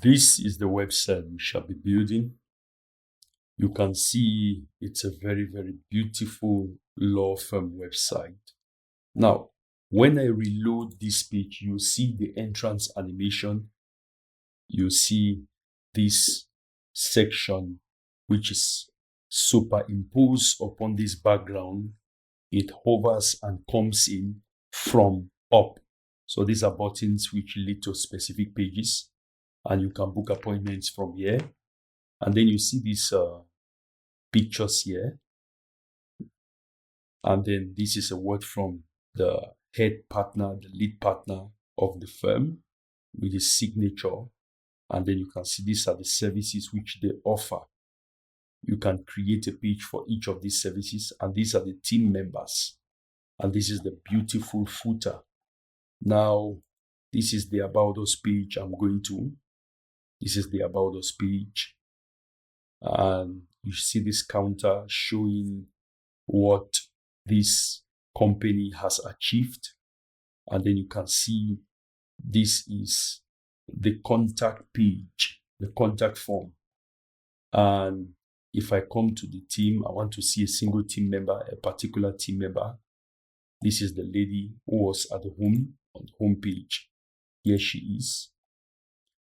This is the website we shall be building. You can see it's a very, very beautiful law firm website. Now, when I reload this page, you see the entrance animation. You see this section, which is superimposed upon this background. It hovers and comes in from up. So these are buttons which lead to specific pages, and you can book appointments from here. And then you see these pictures here. And then this is a word from the head partner, the lead partner of the firm with his signature. And then you can see these are the services which they offer. You can create a page for each of these services, and these are the team members. And this is the beautiful footer. Now, this is the About Us page I'm going to. This is the About Us page. And you see this counter showing what this company has achieved. And then you can see this is the contact page, the contact form. And if I come to the team, I want to see a single team member, a particular team member. This is the lady who was at the home, on the home page. Here she is.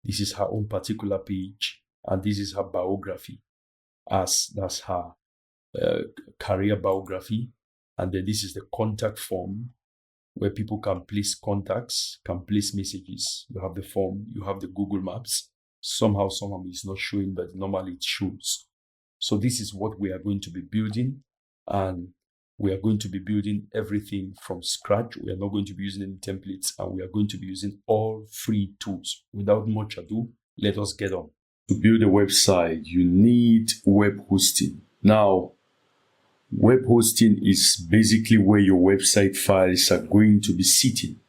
This is her own particular page, and this is her biography. That's her career biography. And then this is the contact form where people can place contacts, can place messages. You have the form, you have the Google Maps. Somehow it's not showing, but normally it shows. So this is what we are going to be building, and we are going to be building everything from scratch. We are not going to be using any templates, and we are going to be using all free tools. Without much ado, let us get on. To build a website, you need web hosting. Now, web hosting is basically where your website files are going to be sitting.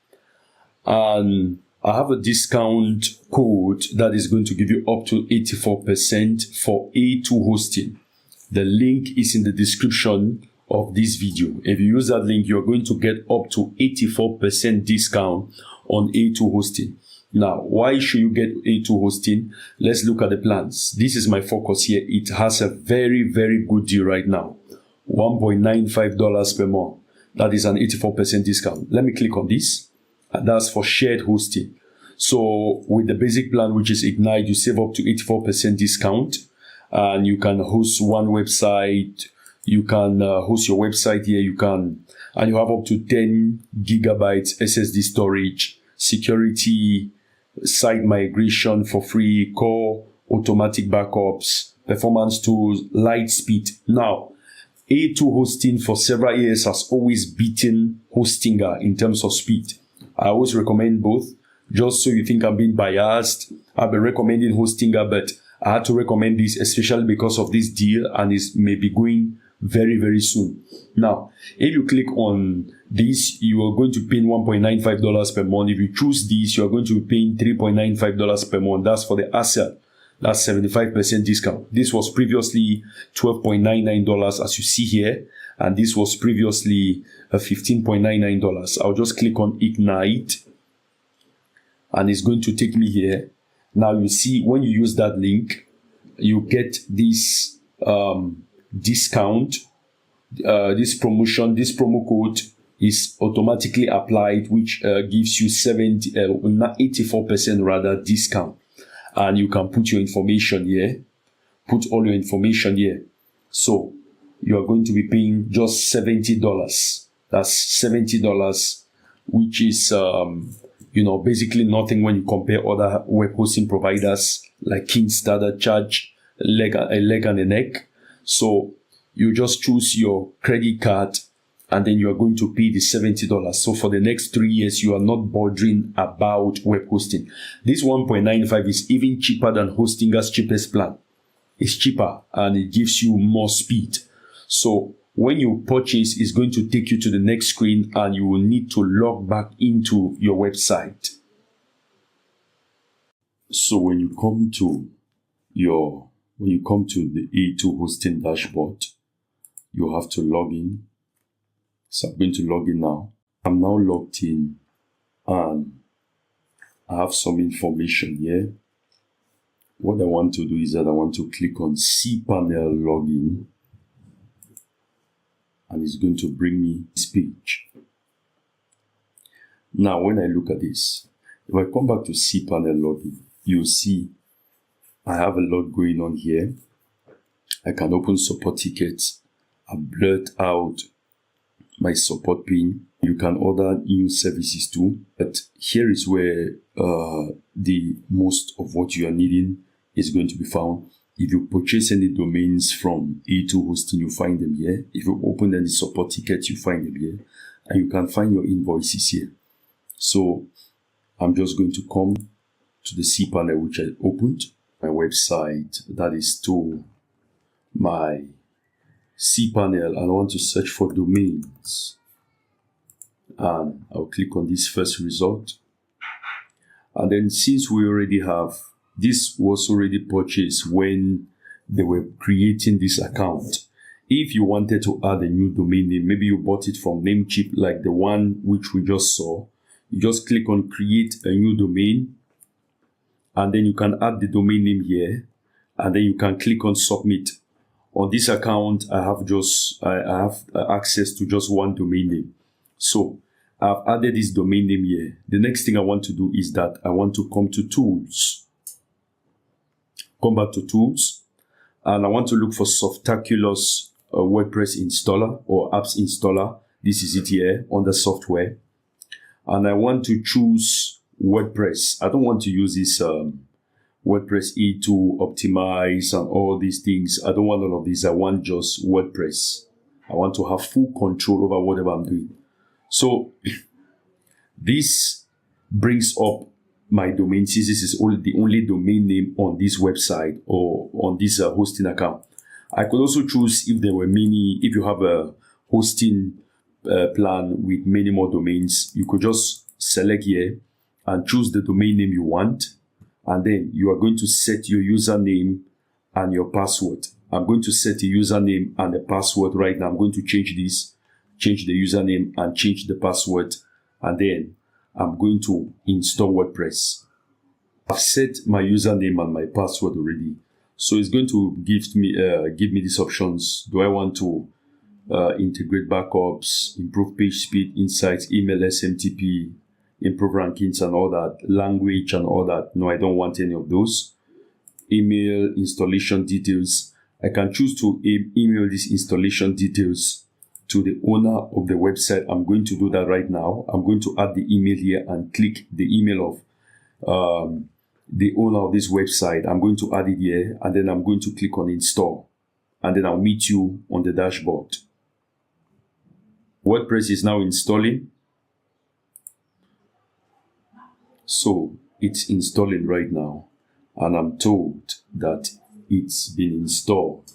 And I have a discount code that is going to give you up to 84% for A2 hosting. The link is in the description of this video. If you use that link, you're going to get up to 84% discount on A2 hosting. Now, why should you get A2 hosting? Let's look at the plans. This is my focus here. It has a very, very good deal right now. $1.95 per month. That is an 84% discount. Let me click on this. And that's for shared hosting. So with the basic plan, which is Ignite, you save up to 84% discount. And you can host one website. You can host your website here. And you have up to 10 gigabytes SSD storage, security, site migration for free, core, automatic backups, performance tools, light speed. Now, A2 hosting for several years has always beaten Hostinger in terms of speed. I always recommend both. Just so you think I'm being biased, I've been recommending Hostinger, but I had to recommend this especially because of this deal, and it may be going very, very soon. Now, if you click on this, you are going to pay $1.95 per month. If you choose this, you are going to be paying $3.95 per month. That's for the ASL. That's 75% discount. This was previously $12.99 as you see here. And this was previously $15.99. I'll just click on Ignite. And it's going to take me here. Now you see when you use that link, you get this discount, this promotion, this promo code is automatically applied, which gives you 84% rather discount. And you can put your information here, put all your information here. So you are going to be paying just $70. That's $70, which is, basically nothing when you compare other web hosting providers like Kickstarter charge a leg and a neck. So you just choose your credit card, and then you are going to pay the $70. So for the next 3 years, you are not bothering about web hosting. This $1.95 is even cheaper than Hostinger's cheapest plan. It's cheaper and it gives you more speed. So when you purchase, it's going to take you to the next screen, and you will need to log back into your website. So when you come to the A2 hosting dashboard, you have to log in. So I'm going to log in now. I'm now logged in, and I have some information here. what I want to do is that I want to click on cPanel login, and it's going to bring me this page. Now, when I look at this, if I come back to cPanel login, you'll see I have a lot going on here. I can open support tickets and blurt out my support pin. You can order new services too, but here is where the most of what you are needing is going to be found. If you purchase any domains from A2 Hosting, you find them here. If you open any support tickets, you find them here, and you can find your invoices here. So I'm just going to come to the cPanel which I opened, my website, that is to my cPanel, and I want to search for domains. And I'll click on this first result. And then since we already have, this was already purchased when they were creating this account. If you wanted to add a new domain name, maybe you bought it from Namecheap like the one which we just saw, you just click on create a new domain, and then you can add the domain name here, and then you can click on submit. On this account, I have access to just one domain name. So I've added this domain name here. The next thing I want to do is that I want to come to tools. Come back to tools, and I want to look for Softaculous WordPress installer or apps installer. This is it here under software. And I want to choose WordPress. I don't want to use this WordPress E2 optimize and all these things. I don't want all of these. I want just WordPress. I want to have full control over whatever I'm doing. So this brings up my domain, since this is the only domain name on this website or on this hosting account. I could also choose if there were many, if you have a hosting plan with many more domains, you could just select here and choose the domain name you want. And then you are going to set your username and your password. I'm going to set a username and a password right now. I'm going to change this, change the username and change the password. And then I'm going to install WordPress. I've set my username and my password already. So it's going to give me these options. Do I want to integrate backups, improve page speed, insights, email SMTP, improve rankings and all that, language and all that? No, I don't want any of those. Email installation details. I can choose to email these installation details to the owner of the website. I'm going to do that right now. I'm going to add the email here and click the email of the owner of this website. I'm going to add it here, and then I'm going to click on install, and then I'll meet you on the dashboard. WordPress is now installing. So it's installing right now, and I'm told that it's been installed.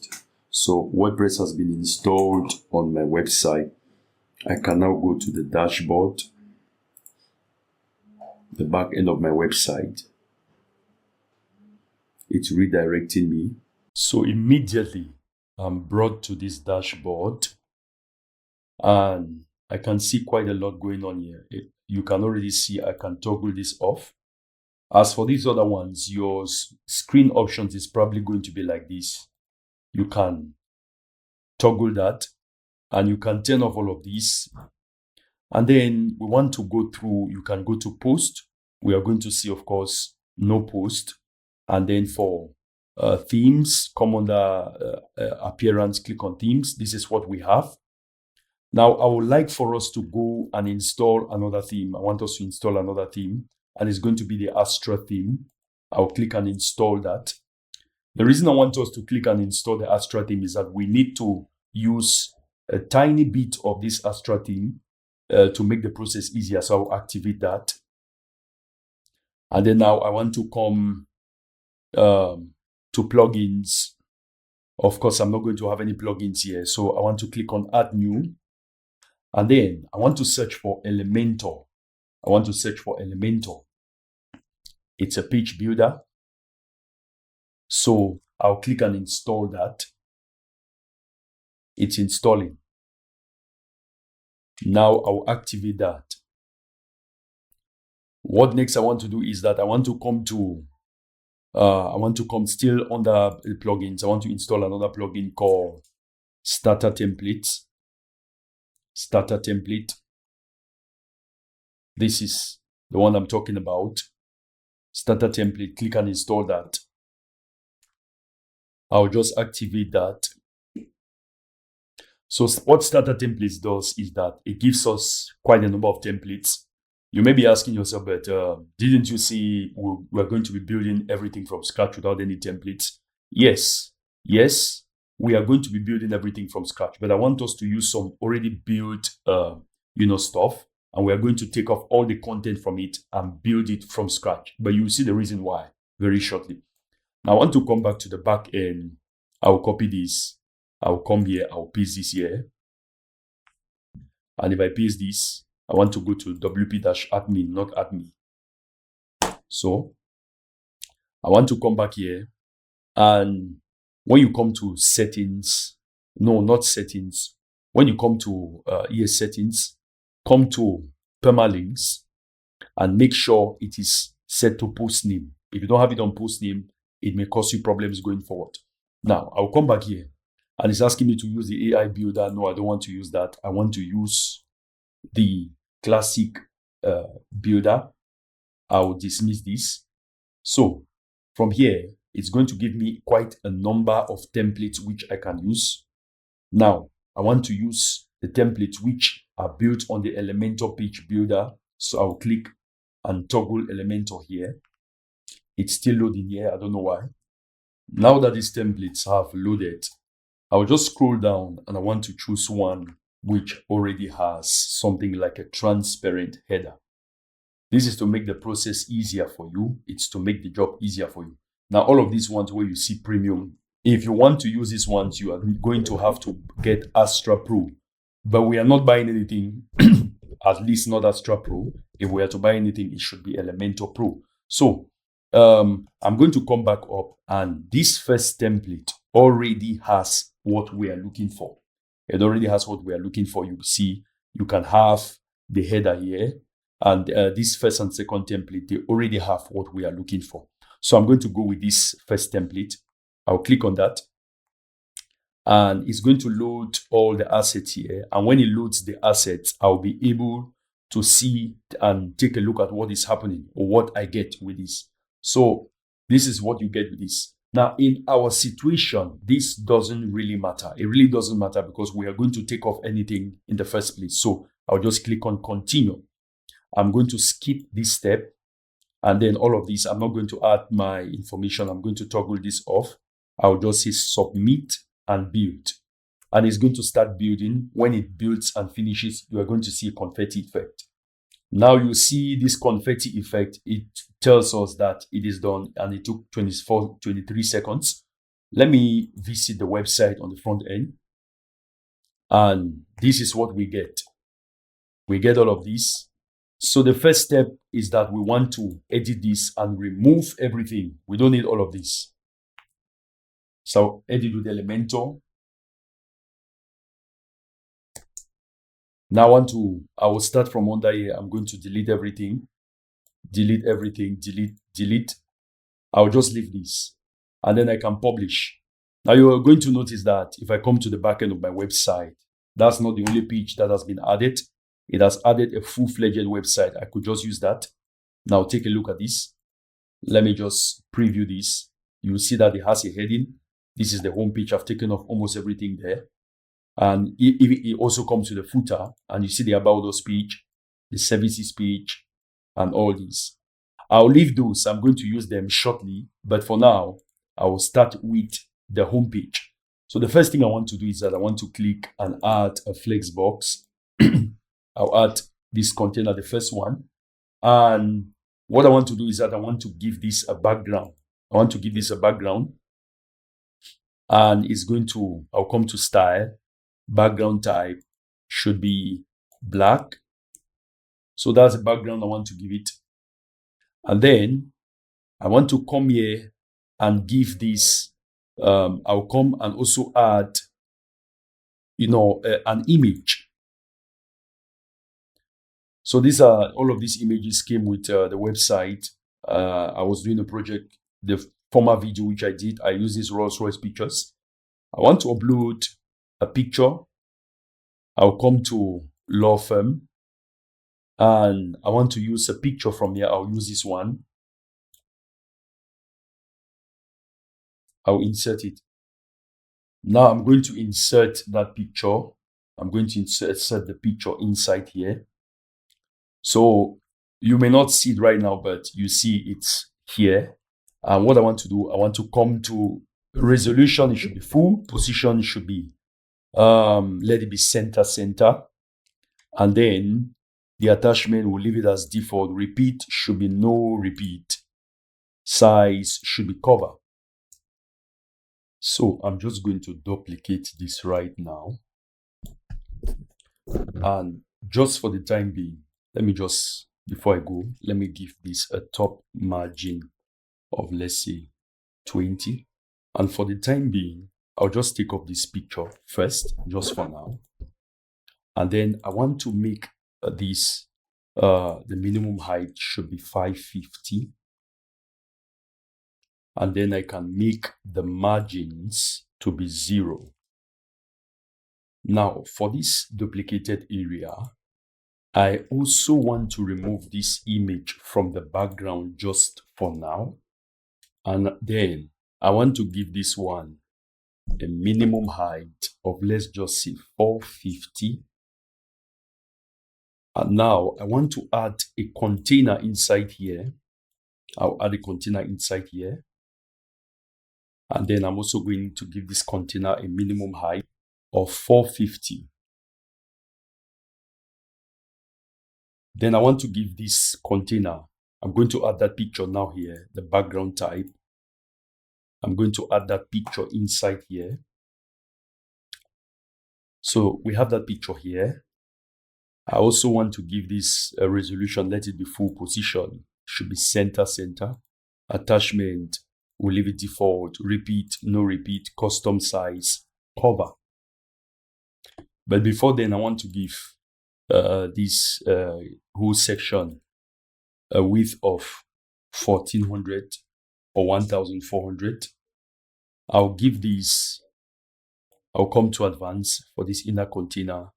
So WordPress has been installed on my website. I can now go to the dashboard, the back end of my website. It's redirecting me. So immediately I'm brought to this dashboard, and I can see quite a lot going on here. You can already see I can toggle this off. As for these other ones, your screen options is probably going to be like this. You can toggle that, and you can turn off all of these. And then we want to go through, you can go to post. We are going to see, of course, no post. And then for themes, come under appearance, click on themes. This is what we have. Now, I would like for us to go and install another theme. I want us to install another theme, and it's going to be the Astra theme. I'll click and install that. The reason I want us to click and install the Astra theme is that we need to use a tiny bit of this Astra theme to make the process easier. So I'll activate that. And then now I want to come to plugins. Of course, I'm not going to have any plugins here. So I want to click on add new. And then I want to search for Elementor. I want to search for Elementor. It's a page builder. So I'll click and install that. It's installing. Now I'll activate that. What next I want to do is that I want to come to I want to come still under plugins. I want to install another plugin called Starter Templates. Starter Template. This is the one I'm talking about. Starter Template. Click and install that. I'll just activate that. So what Starter Templates does is that it gives us quite a number of templates. You may be asking yourself, but didn't you see we're going to be building everything from scratch without any templates? Yes, we are going to be building everything from scratch, but I want us to use some already built, stuff, and we are going to take off all the content from it and build it from scratch. But you'll see the reason why very shortly. Now, I want to come back to the back end. I'll copy this. I'll come here. I'll paste this here. And if I paste this, I want to go to wp-admin, not admin. So I want to come back here. And when you come to settings, no, not settings. When you come to settings, come to permalinks and make sure it is set to post name. If you don't have it on post name, it may cause you problems going forward. Now, I'll come back here and it's asking me to use the AI builder. No, I don't want to use that. I want to use the classic builder. I'll dismiss this. So from here, it's going to give me quite a number of templates which I can use. Now, I want to use the templates which are built on the Elementor page builder. So I'll click and toggle Elementor here. It's still loading here. I don't know why. Now that these templates have loaded, I'll just scroll down and I want to choose one which already has something like a transparent header. This is to make the process easier for you. It's to make the job easier for you. Now, all of these ones where you see premium, if you want to use these ones, you are going to have to get Astra Pro. But we are not buying anything, at least not Astra Pro. If we are to buy anything, it should be Elementor Pro. So I'm going to come back up, and this first template already has what we are looking for. It already has what we are looking for. You see, you can have the header here, and this first and second template, they already have what we are looking for. So I'm going to go with this first template. I'll click on that, and it's going to load all the assets here. And when it loads the assets, I'll be able to see and take a look at what is happening or what I get with this. So this is what you get with this. Now, in our situation, this doesn't really matter. It really doesn't matter because we are going to take off anything in the first place. So I'll just click on continue. I'm going to skip this step. And then all of this, I'm not going to add my information. I'm going to toggle this off. I'll just say submit and build. And it's going to start building. When it builds and finishes, you are going to see a confetti effect. Now you see this confetti effect. It tells us that it is done and it took 23 seconds. Let me visit the website on the front end. And this is what we get. We get all of this. So the first step is that we want to edit this and remove everything. We don't need all of this. So edit with Elementor. Now I will start from under here. I'm going to delete everything. Delete everything, delete. I'll just leave this. And then I can publish. Now you are going to notice that if I come to the back end of my website, that's not the only page that has been added. It has added a full-fledged website. I could just use that. Now take a look at this. Let me just preview this. You will see that it has a heading. This is the home page. I've taken off almost everything there. And it also comes to the footer. And you see the About Us page, the services page, and all these. I'll leave those. I'm going to use them shortly. But for now, I will start with the home page. So the first thing I want to do is that I want to click and add a flex box. I'll add this container, the first one. And what I want to do is that I want to give this a background. I want to give this a background. And it's going to, I'll come to style. Background type should be black. So that's the background I want to give it. And then I want to come here and give this, I'll come and also add, an image. So these are, all of these images came with the website. I was doing a project. The former video which I did, I use these Rolls-Royce pictures. I want to upload a picture. I'll come to law firm and I want to use a picture from here. I'll use this one. I'll insert it. Now I'm going to insert that picture. I'm going to insert the picture inside here. So you may not see it right now, but you see it's here. And what I want to do, I want to come to resolution. It should be full. Position should be, let it be center. And then the attachment, will leave it as default. Repeat should be no repeat. Size should be cover. So I'm just going to duplicate this right now. And just for the time being, let me just, before I go, let me give this a top margin of, let's say, 20. And for the time being, I'll just take up this picture first, just for now. And then I want to make this, the minimum height should be 550. And then I can make the margins to be 0. Now, for this duplicated area, I also want to remove this image from the background just for now. And then I want to give this one a minimum height of, let's just say, 450. And now I want to add a container inside here. I'll add a container inside here. And then I'm also going to give this container a minimum height of 450. Then I want to give this container, I'm going to add that picture now here, the background type. I'm going to add that picture inside here. So we have that picture here. I also want to give this a resolution, let it be full. Position should be center. Attachment, we'll leave it default. Repeat, no repeat. Custom size, cover. But before then, I want to give this whole section a width of 1400 or 1400. I'll give this, I'll come to advanced for this inner container.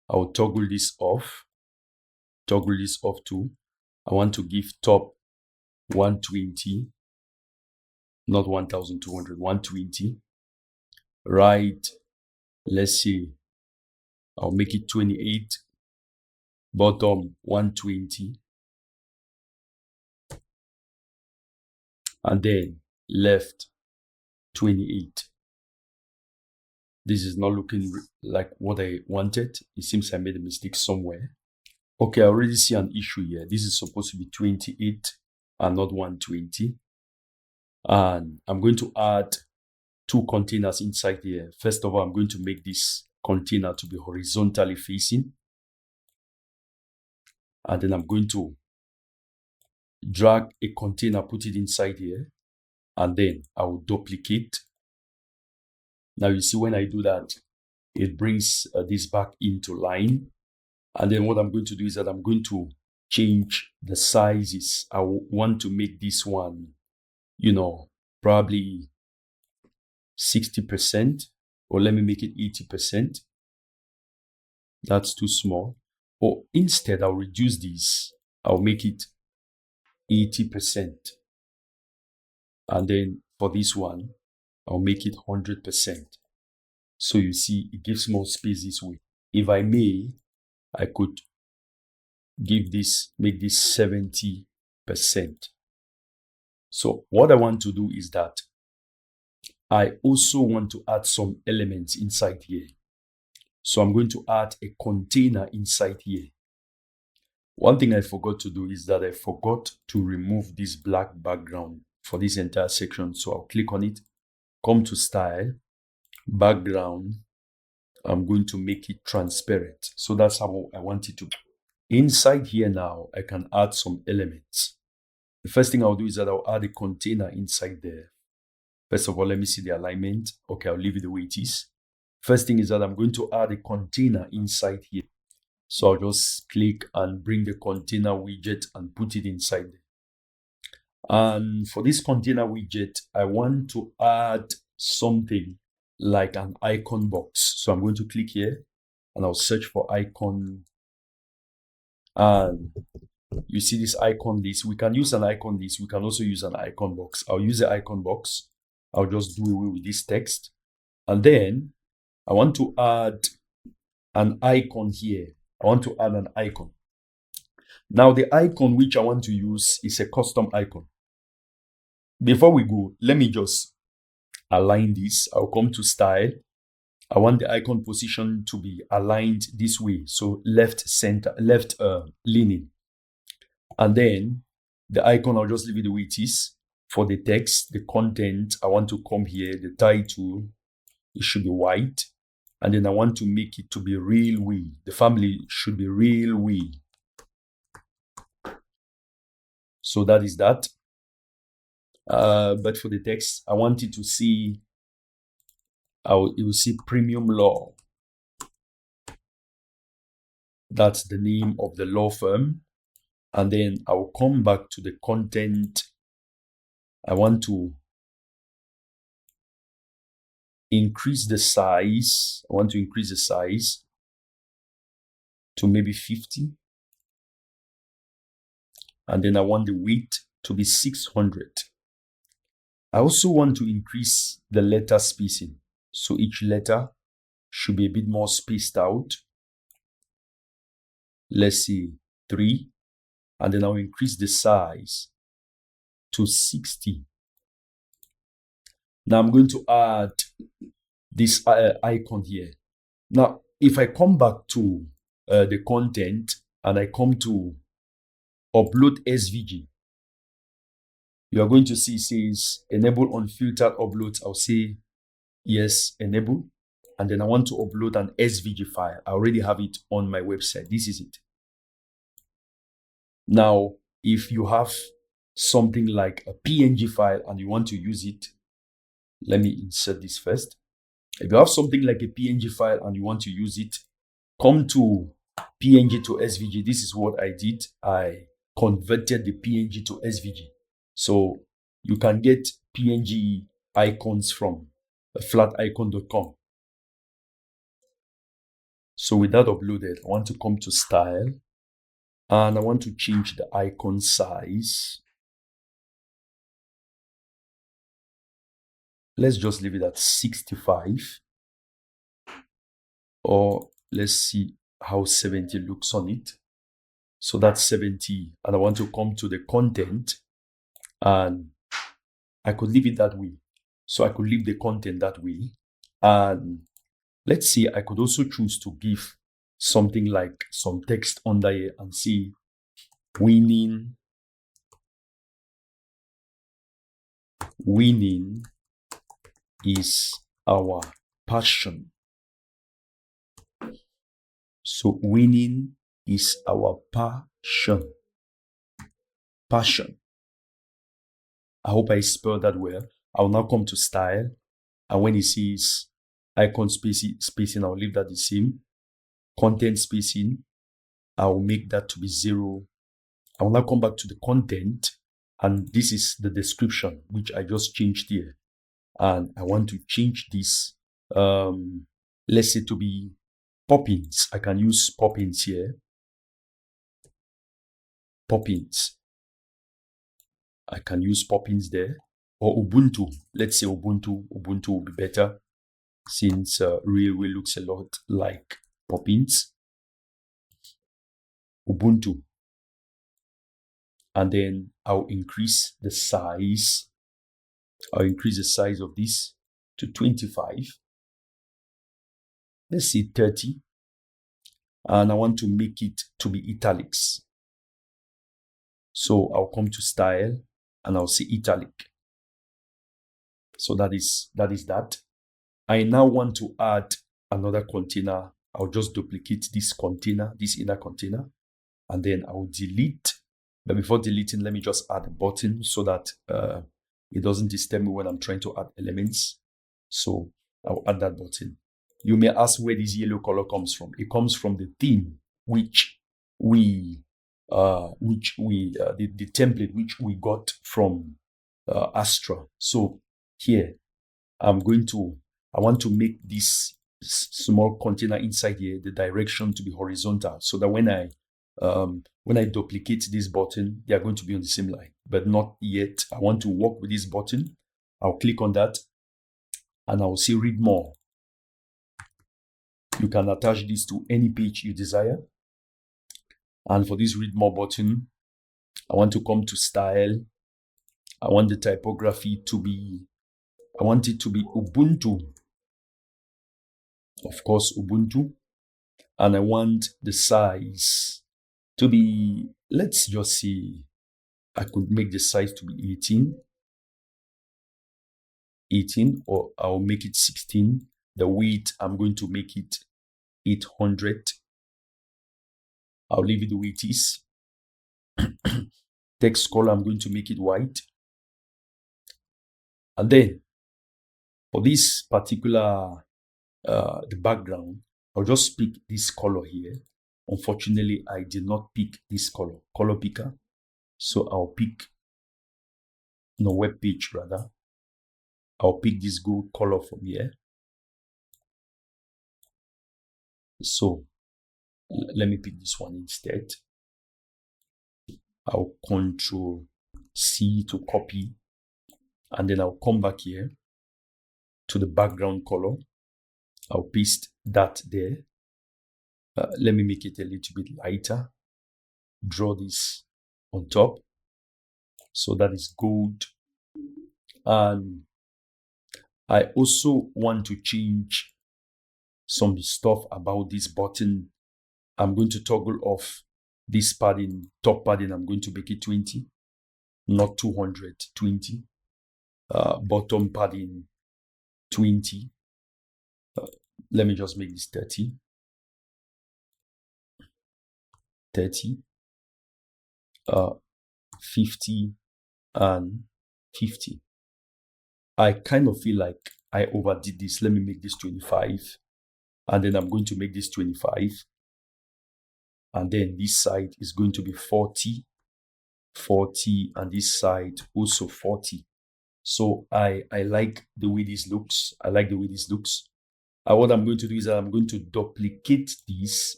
I'll toggle this off too. I want to give top 120, not 1200, 120. Right, let's see, I'll make it 28. Bottom 120. And then left 28. This is not looking like what I wanted. It seems I made a mistake somewhere. Okay, I already see an issue here. This is supposed to be 28 and not 120. And I'm going to add 2 containers inside here. First of all, I'm going to make this container to be horizontally facing. And then I'm going to drag a container, put it inside here. And then I will duplicate. Now you see when I do that, it brings this back into line. And then what I'm going to do is that I'm going to change the sizes. I want to make this one, probably 60%, or let me make it 80%. That's too small. Or instead, I'll reduce this. I'll make it 80%. And then for this one, I'll make it 100%. So you see, it gives more space this way. If I may, I could make this 70%. So what I want to do is that I also want to add some elements inside here. So I'm going to add a container inside here. One thing I forgot to do is that I forgot to remove this black background for this entire section. So I'll click on it, come to style, background. I'm going to make it transparent. So that's how I want it to be. Inside here now, I can add some elements. The first thing I'll do is that I'll add a container inside there. First of all, let me see the alignment. Okay, I'll leave it the way it is. First thing is that I'm going to add a container inside here. So I'll just click and bring the container widget and put it inside there. And for this container widget, I want to add something like an icon box. So I'm going to click here and I'll search for icon. And you see this icon list. We can use an icon list. We can also use an icon box. I'll use the icon box. I'll just do away with this text. And then I want to add an icon here. I want to add an icon. Now the icon which I want to use is a custom icon. Before we go, let me just align this. I'll come to style. I want the icon position to be aligned this way. So left center, left leaning. And then the icon, I'll just leave it the way it is. For the text, the content, I want to come here, the title, it should be white. And then I want to make it to be real we. The family should be real we. So that is that. But for the text, I want it to see, it will see premium law. That's the name of the law firm. And then I will come back to the content. I want to increase the size. I want to increase the size to maybe 50. And then I want the width to be 600. I also want to increase the letter spacing. So each letter should be a bit more spaced out. Let's say 3. And then I'll increase the size to 60. Now I'm going to add this icon here. Now, if I come back to the content and I come to upload SVG, you are going to see it says enable unfiltered uploads. I'll say yes, enable. And then I want to upload an SVG file. I already have it on my website. This is it. Now, if you have something like a PNG file and you want to use it, let me insert this first. If you have something like a PNG file and you want to use it, come to PNG to SVG. This is what I did. I converted the PNG to SVG. So you can get PNG icons from flaticon.com. So with that uploaded, I want to come to style and I want to change the icon size. Let's just leave it at 65. Or let's see how 70 looks on it. So that's 70. And I want to come to the content and I could leave it that way. So I could leave the content that way. And let's see, I could also choose to give something like some text under here and see winning is our passion. So winning is our passion. Passion. I hope I spelled that well. I'll now come to style. And when it says icon spacing, I'll leave that the same. Content spacing, I'll make that to be 0. I will now come back to the content. And this is the description, which I just changed here. And I want to change this, let's say to be Poppins. I can use Poppins here. Poppins. I can use Poppins there. Or Ubuntu. Let's say Ubuntu. Ubuntu will be better since Railway looks a lot like Poppins. Ubuntu. And then I'll increase the size. I'll increase the size of this to 25. Let's say 30. And I want to make it to be italics. So I'll come to style and I'll say italic. So that is that. I now want to add another container. I'll just duplicate this container, this inner container, and then I'll delete. But before deleting, let me just add a button so that it doesn't disturb me when I'm trying to add elements. So I'll add that button. You may ask where this yellow color comes from. It comes from the theme which we which we the template which we got from Astra. So here I want to make this small container inside here, the direction to be horizontal, so that when I duplicate this button, they are going to be on the same line, but not yet. I want to work with this button. I'll click on that and I'll say read more. You can attach this to any page you desire. And for this read more button, I want to come to style. I want the typography to be, I want it to be Ubuntu. Of course, Ubuntu. And I want the size to be, let's just say, I could make the size to be 18, or I'll make it 16. The weight, I'm going to make it 800. I'll leave it the way it is. Text color, I'm going to make it white. And then for this particular, the background, I'll just pick this color here. Unfortunately, I did not pick this color picker. So I'll pick, web page rather. I'll pick this gold color from here. So let me pick this one instead. I'll Control C to copy, and then I'll come back here to the background color. I'll paste that there. Let me make it a little bit lighter. Draw this on top. So that is gold. And I also want to change some stuff about this button. I'm going to toggle off this padding, top padding. I'm going to make it 20, not 200, 20. Bottom padding 20. Let me just make this 30. 30. 50 and 50. I kind of feel like I overdid this. Let me make this 25. And then I'm going to make this 25. And then this side is going to be 40, 40, and this side also 40. So I like the way this looks. I like the way this looks. What I'm going to do is that I'm going to duplicate this,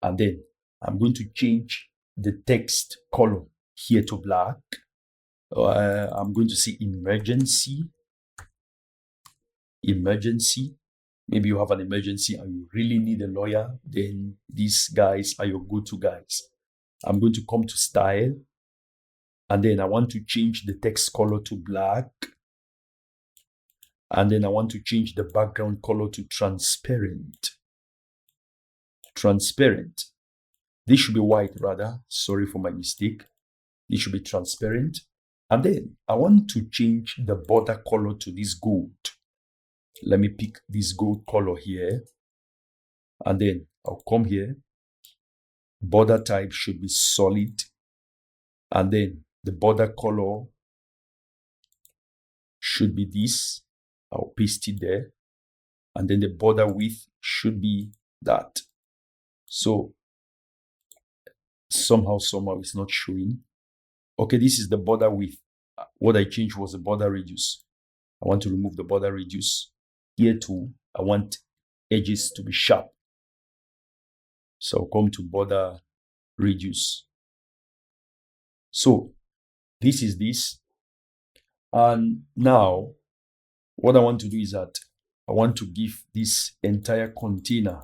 and then I'm going to change the text color here to black. I'm going to say emergency. Maybe you have an emergency and you really need a lawyer, then these guys are your go-to guys. I'm going to come to style, and then I want to change the text color to black, and then I want to change the background color to transparent. This should be white rather. Sorry for my mistake. This should be transparent. And then I want to change the border color to this gold. Let me pick this gold color here. And then I'll come here. Border type should be solid. And then the border color should be this. I'll paste it there. And then the border width should be that. So somehow it's not showing. Okay, this is the border width. What I changed was the border radius. I want to remove the border radius. Here too, I want edges to be sharp. So I'll come to border radius. So this is this. And now what I want to do is that I want to give this entire container.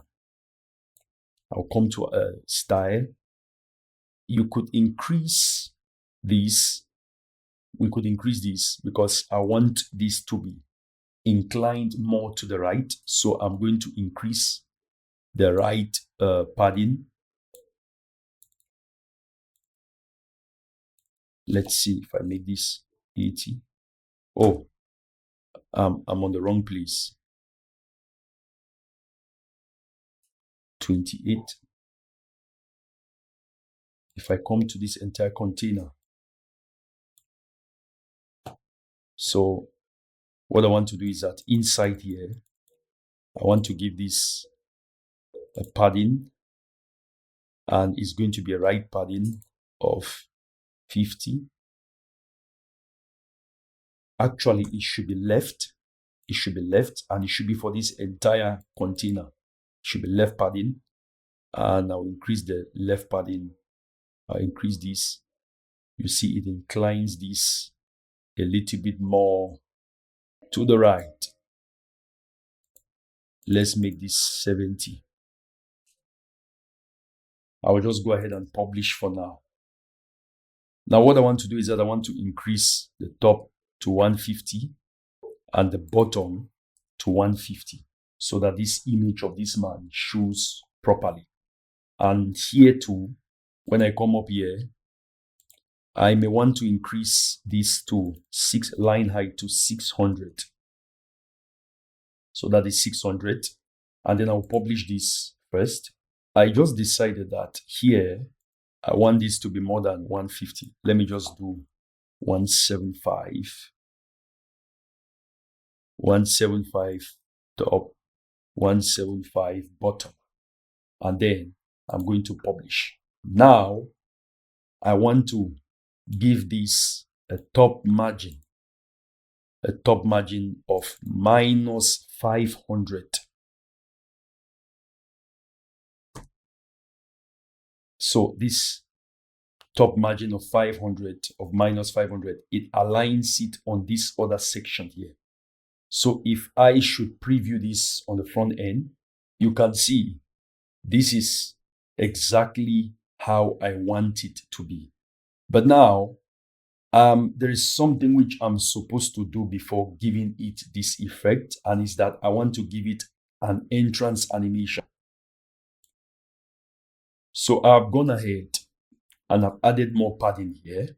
I'll come to style. You could increase this. We could increase this because I want this to be inclined more to the right. So I'm going to increase the right padding. Let's see if I make this 80. Oh, I'm on the wrong place. 28. If I come to this entire container, so what I want to do is that inside here, I want to give this a padding, and it's going to be a right padding of 50. Actually, it should be left. It should be left, and it should be for this entire container. It should be left padding, and I'll increase the left padding. I'll increase this. You see, it inclines this a little bit more to the right. Let's make this 70. I will just go ahead and publish for now. Now, what I want to do is that I want to increase the top to 150 and the bottom to 150 so that this image of this man shows properly. And here too, when I come up here, I may want to increase this to line height to 600. So that is 600. And then I'll publish this first. I just decided that here, I want this to be more than 150. Let me just do 175. 175 top, 175 bottom. And then I'm going to publish. Now, I want to give this a top margin of minus 500. So this top margin of 500, of minus 500, it aligns it on this other section here. So if I should preview this on the front end, you can see this is exactly how I want it to be. But now, there is something which I'm supposed to do before giving it this effect, and is that I want to give it an entrance animation. So I've gone ahead and I've added more padding here,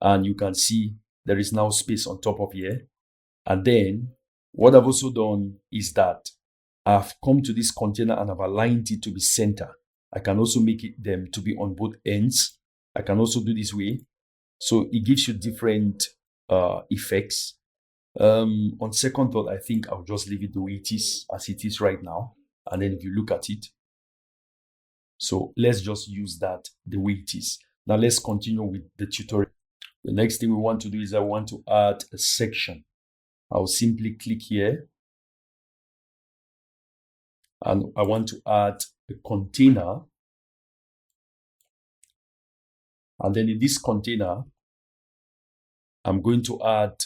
and you can see there is now space on top of here. And then what I've also done is that I've come to this container and I've aligned it to be center. I can also make them to be on both ends. I can also do this way. So it gives you different effects. On second thought, I think I'll just leave it the way it is, as it is right now. And then if you look at it, so let's just use that the way it is. Now let's continue with the tutorial. The next thing we want to do is I want to add a section. I'll simply click here. And I want to add a container. And then in this container, I'm going to add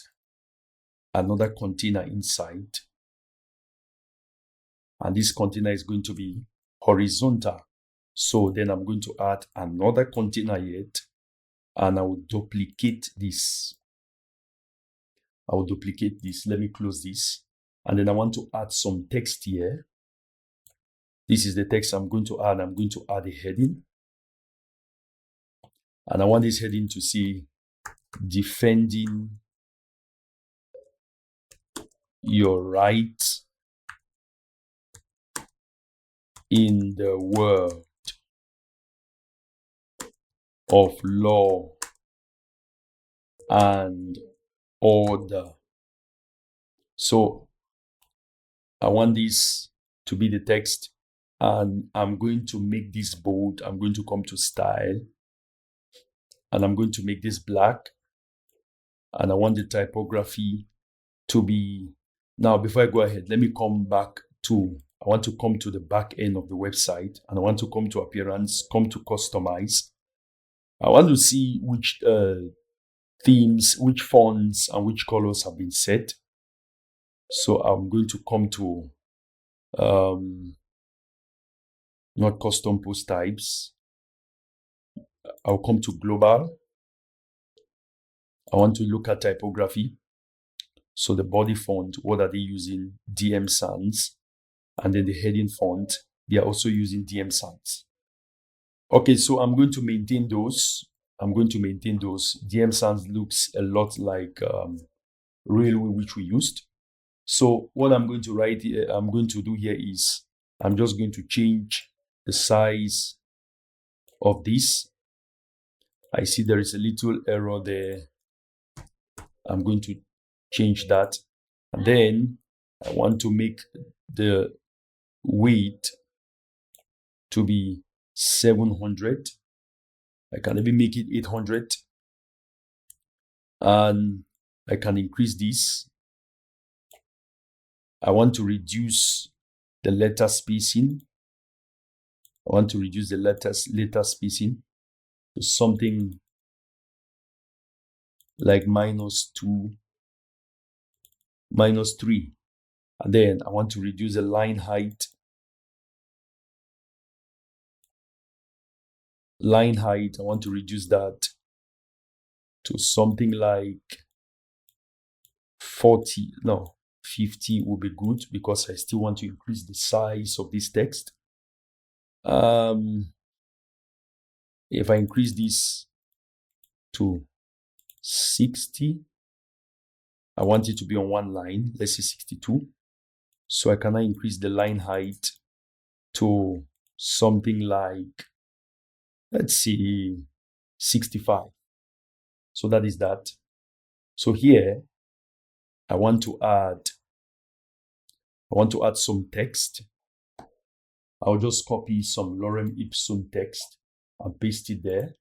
another container inside. And this container is going to be horizontal. So then I'm going to add another container yet. And I will duplicate this. I will duplicate this. Let me close this. And then I want to add some text here. This is the text I'm going to add. I'm going to add a heading. And I want this heading to say, defending your rights in the world of law and order. So I want this to be the text, and I'm going to make this bold. I'm going to come to style, and I'm going to make this black, and I want the typography to be. Now, before I go ahead, let me come back to, I want to come to the back end of the website, and I want to come to appearance, come to customize. I want to see which themes, which fonts, and which colors have been set. So I'm going to come to not custom post types. I'll come to global. I want to look at typography. So the body font, what are they using? DM Sans. And then the heading font, they are also using DM Sans. Okay, so I'm going to maintain those. DM Sans looks a lot like Railway, which we used. So what I'm going to write here, I'm going to do here is, I'm just going to change the size of this. I see there is a little error there. I'm going to change that. And then I want to make the weight to be 700. I can even make it 800. And I can increase this. I want to reduce the letter spacing. I want to reduce the letter spacing to something like -2, -3. And then I want to reduce the line height. I want to reduce that to something like 40. No, 50 will be good because I still want to increase the size of this text. If I increase this to 60, I want it to be on one line. Let's say 62. So I can now increase the line height to something like, let's see, 65. So that is that. So here I want to add some text. I'll just copy some lorem ipsum text and paste it there.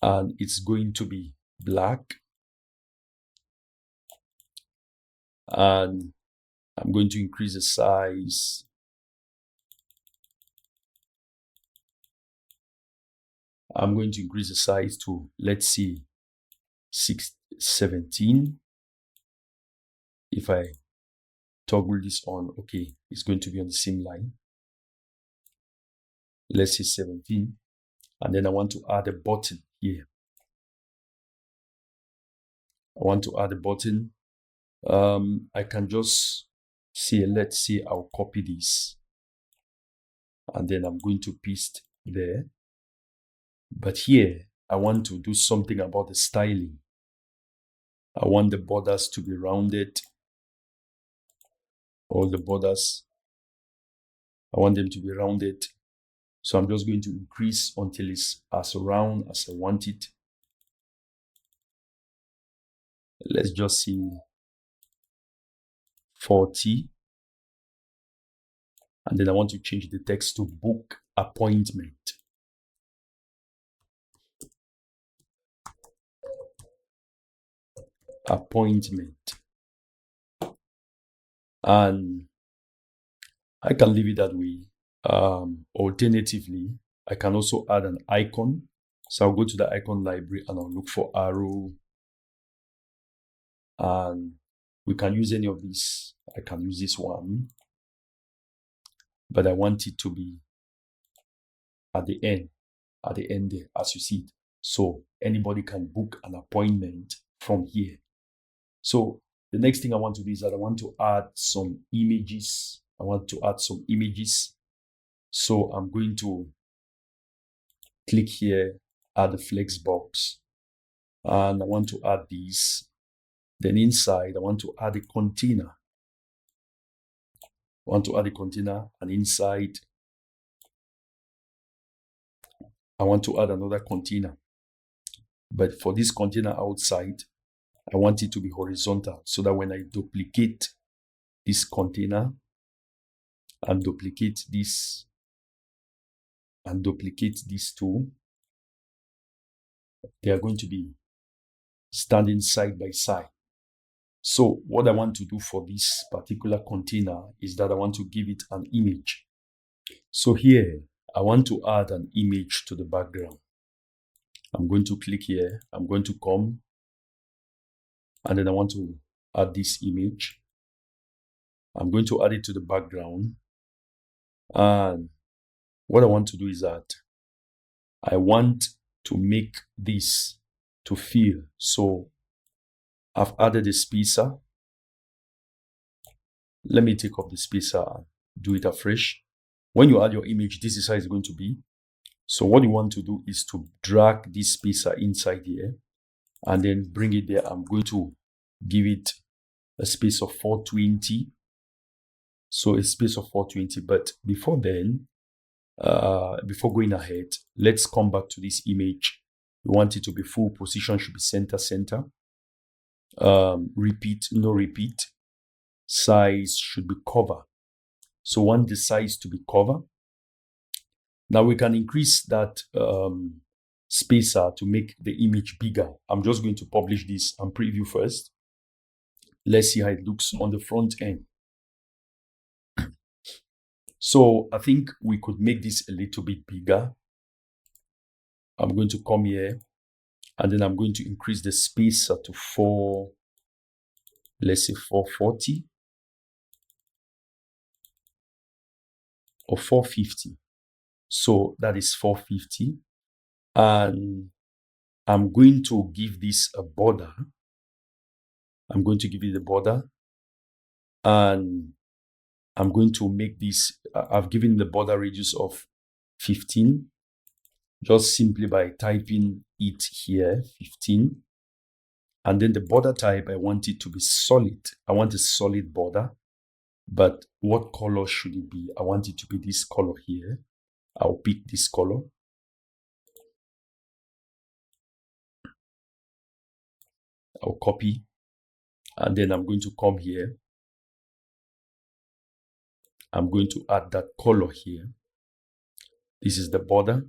And it's going to be black. And I'm going to increase the size. I'm going to increase the size to, let's see, 17. If I toggle this on, okay, it's going to be on the same line. Let's say 17. And then I want to add a button here. I want to add a button. I can just say, let's say I'll copy this. And then I'm going to paste there. But here, I want to do something about the styling. I want the borders to be rounded. All the borders, I want them to be rounded. So I'm just going to increase until it's as round as I want it. Let's just see 40. And then I want to change the text to book appointment. And I can leave it that way. Alternatively, I can also add an icon. So I'll go to the icon library and I'll look for arrow. And we can use any of these. I can use this one, but I want it to be at the end there, as you see it. So anybody can book an appointment from here. So the next thing I want to do is that I want to add some images. So I'm going to click here, add the flex box, and I want to add these. Then inside, I want to add a container. And inside, I want to add another container. But for this container outside, I want it to be horizontal so that when I duplicate this container and duplicate this and duplicate these two, they are going to be standing side by side. So what I want to do for this particular container is that I want to give it an image. So here, I want to add an image to the background. I'm going to click here. I'm going to come. And then I want to add this image. I'm going to add it to the background. And what I want to do is that I want to make this to fill. So I've added a spacer. Let me take off the spacer and do it afresh. When you add your image, this is how it's going to be. So what you want to do is to drag this spacer inside here and then bring it there. I'm going to give it a space of 420. So a space of 420. But before then, before going ahead, let's come back to this image. We want it to be full. Position should be center. Repeat, no repeat. Size should be cover. So I want the size to be covered. Now we can increase that spacer to make the image bigger. I'm just going to publish this and preview first. Let's see how it looks on the front end. So I think we could make this a little bit bigger. I'm going to come here and then I'm going to increase the spacer to 4, let's say 440 or 450. So that is 450. And I'm going to give this a border. I'm going to give it a border. And I'm going to make this, I've given the border radius of 15, just simply by typing it here, 15. And then the border type, I want it to be solid. I want a solid border. But what color should it be? I want it to be this color here. I'll pick this color. I'll copy. And then I'm going to come here. I'm going to add that color here. This is the border.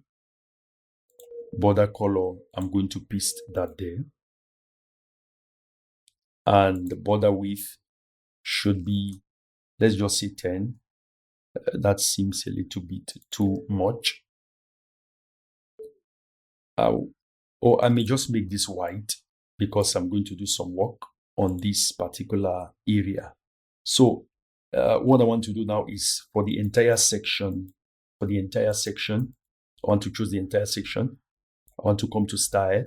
Border color, I'm going to paste that there. And the border width should be, let's just say 10. That seems a little bit too much. Or I may just make this white because I'm going to do some work on this particular area. So what I want to do now is for the entire section, I want to choose the entire section. I want to come to style.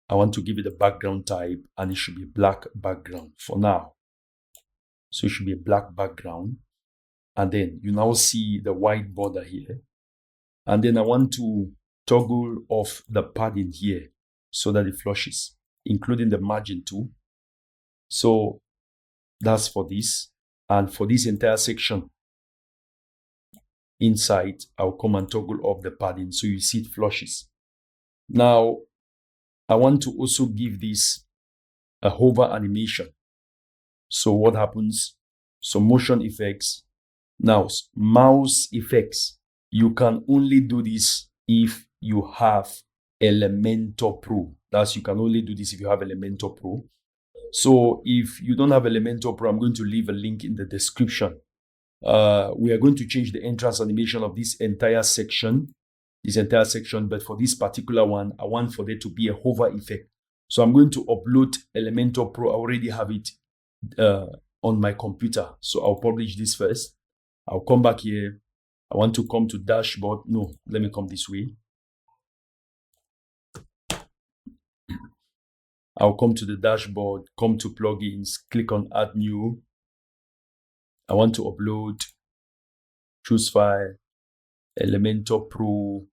I want to give it a background type and it should be black background for now. So it should be a black background. And then you now see the white border here. And then I want to toggle off the padding here so that it flushes, including the margin too. So that's for this. And for this entire section inside, I'll come and toggle off the padding so you see it flushes. Now, I want to also give this a hover animation. So what happens? So motion effects. Now, mouse effects. You can only do this if you have Elementor Pro. You can only do this if you have Elementor Pro. So if you don't have Elementor Pro, I'm going to leave a link in the description. We are going to change the entrance animation of this entire section. But for this particular one, I want for there to be a hover effect. So I'm going to upload Elementor Pro. I already have it on my computer. So I'll publish this first. I'll come back here. I want to come to dashboard. No, let me come this way. I'll come to the dashboard, come to plugins, click on add new. I want to upload, choose file, Elementor Pro.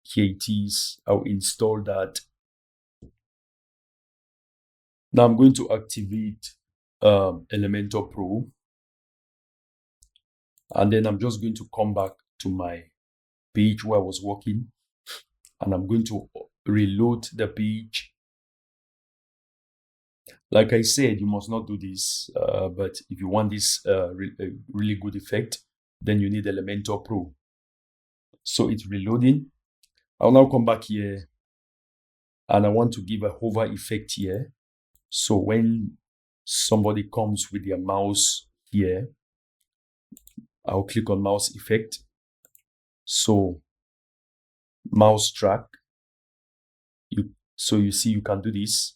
Here it is. I'll install that. Now I'm going to activate Elementor Pro. And then I'm just going to come back to my page where I was working. And I'm going to reload the page. Like I said, you must not do this. But if you want this really good effect, then you need Elementor Pro. So it's reloading. I'll now come back here. And I want to give a hover effect here. So when somebody comes with their mouse here, I'll click on mouse effect. So mouse track. So you see you can do this.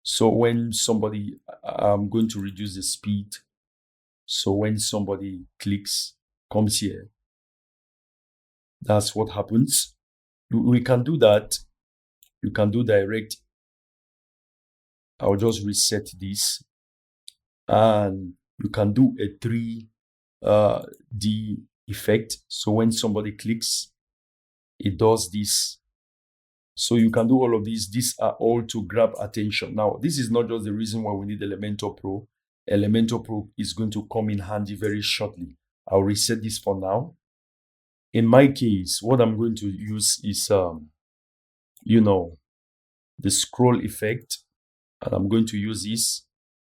So when somebody, I'm going to reduce the speed. So when somebody comes here, that's what happens. We can do that. You can do direct. I'll just reset this. And you can do a 3D effect. So when somebody clicks, it does this. So you can do all of these. These are all to grab attention. Now, this is not just the reason why we need Elementor Pro. Elementor Pro is going to come in handy very shortly. I'll reset this for now. In my case, what I'm going to use is, the scroll effect. And I'm going to use this.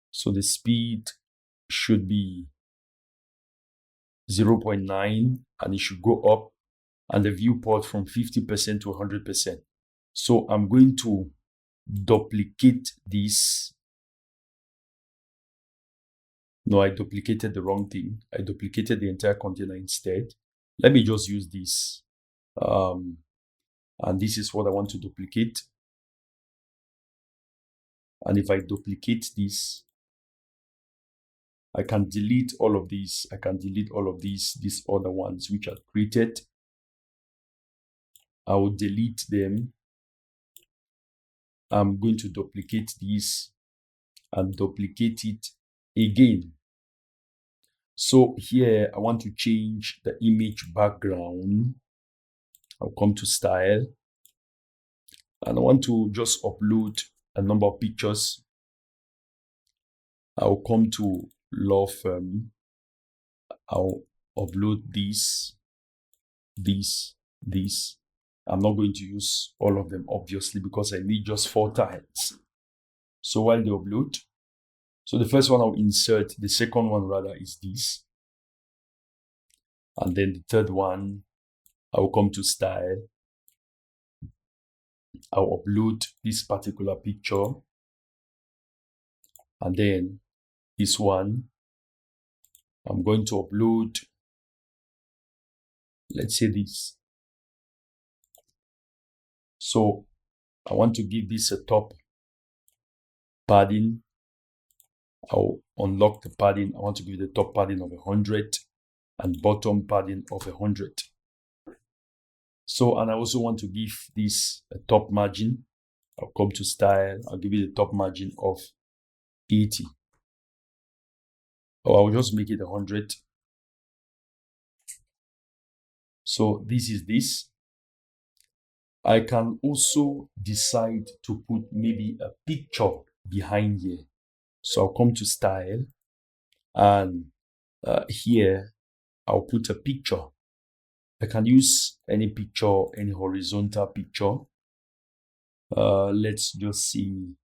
So the speed should be 0.9 and it should go up, and the viewport from 50% to 100%. So I'm going to duplicate this. No, I duplicated the wrong thing. I duplicated the entire container instead. Let me just use this. And this is what I want to duplicate. And if I duplicate this, I can delete all of these. I can delete all of these other ones which are created. I will delete them. I'm going to duplicate this and duplicate it again. So here I want to change the image background. I'll come to style and I want to just upload a number of pictures. I'll come to law firm. I'll upload this. I'm not going to use all of them obviously because I need just 4 tiles. So while they upload, so the first one I'll insert, the second one rather is this. And then the third one, I'll come to style. I'll upload this particular picture. And then this one, I'm going to upload, let's say this. So I want to give this a top padding. I'll unlock the padding. I want to give the top padding of 100 and bottom padding of 100. So, and I also want to give this a top margin. I'll come to style. I'll give it a top margin of 80. Or I'll just make it 100. So this is this. I can also decide to put maybe a picture behind here. So I'll come to style and here I'll put a picture. I can use any picture, any horizontal picture. Let's just see.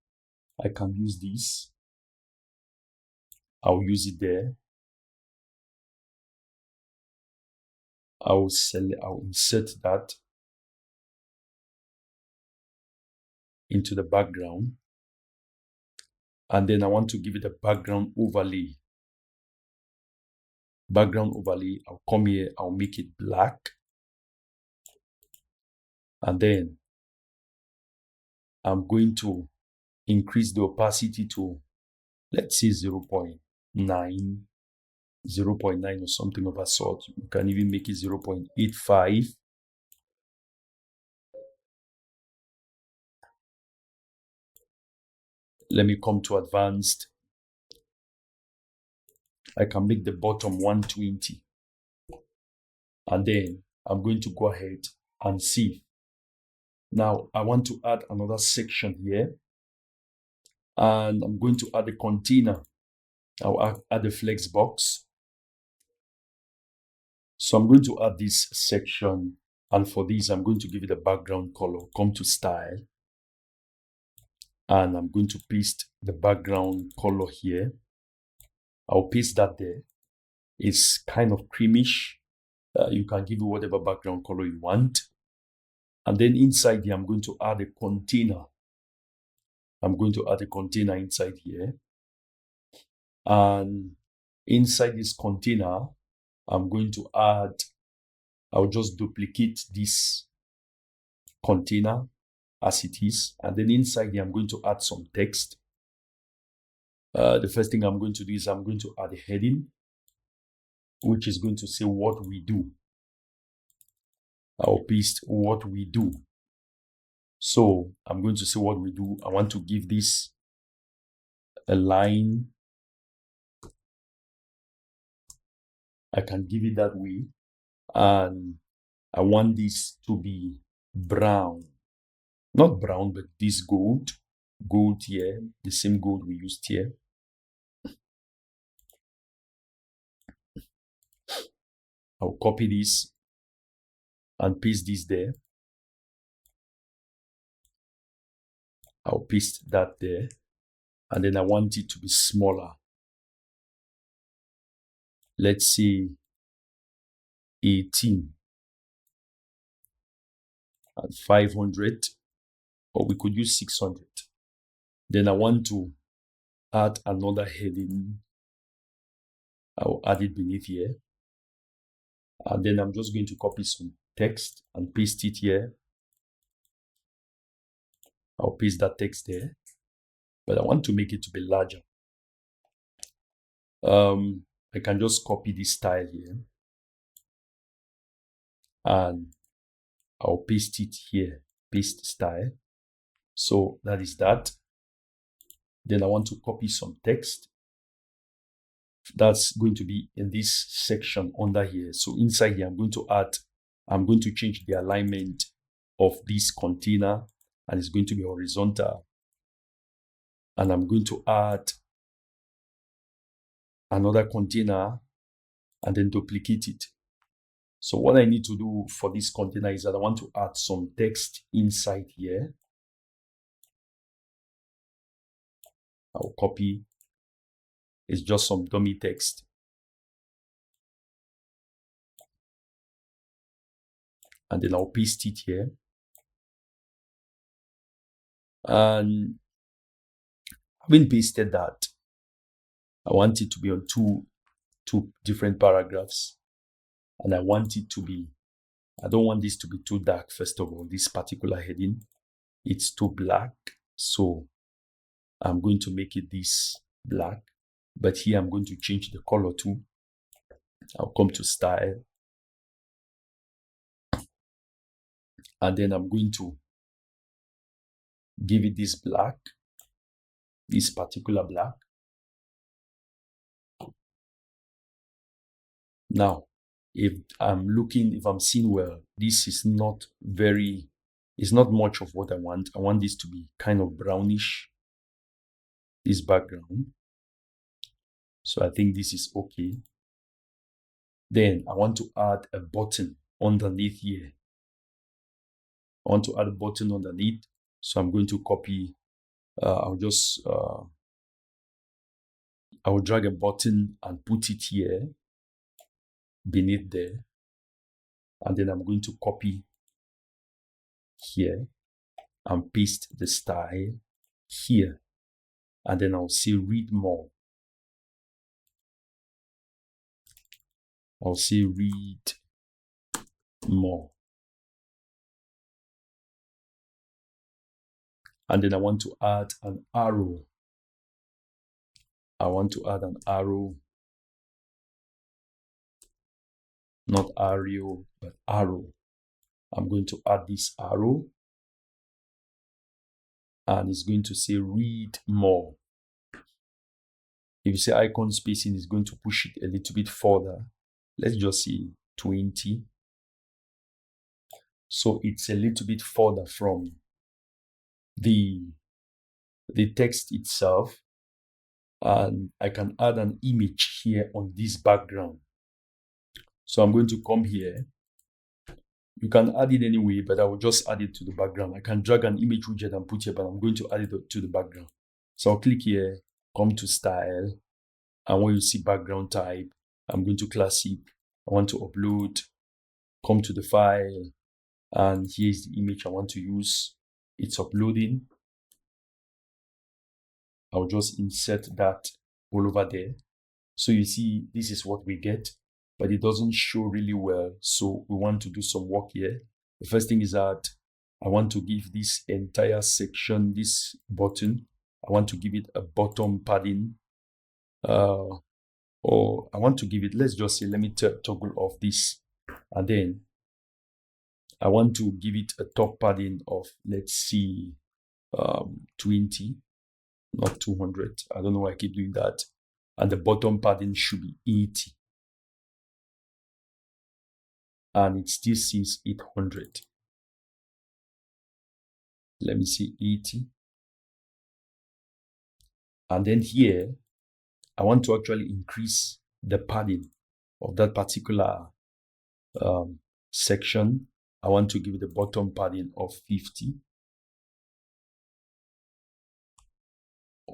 I can use this. I'll use it there. I'll insert that into the background. And then I want to give it a background overlay. Background overlay, I'll come here, I'll make it black. And then I'm going to increase the opacity to, let's say 0.9 or something of that sort. You can even make it 0.85. Let me come to advanced. I can make the bottom 120. And then I'm going to go ahead and see. Now I want to add another section here. And I'm going to add a container. I'll add a flex box. So I'm going to add this section. And for this, I'm going to give it a background color. Come to style. And I'm going to paste the background color here. I'll paste that there. It's kind of creamish. You can give it whatever background color you want. And then inside here, I'm going to add a container. I'm going to add a container inside here. And inside this container, I'm going to add, I'll just duplicate this container as it is. And then inside here, I'm going to add some text. The first thing I'm going to do is I'm going to add a heading, which is going to say what we do. I'll paste what we do. So I'm going to say what we do. I want to give this a line. I can give it that way. And I want this to be brown. Not brown, but this gold. Gold here, the same gold we used here. I'll copy this and paste this there. I'll paste that there. And then I want it to be smaller. let's say 18 and 500, or we could use 600. Then I want to add another heading. I'll add it beneath here. And then I'm just going to copy some text and paste it here. I'll paste that text there, but I want to make it to be larger. I can just copy this style here and I'll paste it here, paste style. So that is that. Then I want to copy some text. That's going to be in this section under here. So inside here, I'm going to change the alignment of this container, and it's going to be horizontal. And I'm going to add another container and then duplicate it. So what I need to do for this container is that I want to add some text inside here. I'll copy. It's just some dummy text. And then I'll paste it here. And having pasted that, I want it to be on two different paragraphs. And I want it to be, I don't want this to be too dark, first of all, this particular heading. It's too black. So I'm going to make it this black. But here I'm going to change the color too. I'll come to style. And then I'm going to give it this black, this particular black. Now, if I'm seeing well, this is not it's not much of what I want. I want this to be kind of brownish, this background. So I think this is okay. Then I want to add a button underneath here. I want to add a button underneath. So I'm going to copy, I will drag a button and put it here beneath there. And then I'm going to copy here and paste the style here. And then I'll say read more. I'll say read more. And then I want to add an arrow. I want to add an arrow. Not arrow, but arrow. I'm going to add this arrow. And it's going to say read more. If you say icon spacing, it's going to push it a little bit further. Let's just say 20. So it's a little bit further from the text itself. And I can add an image here on this background. So I'm going to come here. You can add it anyway, but I will just add it to the background. I can drag an image widget and put here, but I'm going to add it to the background. So I'll click here, come to style, and when you see background type, I'm going to classic. I want to upload, come to the file, and here's the image I want to use. It's uploading. I'll just insert that all over there. So you see, this is what we get, but it doesn't show really well. So we want to do some work here. The first thing is that I want to give this entire section, this button, I want to give it a bottom padding. Or I want to give it, let's just say, let me toggle off this. And then I want to give it a top padding of, let's see, 20, not 200. I don't know why I keep doing that. And the bottom padding should be 80. And it still says 800. Let me see, 80. And then here, I want to actually increase the padding of that particular section. I want to give it the bottom padding of 50.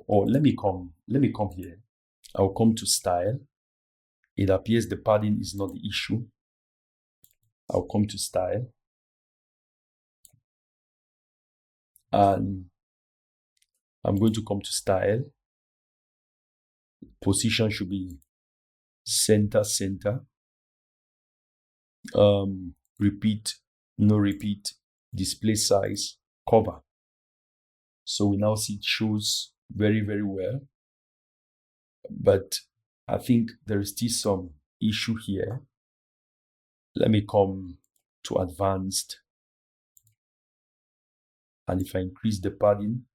Or let me come here. I'll come to style, it appears the padding is not the issue. I'll come to style, and I'm going to come to style. Position should be center. Repeat, no repeat, display size, cover. So we now see it shows very, very well. But I think there is still some issue here. Let me come to advanced. And if I increase the padding,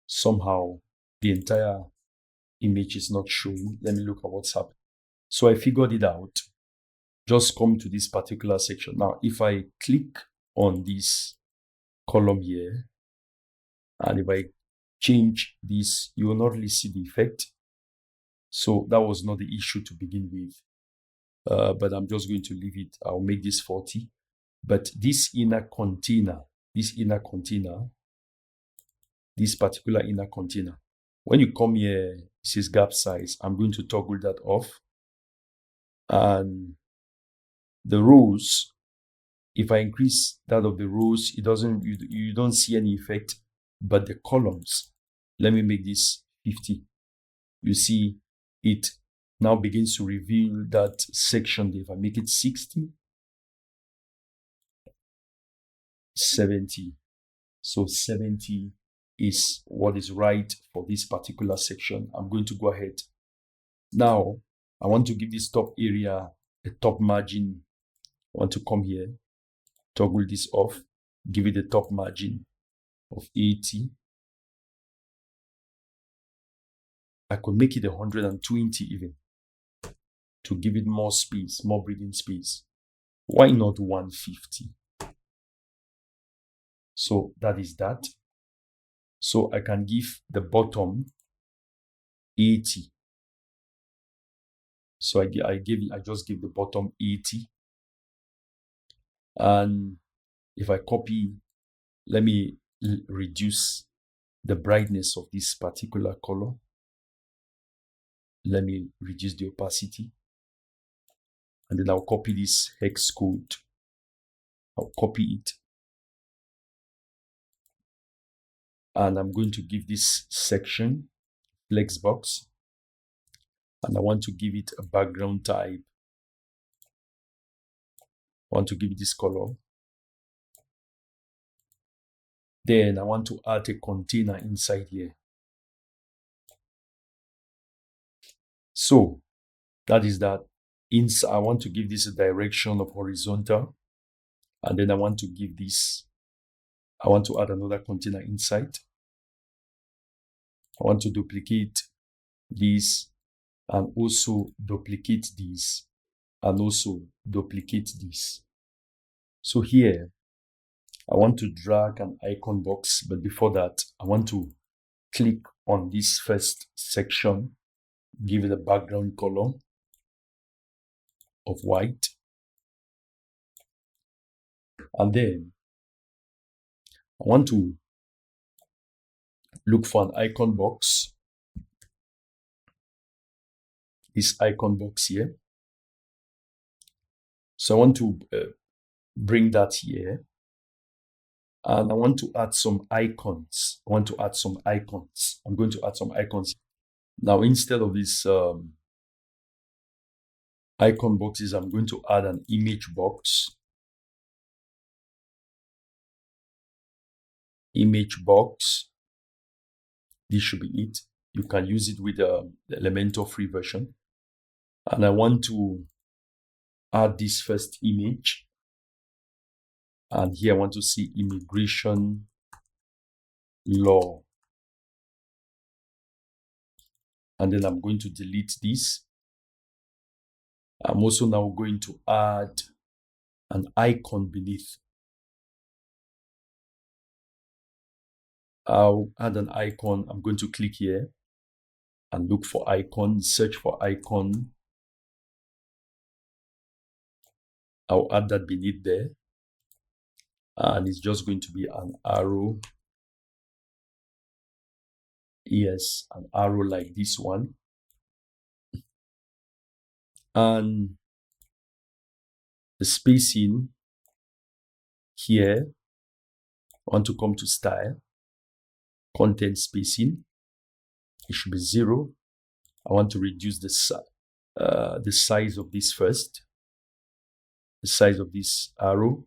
somehow the entire image is not showing. Let me look at what's happening. So I figured it out. Just come to this particular section. Now, if I click on this column here, and if I change this, you will not really see the effect. So that was not the issue to begin with. But I'm just going to leave it. I'll make this 40. But this particular inner container, when you come here, it says gap size. I'm going to toggle that off. And the rows, if I increase that of the rows, it doesn't, you don't see any effect. But the columns, let me make this 50. You see, it now begins to reveal that section. If I make it 60, 70. So 70 is what is right for this particular section. I'm going to go ahead. Now, I want to give this top area a top margin. I want to come here, toggle this off, give it a top margin of 80. I could make it 120 even to give it more space, more breathing space. Why not 150? So that is that. So I can give the bottom 80. So I just give the bottom 80. And if I copy, let me reduce the brightness of this particular color. Let me reduce the opacity. And then I'll copy this hex code. I'll copy it. And I'm going to give this section flexbox. And I want to give it a background type. I want to give it this color. Then I want to add a container inside here. So that is that. I want to give this a direction of horizontal. And then I want to give this, I want to add another container inside. I want to duplicate this and also duplicate this and also duplicate this. So here, I want to drag an icon box, but before that, I want to click on this first section, give it a background color of white. And then I want to look for an icon box. This icon box here. So I want to bring that here. And I want to add some icons. I'm going to add some icons. Now, instead of this icon boxes, I'm going to add an image box. Image box. This should be it. You can use it with the Elementor free version. And I want to add this first image. And here I want to see immigration law. And then I'm going to delete this. I'm also now going to add an icon beneath. I'll add an icon. I'm going to click here and look for icon, search for icon. I'll add that beneath there. And it's just going to be an arrow. Yes, an arrow like this one. And the spacing here, I want to come to style, content spacing. It should be 0. I want to reduce the size of this first, the size of this arrow,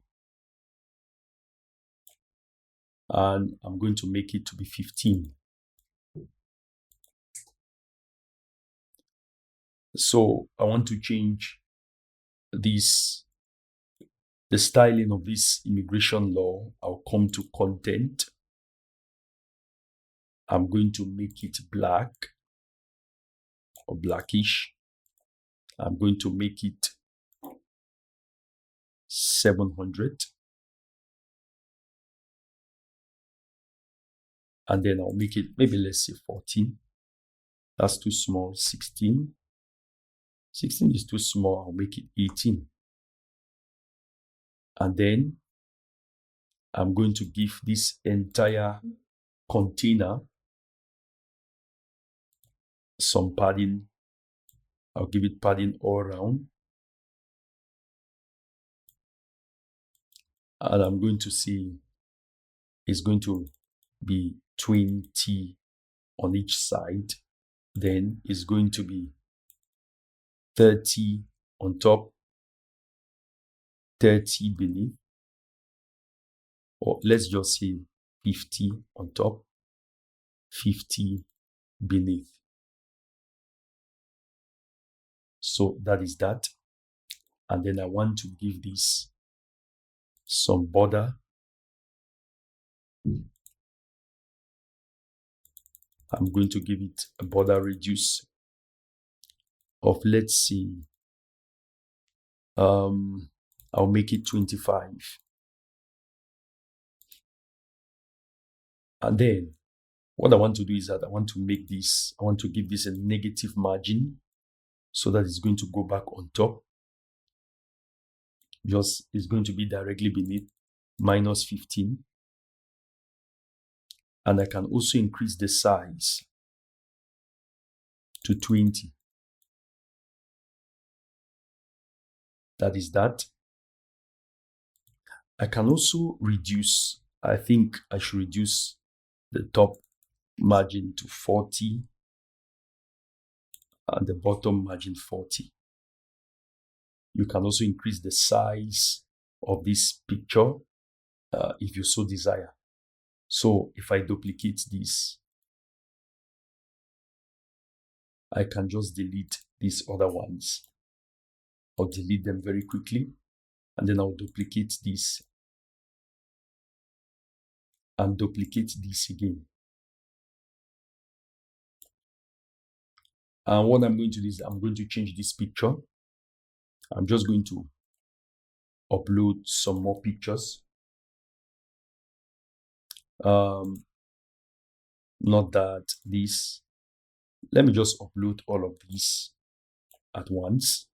and I'm going to make it to be 15. So I want to change this, the styling of this immigration law. I'll come to content. I'm going to make it black or blackish. I'm going to make it 700. And then I'll make it, maybe let's say 14. That's too small. 16. 16 is too small. I'll make it 18. And then I'm going to give this entire container some padding. I'll give it padding all around. And I'm going to say it's going to be 20 on each side. Then it's going to be 30 on top, 30 beneath, or let's just say 50 on top, 50 beneath. So that is that. And then I want to give this some border. I'm going to give it a border radius of, let's see, I'll make it 25. And then what I want to do is that I want to make this, I want to give this a negative margin so that it's going to go back on top. Just it's going to be directly beneath -15. And I can also increase the size to 20. That is that. I can also reduce, I think I should reduce the top margin to 40 and the bottom margin 40. You can also increase the size of this picture if you so desire. So if I duplicate this, I can just delete these other ones. I'll delete them very quickly, and then I'll duplicate this and duplicate this again. And what I'm going to do is I'm going to change this picture. I'm just going to upload some more pictures. Not that this. Let me just upload all of these at once.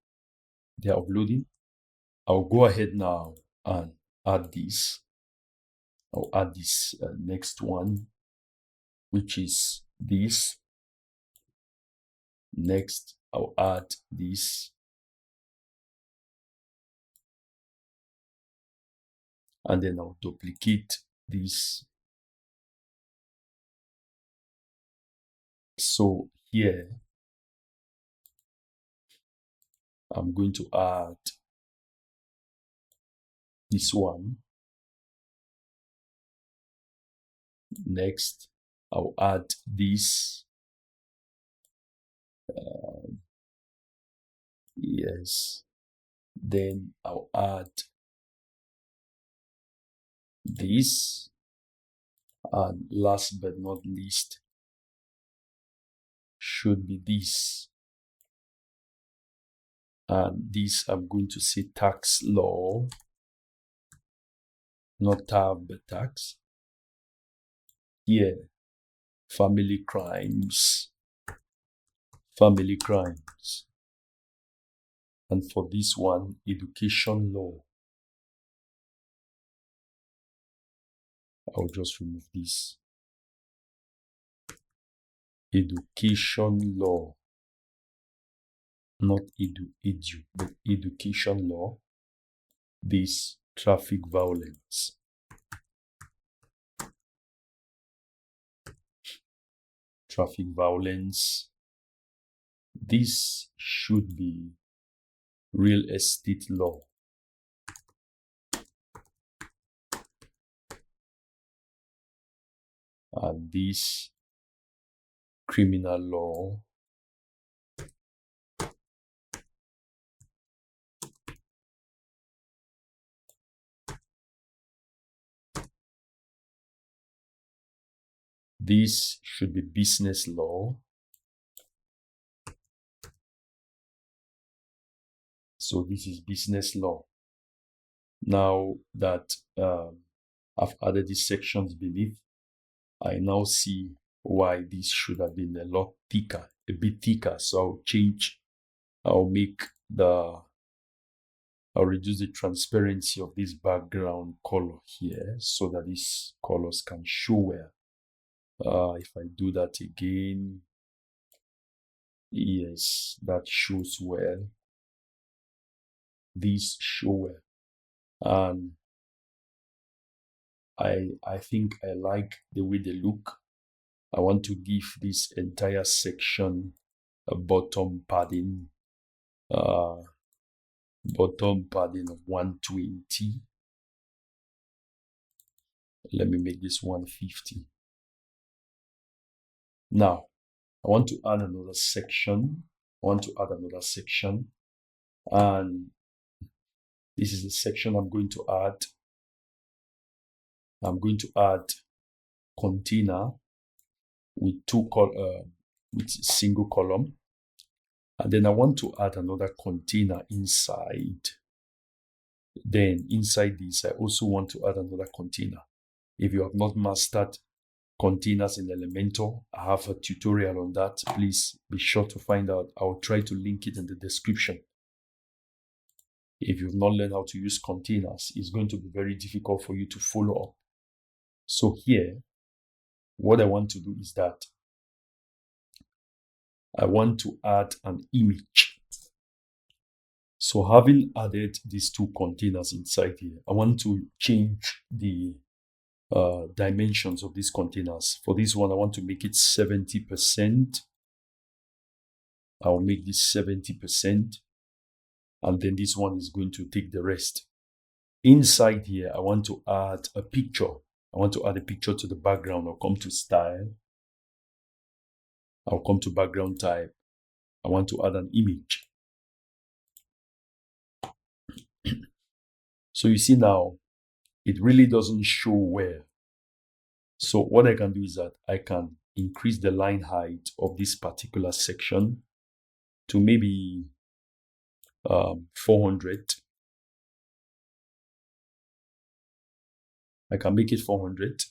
They are uploading. I'll go ahead now and add this. I'll add this next one, which is this. Next, I'll add this. And then I'll duplicate this. So here, I'm going to add this one. Next, I'll add this. Yes. Then I'll add this. And last but not least, should be this. And this I'm going to say tax law, not tab, but tax. Here, family crimes. Family crimes. And for this one, education law. I'll just remove this. Education law. not edu, but education law, this traffic violence. Traffic violence, this should be real estate law. And this criminal law, this should be business law. So this is business law. Now that I've added these sections beneath, I now see why this should have been a lot thicker, a bit thicker. So I'll reduce the transparency of this background color here so that these colors can show well. If I do that again, yes, that shows well. These show well. And I think I like the way they look. I want to give this entire section a bottom padding of 120. Let me make this 150. Now, I want to add another section. And this is the section I'm going to add. I'm going to add container with single column. And then I want to add another container inside. Then inside this, I also want to add another container. If you have not mastered containers in Elementor, I have a tutorial on that. Please be sure to find out. I'll try to link it in the description. If you've not learned how to use containers, it's going to be very difficult for you to follow up. So here, what I want to do is that I want to add an image. So having added these two containers inside here, I want to change the dimensions of these containers. For this one, I want to make it 70%. I'll make this 70%. And then this one is going to take the rest. Inside here, I want to add a picture. I want to add a picture to the background. I'll come to style. I'll come to background type. I want to add an image. So you see now, it really doesn't show well. So what I can do is that I can increase the line height of this particular section to maybe 400. I can make it 400.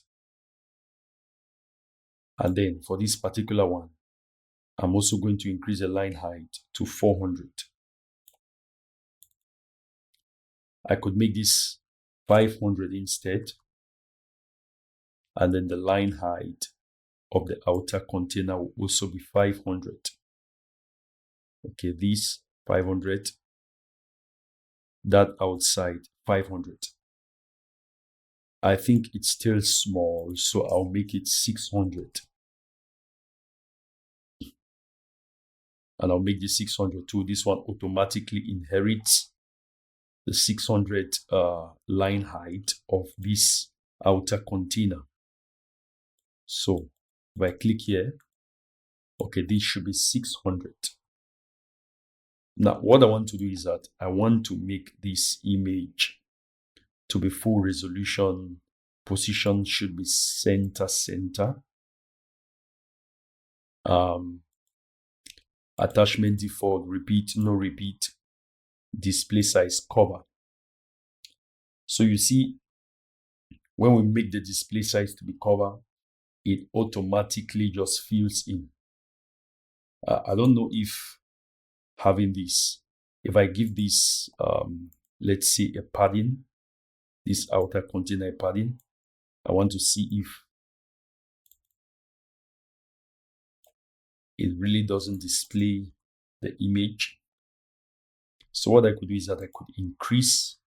And then for this particular one, I'm also going to increase the line height to 400. I could make this 500 instead. And then the line height of the outer container will also be 500. Okay, this 500. That outside 500. I think it's still small, so I'll make it 600. And I'll make the 600 too. This one automatically inherits the 600 line height of this outer container. So if I click here, okay, this should be 600. Now, what I want to do is that I want to make this image to be full resolution. Position should be center. Attachment default, repeat, no repeat, display size, cover. So you see, when we make the display size to be cover, it automatically just fills in. I don't know if having this, if I give this, let's say a padding, this outer container padding, I want to see if it really doesn't display the image. So what I could do is that I could increase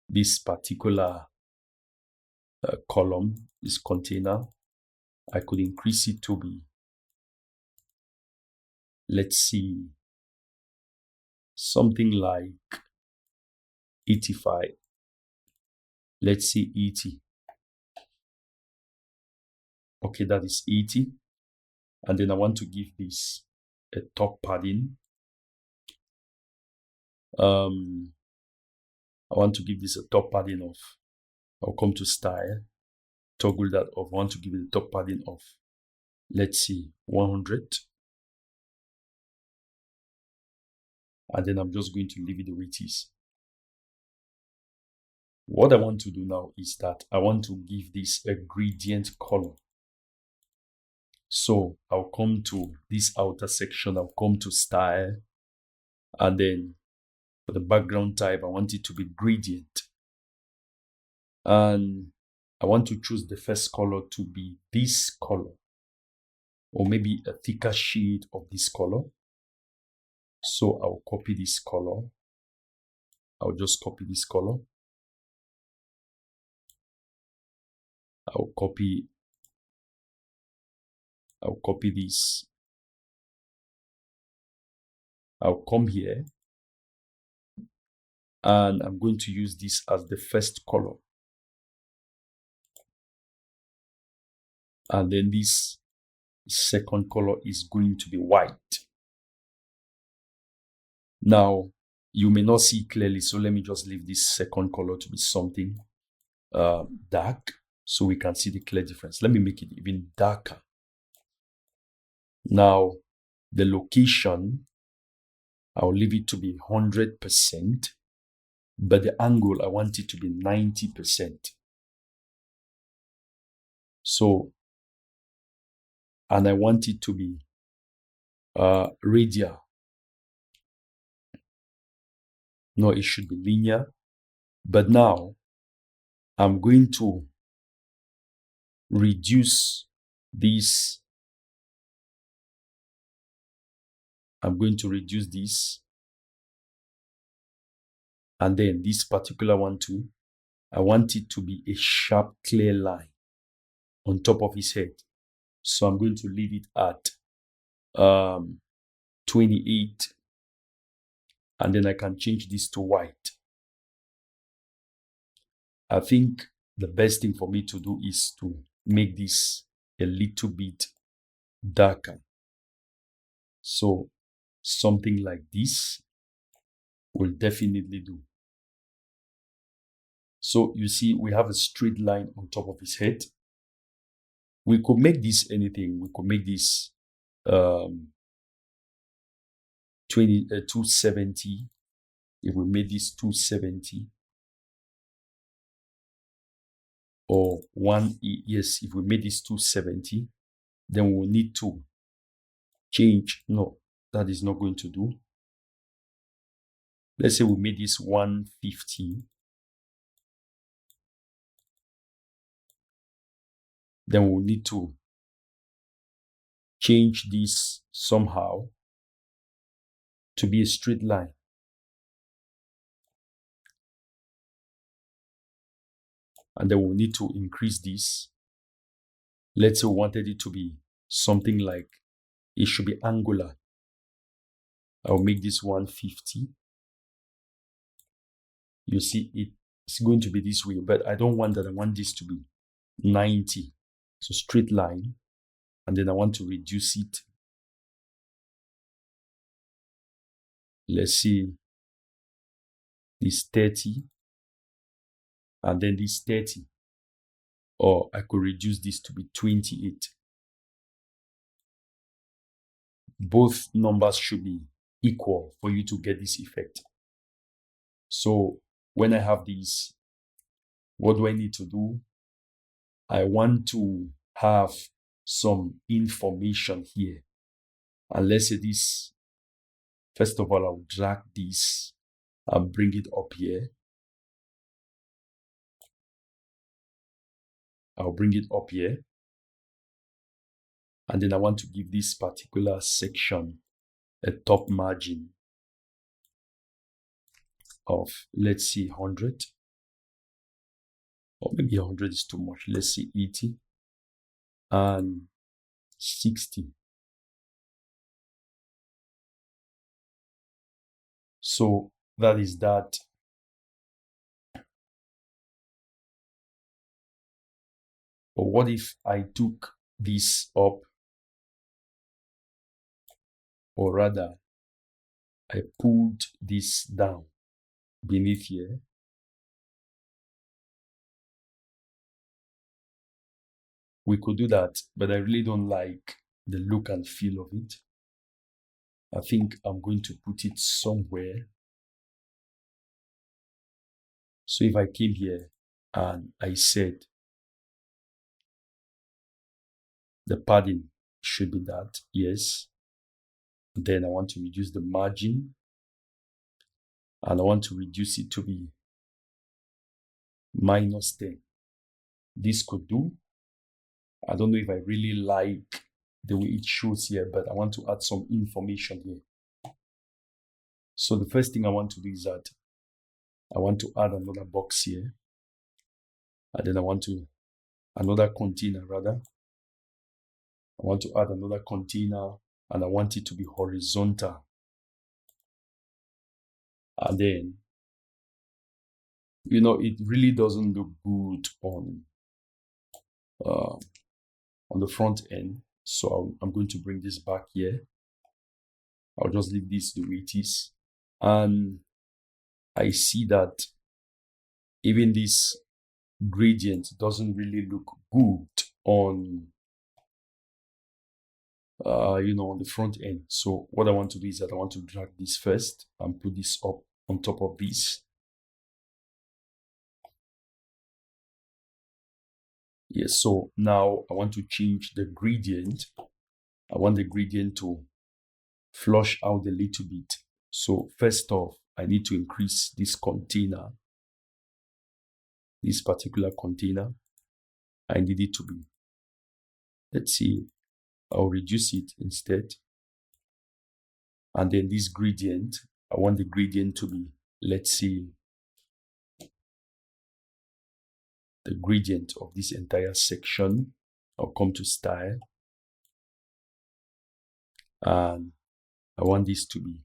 this particular column, this container. I could increase it to be, let's see, something like 85. Let's say 80. Okay, that is 80. And then I want to give this a top padding. I want to give this a top padding of, I'll come to style, toggle that off. I want to give it a top padding of, let's see, 100. And then I'm just going to leave it the way it is. What I want to do now is that I want to give this a gradient color. So I'll come to this outer section, I'll come to style, and then for the background type, I want it to be gradient. And I want to choose the first color to be this color, or maybe a thicker shade of this color. So I'll copy this color. I'll just copy this color. I'll copy this. I'll come here and I'm going to use this as the first color. And then this second color is going to be white. Now, you may not see clearly, so let me just leave this second color to be something dark so we can see the clear difference. Let me make it even darker. Now, the location, I'll leave it to be 100%, but the angle, I want it to be 90%. So, and I want it to be radial. No, it should be linear. But now, I'm going to reduce this. I'm going to reduce this. And then this particular one too, I want it to be a sharp, clear line on top of his head. So I'm going to leave it at 28. And then I can change this to white. I think the best thing for me to do is to make this a little bit darker. So something like this will definitely do. So you see, we have a straight line on top of his head. We could make this anything. We could make this 270. If we made this 270, or yes, if we made this 270, then we'll need to change. No, that is not going to do. Let's say we made this 150. Then we'll need to change this somehow to be a straight line. And then we'll need to increase this. Let's say we wanted it to be something like, it should be angular. I'll make this 150. You see, it's going to be this way, but I don't want that. I want this to be 90. So straight line. And then I want to reduce it. Let's see, this 30. And then this 30. Or I could reduce this to be 28. Both numbers should be equal for you to get this effect. So when I have these, what do I need to do? I want to have some information here. And let's say this, first of all, I'll drag this and bring it up here. I'll bring it up here. And then I want to give this particular section a top margin. of, let's see, 100, or maybe 100 is too much. Let's see, 80 and 60. So that is that. But what if I took this up, or rather I pulled this down beneath here? We could do that, but I really don't like the look and feel of it. I think I'm going to put it somewhere. So if I came here and I said the padding should be that, yes. Then I want to reduce the margin, and I want to reduce it to be -10. This could do. I don't know if I really like the way it shows here, but I want to add some information here. So the first thing I want to do is that I want to add another box here, and then I want to another container rather. I want to add another container, and I want it to be horizontal. And then, you know, it really doesn't look good on the front end. So I'm going to bring this back here. I'll just leave this the way it is. And I see that even this gradient doesn't really look good on on the front end. So what I want to do is that I want to drag this first and put this up on top of this. Yes, so now I want to change the gradient. I want the gradient to flush out a little bit. So first off, I need to increase this container, this particular container. I need it to be, let's see, I'll reduce it instead. And then this gradient, I want the gradient to be, let's see, the gradient of this entire section. I'll come to style, and I want this to be,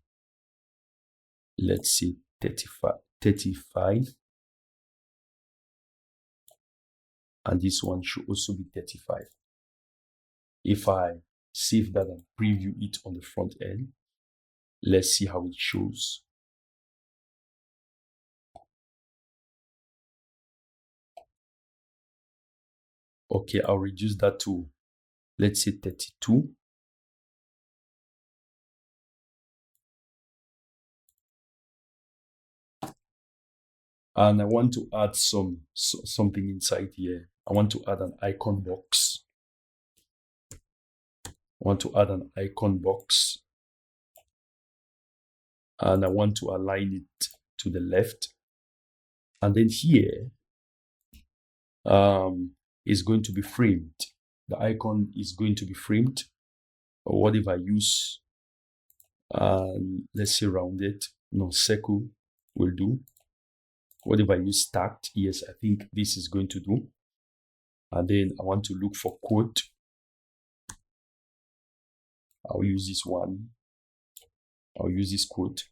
let's see, 35, and this one should also be 35. If I save that and preview it on the front end, let's see how it shows. Okay, I'll reduce that to, let's say, 32. And I want to add something inside here. I want to add an icon box. And I want to align it to the left. And then here is going to be framed. The icon is going to be framed. Or what if I use, let's say rounded, no, circle will do. What if I use stacked? Yes, I think this is going to do. And then I want to look for quote. I'll use this one. I'll use this quote.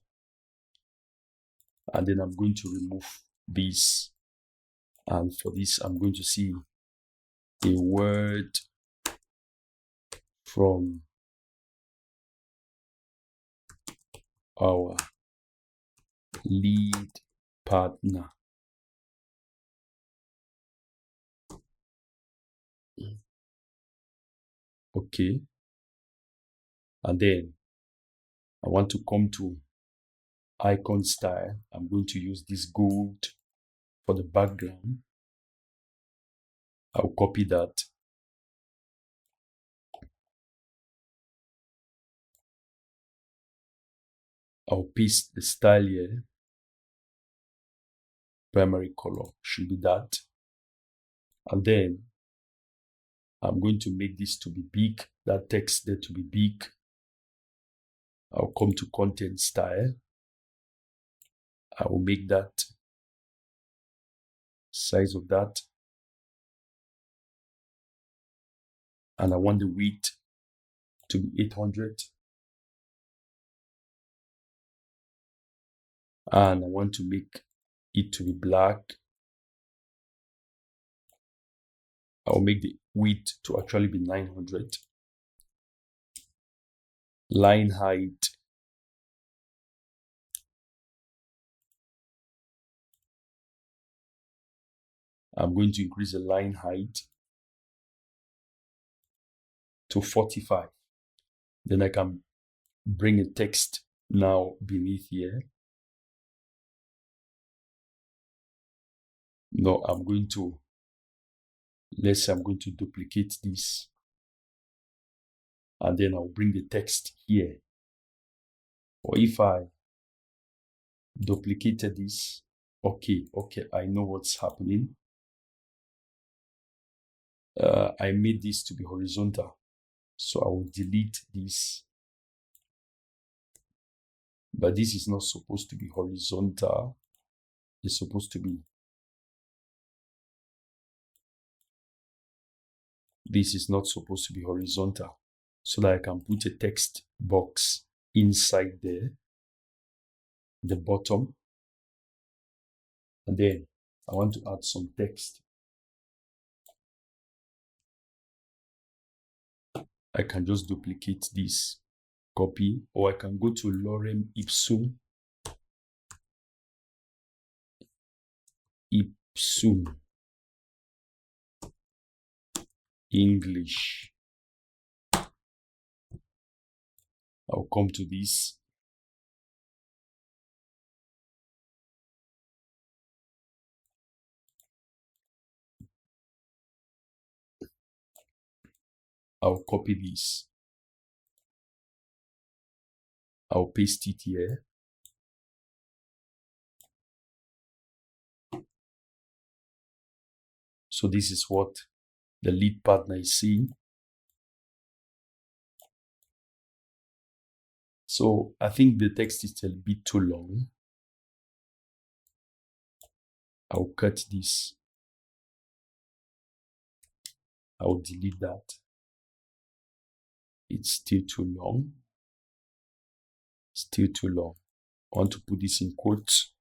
And then I'm going to remove this. And for this, I'm going to see a word from our lead partner. Okay. And then I want to come to icon style. I'm going to use this gold for the background. I'll copy that. I'll paste the style here. Primary color should be that. And then I'm going to make this to be big, that text there to be big. I'll come to content style. I will make that size of that. And I want the width to be 800. And I want to make it to be black. I will make the width to actually be 900. Line height. I'm going to increase the line height to 45. Then I can bring a text now beneath here. No, let's say I'm going to duplicate this. And then I'll bring the text here. Or if I duplicated this, okay, I know what's happening. I made this to be horizontal. So I will delete this. But this is not supposed to be horizontal. It's supposed to be. This is not supposed to be horizontal. So that I can put a text box inside there, the bottom. And then I want to add some text. I can just duplicate this, copy, or I can go to lorem ipsum English. I'll come to this. I'll copy this. I'll paste it here. So this is what the lead partner is seeing. So I think the text is a bit too long. I'll cut this. I'll delete that. It's still too long. Still too long. I want to put this in quotes.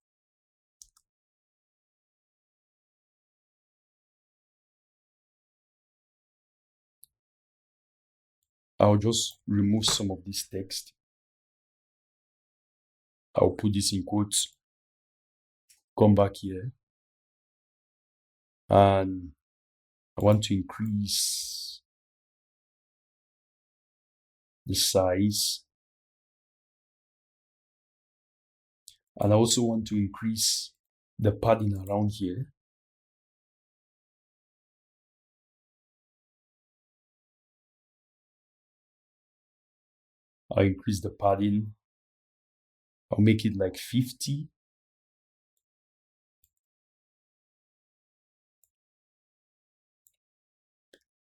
I'll just remove some of this text. I'll put this in quotes. Come back here. And I want to increase the size. And I also want to increase the padding around here. I'll increase the padding. I'll make it like 50.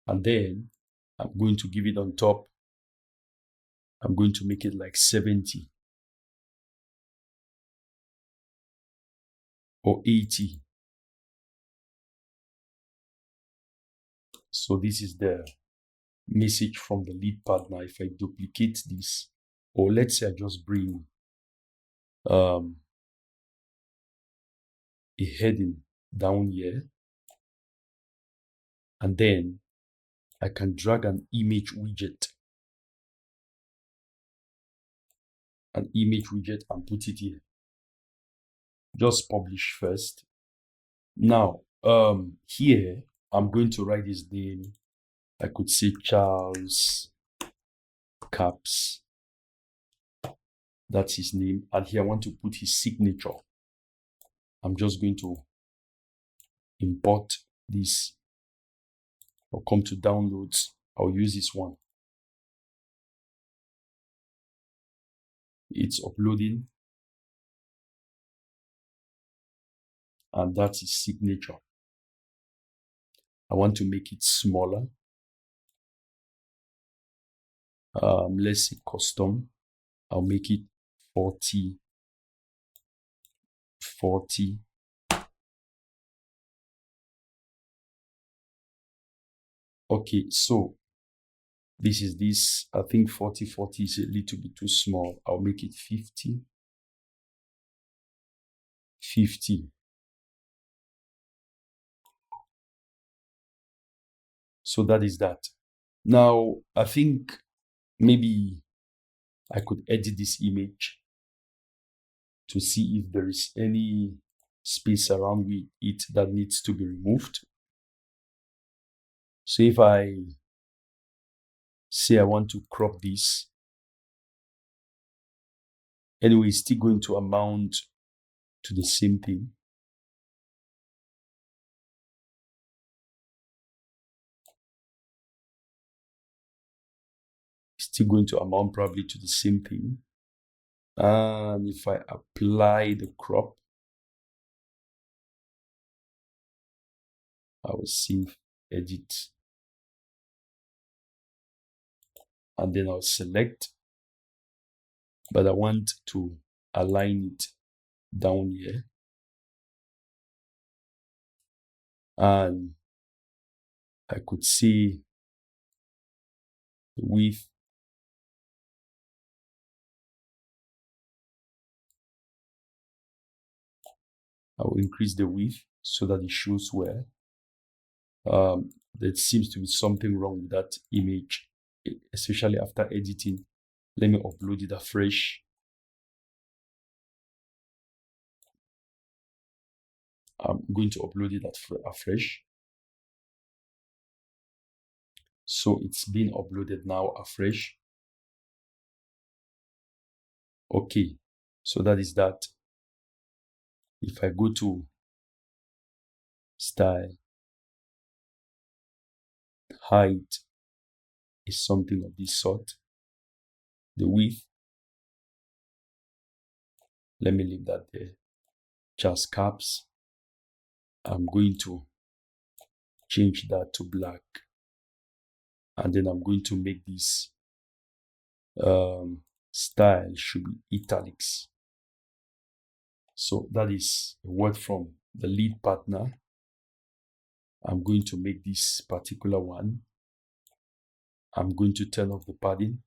And then I'm going to give it on top. I'm going to make it like 70 or 80. So this is the message from the lead partner. If I duplicate this, or let's say I just bring a heading down here, and then I can drag an image widget, and put it here. Just publish first. Now, here I'm going to write his name. I could say Charles Caps. That's his name. And here I want to put his signature. I'm just going to import this. I'll come to downloads. I'll use this one. It's uploading. And that's his signature. I want to make it smaller. Let's say custom. I'll make it 40 40. Okay, so this is this. I think 40 is a little bit too small. I'll make it 50. So that is that. Now, I think maybe I could edit this image to see if there is any space around with it that needs to be removed. So if I say I want to crop this, anyway, it's still going to amount to the same thing. It's still going to amount probably to the same thing. And if I apply the crop, I will save, edit, and then I'll select, but I want to align it down here. And I could see the width. I will increase the width so that it shows where there seems to be something wrong with that image, especially after editing. Let me upload it afresh. I'm going to upload it afresh. So it's been uploaded now afresh. Okay, so that is that. If I go to style, height is something of this sort. The width, let me leave that there. Just caps. I'm going to change that to black. And then I'm going to make this style should be italics. So that is a word from the lead partner. I'm going to make this particular one. I'm going to turn off the padding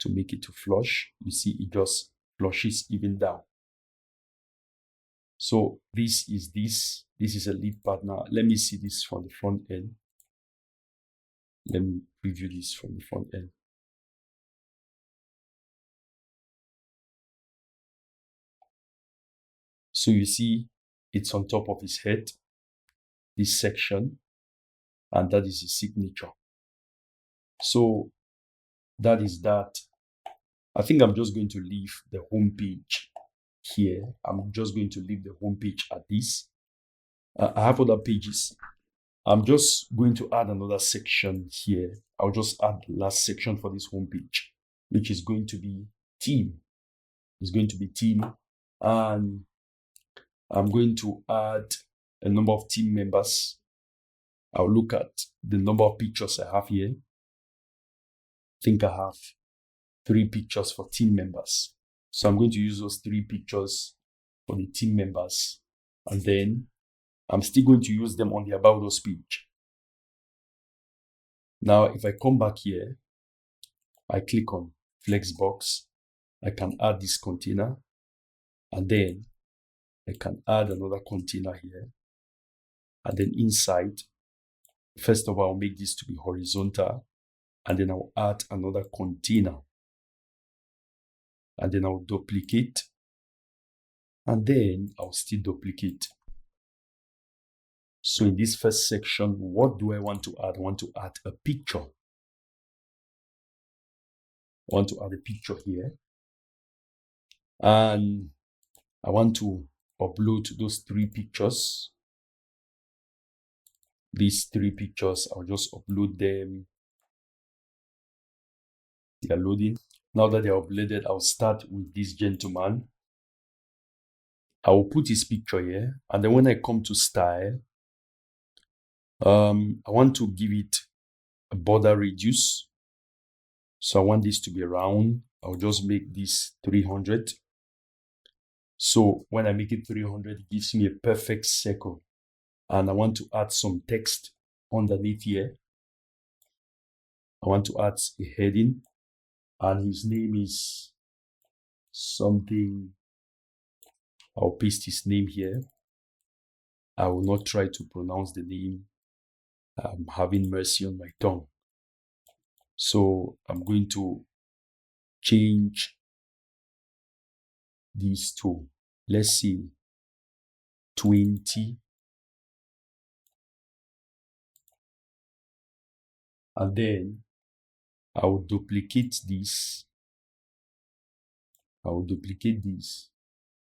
to make it to flush. You see, it just flushes even down. So this is a lead partner. Let me see this from the front end. Let me preview this from the front end. So you see, it's on top of his head, this section, and that is his signature. So that is that. I think I'm just going to leave the home page here. I'm just going to leave the home page at this. I have other pages. I'm just going to add another section here. I'll just add the last section for this home page, which is going to be team. It's going to be team. And I'm going to add a number of team members. I'll look at the number of pictures I have here. I think I have 3 pictures for team members. So I'm going to use those 3 pictures for the team members. And then I'm still going to use them on the About Us page. Now, if I come back here, I click on Flexbox. I can add this container. And then I can add another container here. And then inside, first of all, I'll make this to be horizontal. And then I'll add another container. And then I'll duplicate. And then I'll still duplicate. So in this first section, what do I want to add? I want to add a picture. I want to add a picture here. And I want to upload those 3 pictures. These 3 pictures, I'll just upload them. They are loading. Now that they are uploaded, I'll start with this gentleman. I will put his picture here. And then when I come to style, I want to give it a border radius. So I want this to be round. I'll just make this 300. So when I make it 300, it gives me a perfect circle. And I want to add some text underneath here. I want to add a heading, and his name is something. I'll paste his name here. I will not try to pronounce the name. I'm having mercy on my tongue. So I'm going to change these two. Let's see, 20. And then I will duplicate this. I will duplicate this.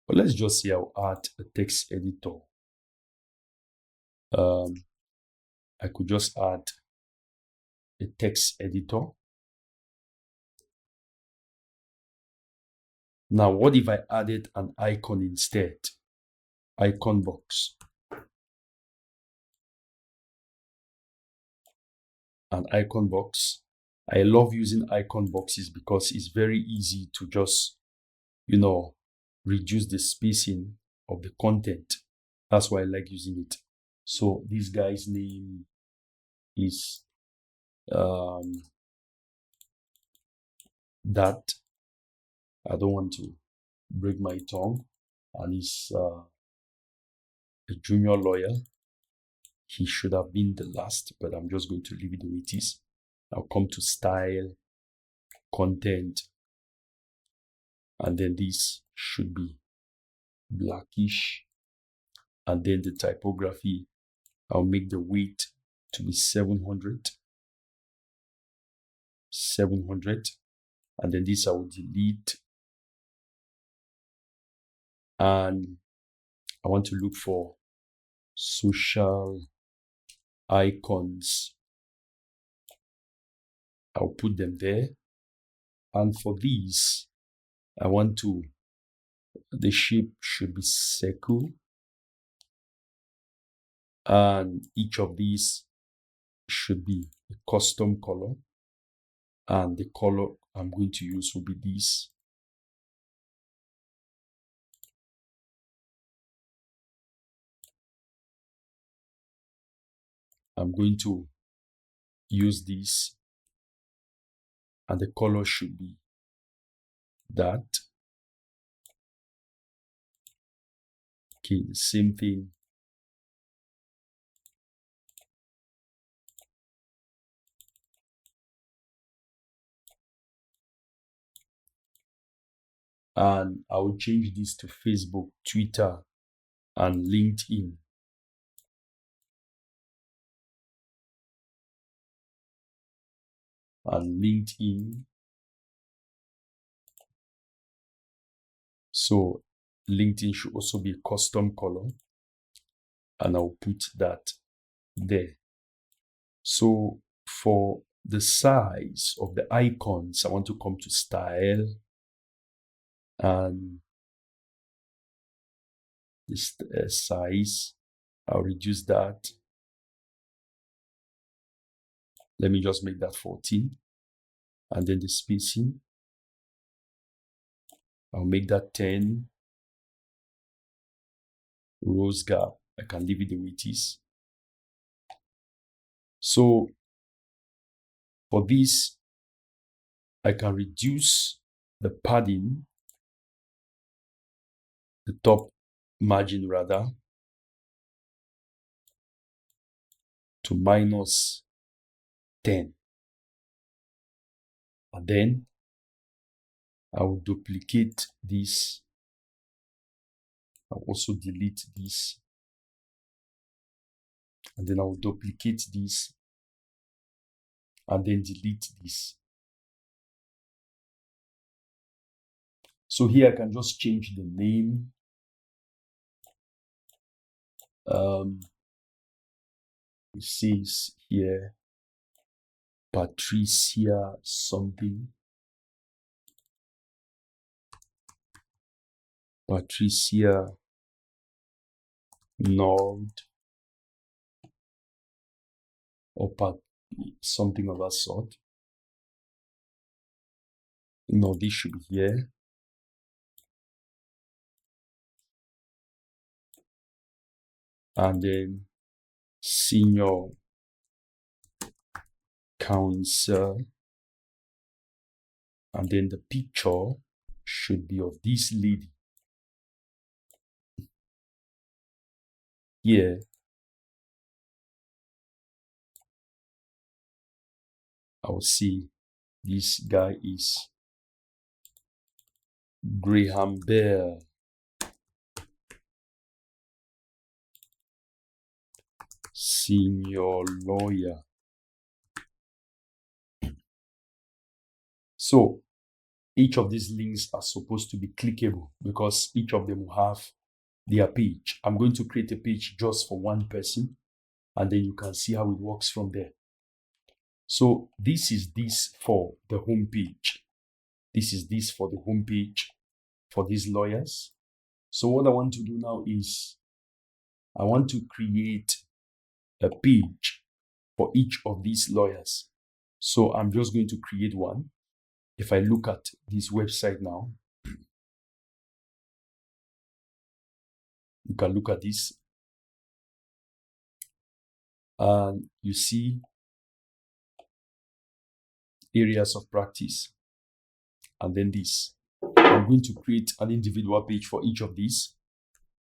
But let's just say I'll add a text editor. I could just add a text editor. Now, what if I added an icon instead? Icon box. An icon box. I love using icon boxes because it's very easy to just, reduce the spacing of the content. That's why I like using it. So this guy's name is that. I don't want to break my tongue. And he's a junior lawyer. He should have been the last, but I'm just going to leave it the way it is. I'll come to style, content, and then this should be blackish. And then the typography, I'll make the weight to be 700. And then this I will delete. And I want to look for social icons. I'll put them there. And for these, I want the shape should be circle. And each of these should be a custom color. And the color I'm going to use will be this. I'm going to use this, and the color should be that. Okay, the same thing. And I will change this to Facebook, Twitter, and LinkedIn. And LinkedIn. So LinkedIn should also be a custom color. And I'll put that there. So for the size of the icons, I want to come to style, and this size, I'll reduce that. Let me just make that 14. And then the spacing, I'll make that 10. Rows gap, I can leave it the way it is. So for this, I can reduce the padding, the top margin rather, to minus 10. And then I will duplicate this. I'll also delete this. And then I will duplicate this. And then delete this. So here I can just change the name. It says here Patricia something. Patricia Nord, or something of that sort. No, this should be here. and then senior counsel, and then the picture should be of this lady. Here, I'll see this guy is Graham Bell, senior lawyer. So each of these links are supposed to be clickable because each of them will have their page. I'm going to create a page just for one person, and then you can see how it works from there. So this is this for the home page. This is this for the home page for these lawyers. So what I want to do now is I want to create a page for each of these lawyers. So I'm just going to create one. If I look at this website now, you can look at this and you see areas of practice, and then this. I'm going to create an individual page for each of these,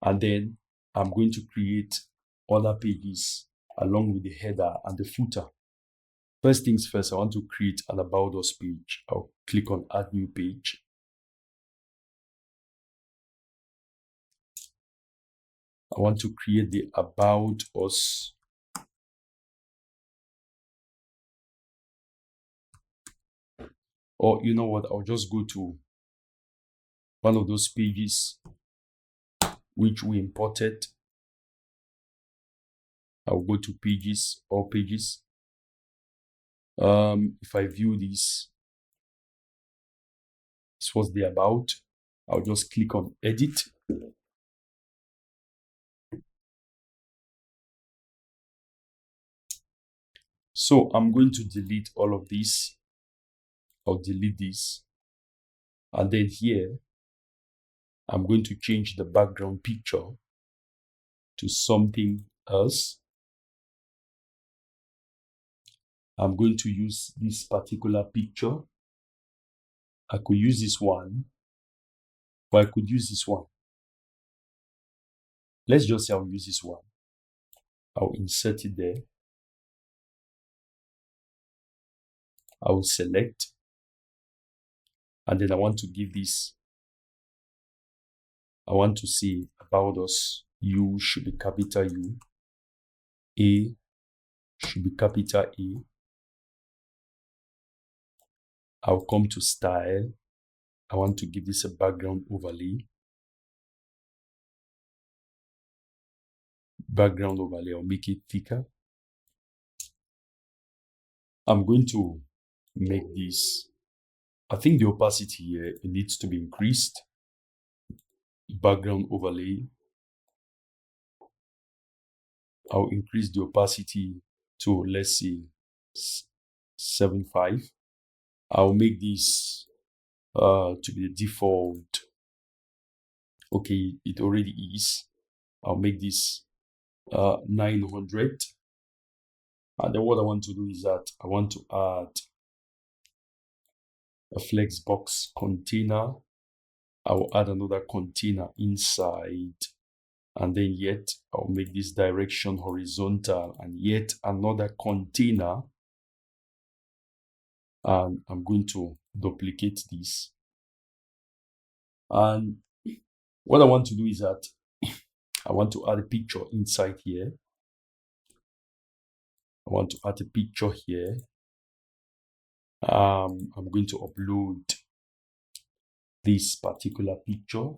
and then I'm going to create other pages along with the header and the footer. First things first, I want to create an About Us page. I'll click on Add New Page. I want to create the About Us. Or you know what, I'll just go to one of those pages which we imported. I'll go to Pages, All Pages. If I view this was the About. I'll just click on Edit. So I'm going to delete all of this. I'll delete this. And then here, I'm going to change the background picture to something else. I'm going to use this particular picture. I could use this one, or I could use this one. Let's just say I'll use this one. I'll insert it there. I will select, and then I want to give this, I want to say About Us, U should be capital U, A should be capital A. I'll come to Style. I want to give this a background overlay. Background overlay, I'll make it thicker. I'm going to make this, I think the opacity here, it needs to be increased. Background overlay, I'll increase the opacity to, let's say, 7.5. I'll make this to be the default. Okay, it already is. I'll make this 900. And then what I want to do is that I want to add a flexbox container. I will add another container inside, and then yet I'll make this direction horizontal, and yet another container, and I'm going to duplicate this. And what I want to do is that I want to add a picture inside here. I want to add a picture here. I'm going to upload this particular picture.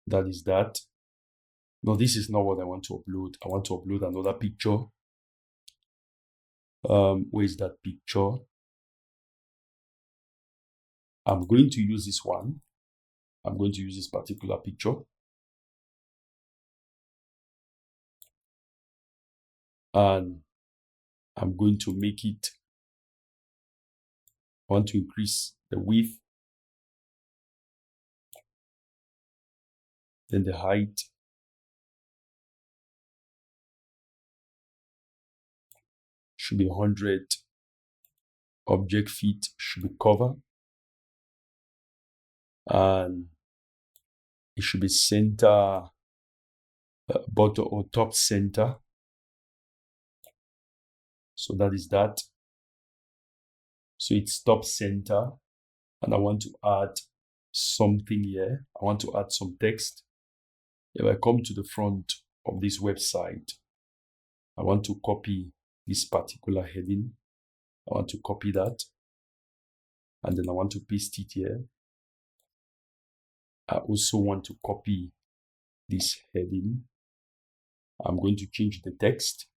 That is that. No, this is not what I want to upload. I want to upload another picture. Where is that picture? I'm going to use this one. I'm going to use this particular picture. And I'm going to make it, I want to increase the width. Then the height should be 100. Object feet should be cover, and it should be center, bottom or top center. So that is that. So it's top center, and I want to add something here. I want to add some text. If I come to the front of this website, I want to copy this particular heading. I want to copy that, and then I want to paste it here. I also want to copy this heading. I'm going to change the text.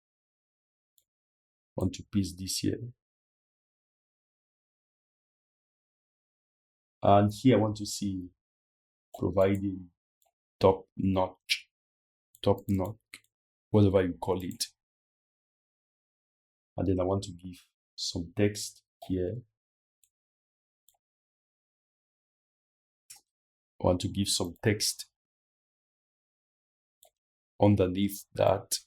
I want to paste this here. And here I want to see providing top notch, whatever you call it. And then I want to give some text here. I want to give some text underneath that.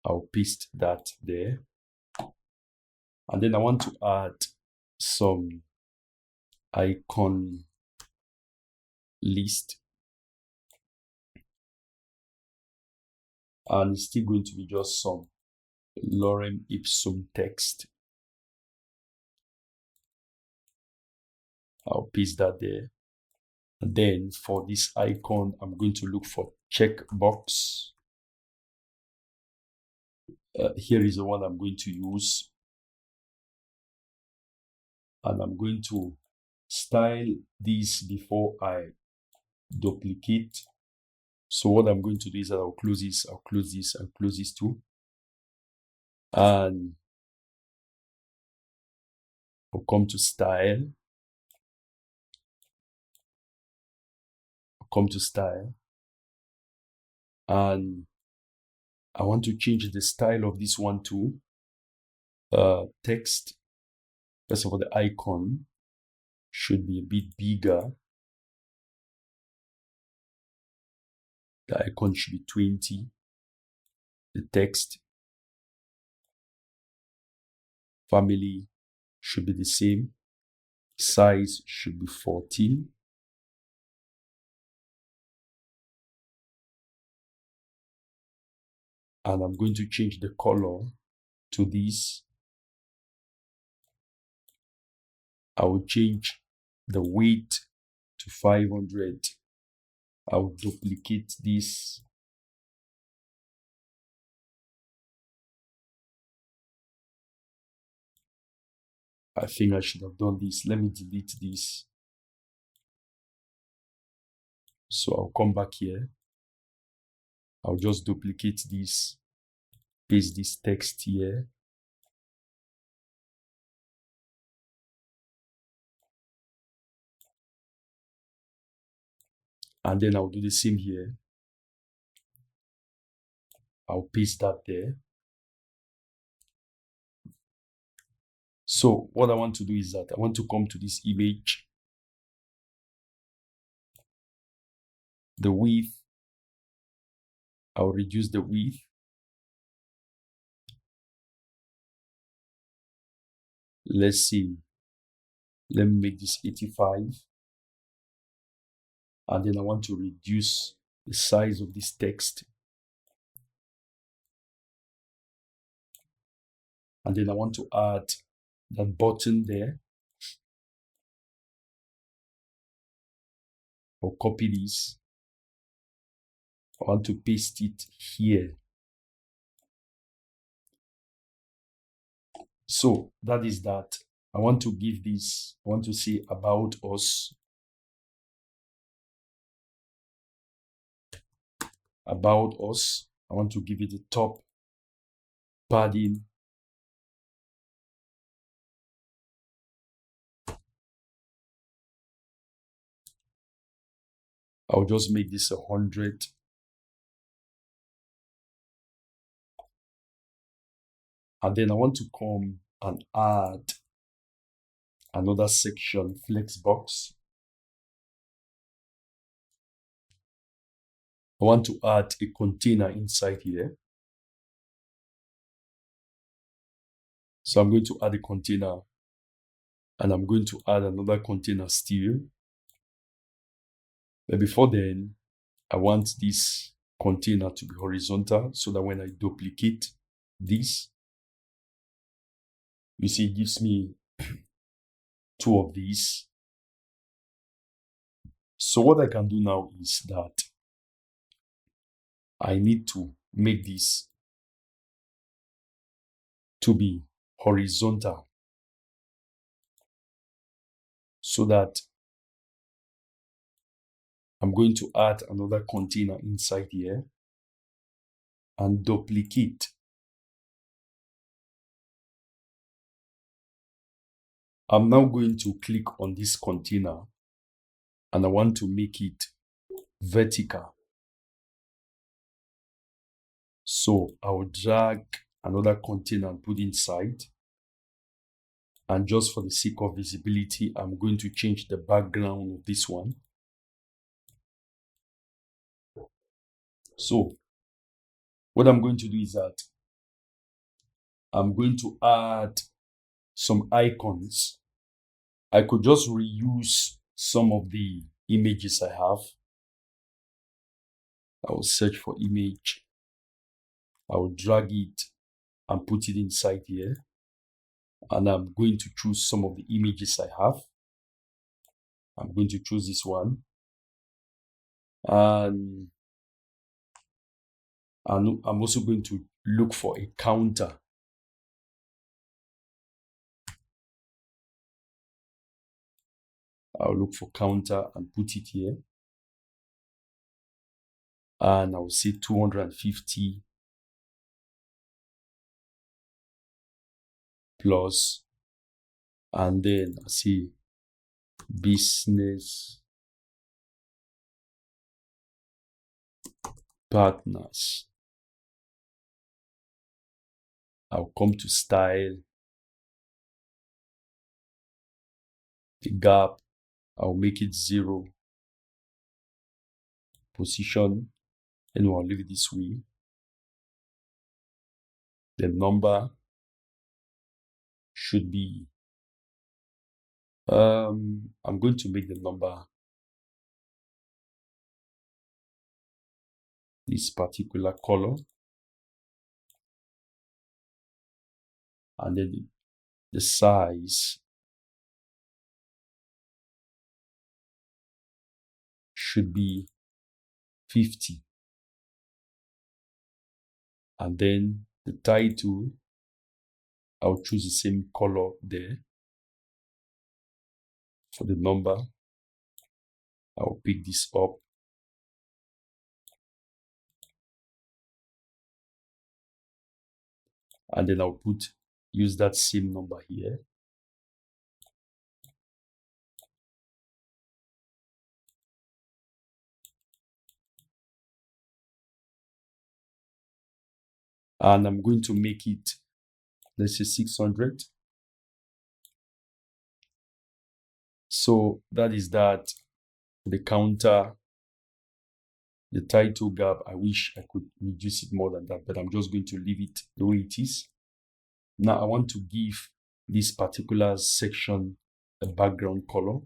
I'll paste that there. And then I want to add some icon list. And it's still going to be just some lorem ipsum text. I'll paste that there. And then for this icon, I'm going to look for checkbox. Here is the one I'm going to use. And I'm going to style this before I duplicate. So what I'm going to do is that I'll close this, I'll close this, I'll close this too. And I'll come to style. I'll come to style. And I want to change the style of this one to text. First of all, the icon should be a bit bigger. The icon should be 20. The text family should be the same. Size should be 14. And I'm going to change the color to this. I will change the weight to 500. I will duplicate this. I think I should have done this. Let me delete this. So I'll come back here. I'll just duplicate this, paste this text here. And then I'll do the same here. I'll paste that there. So what I want to do is that I want to come to this image. The width, I'll reduce the width. Let's see. Let me make this 85. And then I want to reduce the size of this text. And then I want to add that button there. I'll copy this. I want to paste it here. So that is that. I want to give this, I want to say about us. About us. I want to give it the top padding. I'll just make this 100. And then I want to come and add another section, flexbox. I want to add a container inside here. So I'm going to add a container, and I'm going to add another container still. But before then, I want this container to be horizontal so that when I duplicate this, you see, it gives me two of these. So what I can do now is that I need to make this to be horizontal so that I'm going to add another container inside here and duplicate. I'm now going to click on this container and I want to make it vertical. So I will drag another container and put inside. And just for the sake of visibility, I'm going to change the background of this one. So what I'm going to do is that I'm going to add some icons. I could just reuse some of the images I have. I will search for image. I will drag it and put it inside here. And I'm going to choose some of the images I have. I'm going to choose this one. And I'm also going to look for a counter. I'll look for counter and put it here. And I'll say 250 plus. And then I say business partners. I'll come to style, the gap, I'll make it 0. Position, and I'll leave it this way. The number should be, I'm going to make the number this particular color. And then the size should be 50. And then the title, I'll choose the same color there. For the number, I'll pick this up. And then I'll use that same number here. And I'm going to make it, let's say 600. So that is that. The counter, the title gap, I wish I could reduce it more than that, but I'm just going to leave it the way it is. Now I want to give this particular section a background color,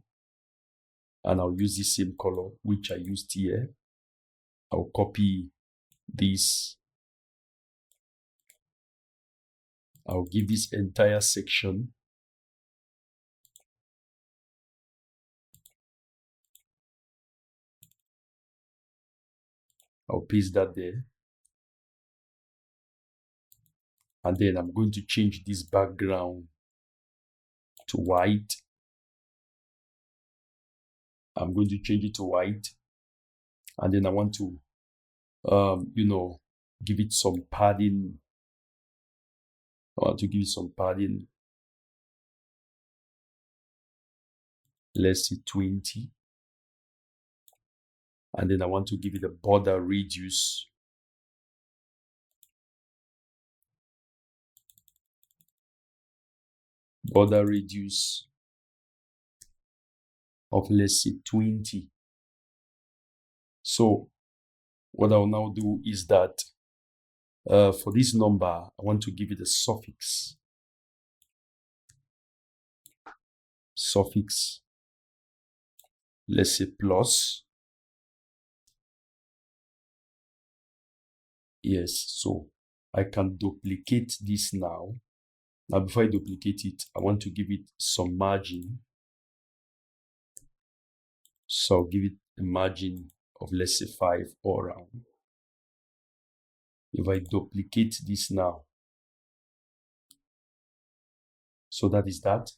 and I'll use the same color which I used here. I'll copy this. I'll give this entire section I'll paste that there. And then I'm going to change this background to white. I'm going to change it to white. And then I want to, give it some padding. I want to give it some padding. Let's say 20. And then I want to give it a border radius. Border radius of, let's say, 20. So What I'll now do is that for this number, I want to give it a suffix. Suffix, let's say plus. Yes, so I can duplicate this now. Now, before I duplicate it, I want to give it some margin. So I'll give it a margin of, let's say, 5 all around. If I duplicate this now, so that is that.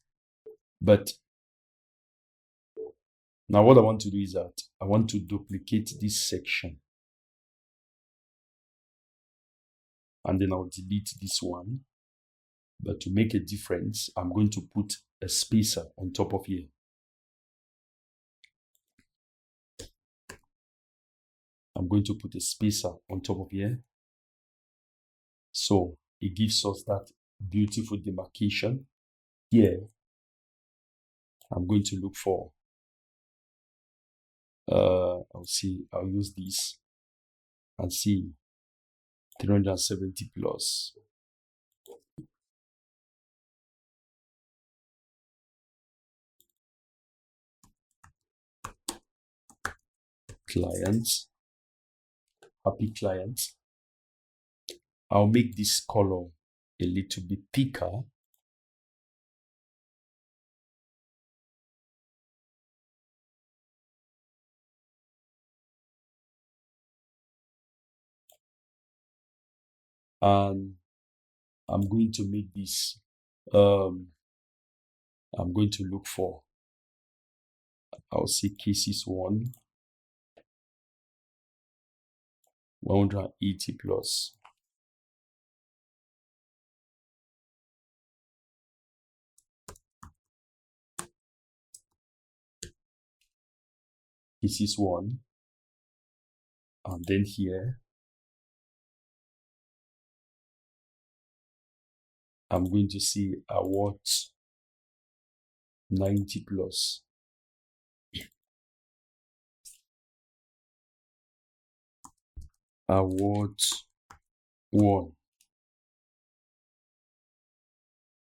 But now what I want to do is that I want to duplicate this section. And then I'll delete this one. But to make a difference, I'm going to put a spacer on top of here. I'm going to put a spacer on top of here. So it gives us that beautiful demarcation. Here, I'm going to look for, I'll use this and see 370 plus. Clients, happy clients. I'll make this color a little bit thicker. And I'm going to make this, I'm going to look for, I'll say cases 180 plus. Cases 1. And then here, I'm going to see awards 90 plus. Awards 1.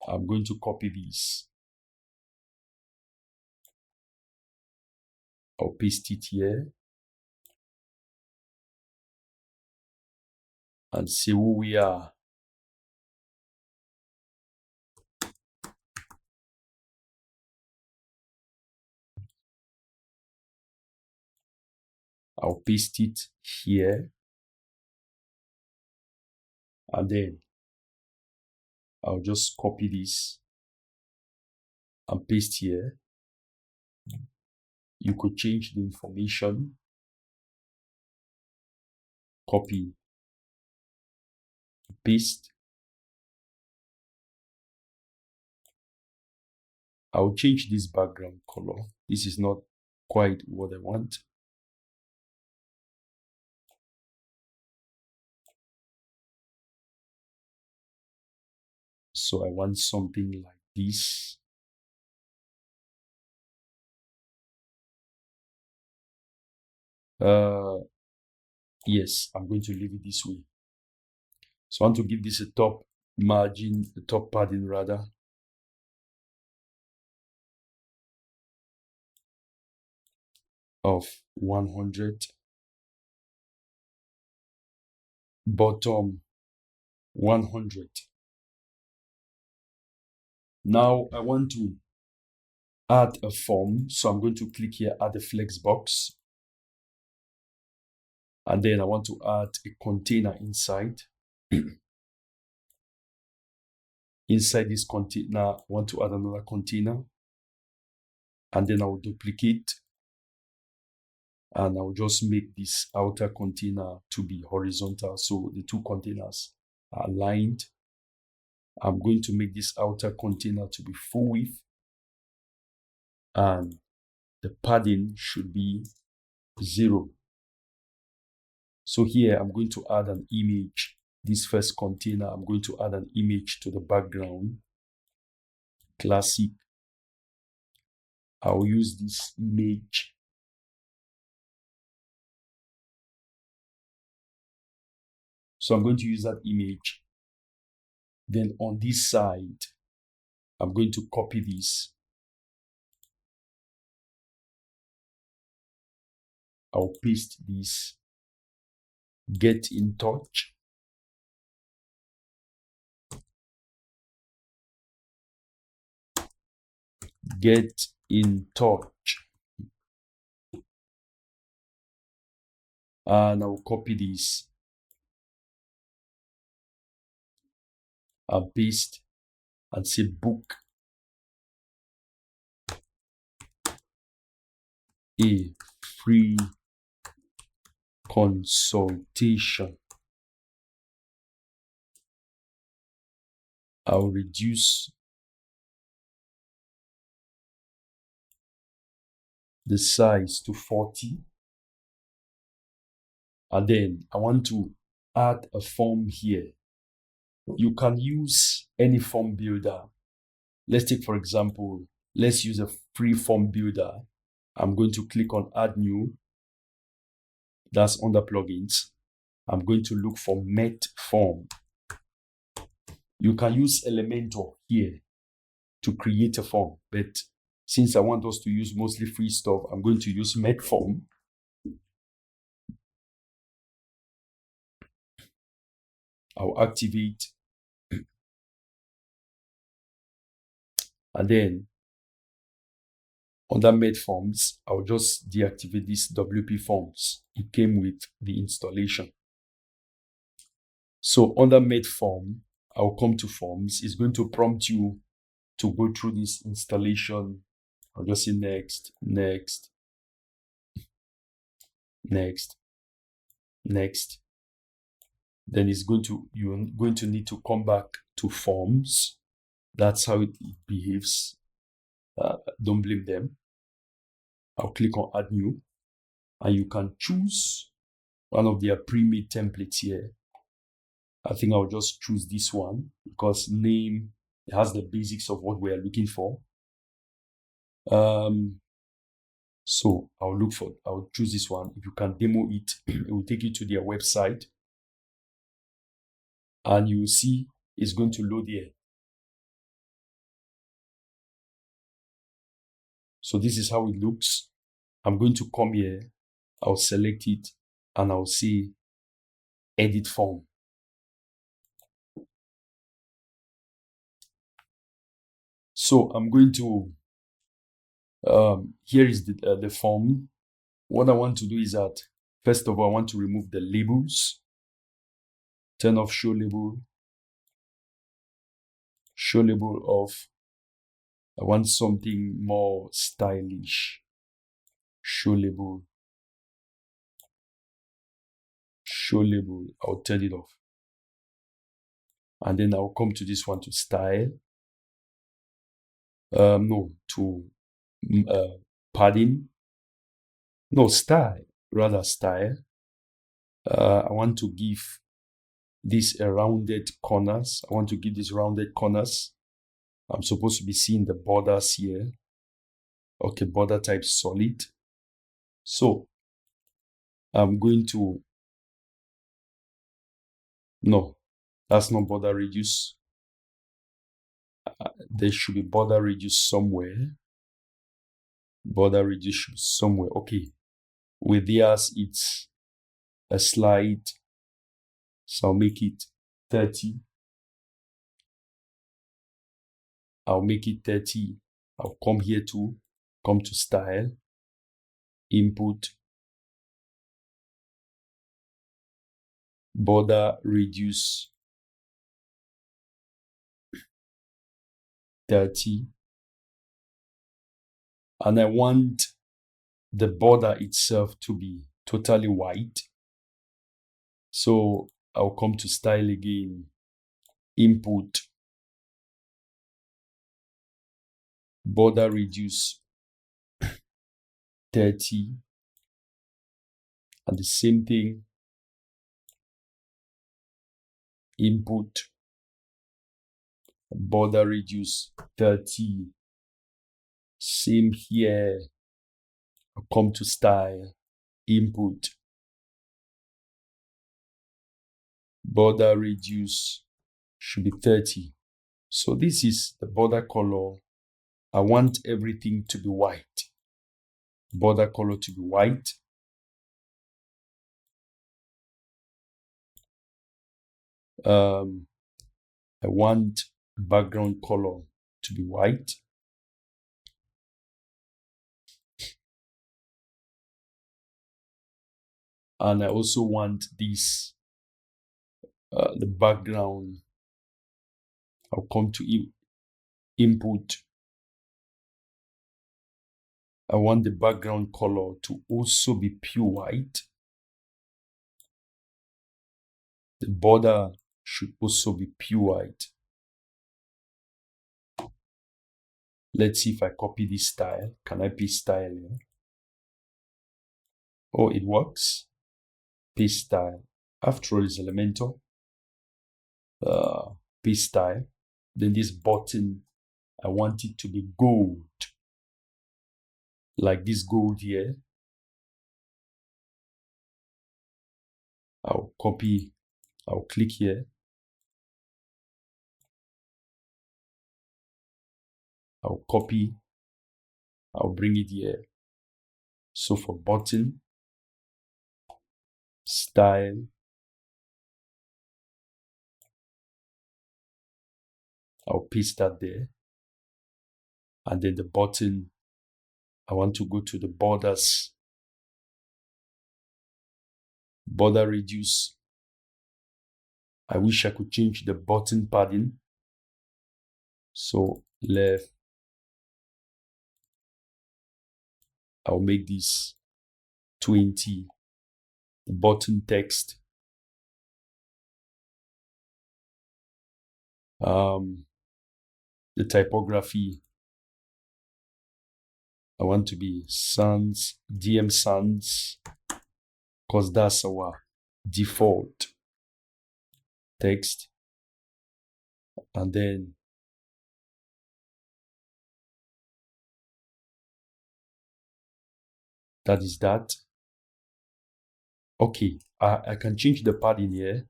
I'm going to copy this. I'll paste it here. And see who we are. I'll paste it here. And then I'll just copy this and paste here. You could change the information. Copy. Paste. I'll change this background color. This is not quite what I want. So I want something like this. Yes, I'm going to leave it this way. So I want to give this a top margin, a top padding rather. Of 100. Bottom 100. Now I want to add a form. So I'm going to click here, add a flex box. And then I want to add a container inside. Inside this container, I want to add another container. And then I'll duplicate. And I'll just make this outer container to be horizontal. So the two containers are aligned. I'm going to make this outer container to be full width. And the padding should be 0. So here I'm going to add an image. This first container, I'm going to add an image to the background. Classic. I'll use this image. So I'm going to use that image. Then on this side, I'm going to copy this. I'll paste this. Get in touch. Get in touch. And I'll copy this and paste and say book a free consultation. I'll reduce the size to 40. And then I want to add a form here. You can use any form builder. Let's take, for example, let's use a free form builder. I'm going to click on add new. That's under plugins. I'm going to look for Met Form. You can use Elementor here to create a form, but since I want us to use mostly free stuff, I'm going to use Met Form. I'll activate. And then under Met Forms, I'll just deactivate these WP forms. It came with the installation. So under Met Form, I'll come to Forms. It's going to prompt you to go through this installation. I'll just say next, next, next, next. Then you're going to need to come back to Forms. That's how it behaves. Don't blame them. I'll click on add new, and you can choose one of their pre-made templates here. I think I'll just choose this one because name, it has the basics of what we are looking for. So I'll choose this one. If you can demo it, it will take you to their website. And you will see it's going to load here. So this is how it looks. I'm going to come here. I'll select it and I'll say edit form. So I'm going to, here is the form. What I want to do is that, first of all, I want to remove the labels. Turn off show label. Show label off. I want something more stylish. Show label. Show label. I'll turn it off. And then I'll come to this one to style. Padding. No, style. Rather style. I want to give these rounded corners. I want to give these rounded corners. I'm supposed to be seeing the borders here. Okay, border type solid. So I'm going to, no, that's not border radius. There should be border radius somewhere. Border radius should be somewhere. Okay. With theirs, it's a slide. So I'll make it 30. I'll make it 30. I'll come here to come to style, input, border radius 30. And I want the border itself to be totally white. So I'll come to style again, input, border radius 30. And the same thing, input, border radius 30. Same here. I'll come to style, input, Border radius should be 30. So this is the border color. I want everything to be white. Border color to be white. I want background color to be white. And I also want this, the background. I'll come to input. I want the background color to also be pure white. The border should also be pure white. Let's see if I copy this style. Can I paste style here? Oh, it works. Paste style. After all, it's Elementor. Paste style. Then this button, I want it to be gold. Like this gold here. I'll copy. I'll click here. I'll copy. I'll bring it here. So for button, style, I'll paste that there. And then the button, I want to go to the borders. Border radius. I wish I could change the button padding. So left. I'll make this 20. The button text. The typography. I want to be sans, DM sans, because that's our default text. And then that is that. Okay, I can change the padding here.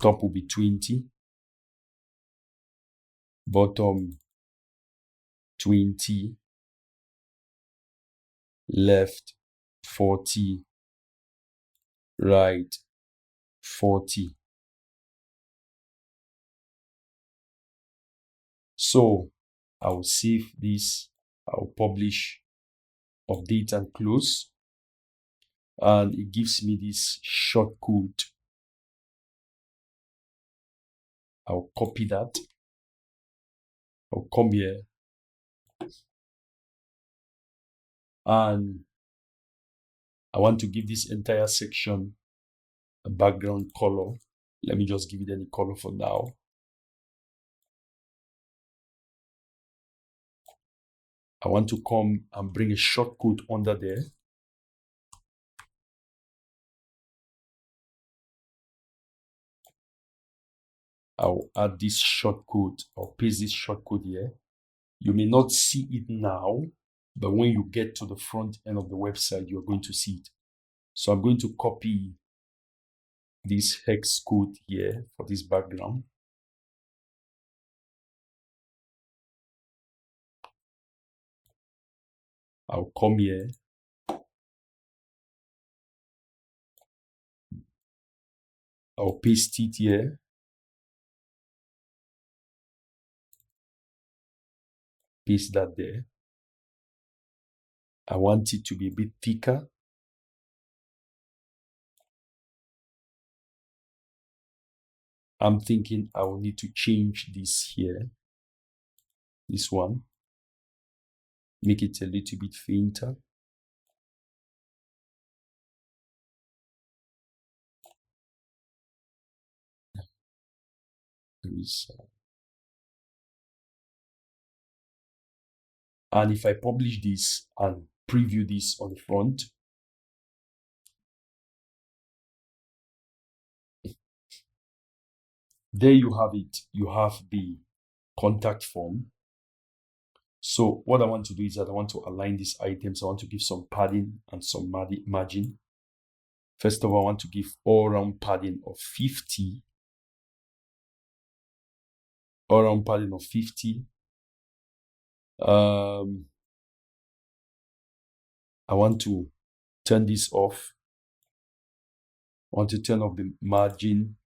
Top will be 20. Bottom 20. Left 40. Right 40. So I'll save this. I'll publish, update and close. And it gives me this shortcode. I'll copy that. I'll come here. And I want to give this entire section a background color. Let me just give it any color for now. I want to come and bring a shortcode under there. I'll add this shortcode. I'll paste this shortcode here. You may not see it now, but when you get to the front end of the website, you're going to see it. So I'm going to copy this hex code here for this background. I'll come here. I'll paste it here. Paste that there. I want it to be a bit thicker. I'm thinking I will need to change this here. This one. Make it a little bit fainter. And if I publish this and preview this on the front, there you have it. You have the contact form. So what I want to do is that I want to align these items. I want to give some padding and some margin. First of all, I want to give all round padding of 50. all-round padding of 50. I want to turn this off. I want to turn off the margin.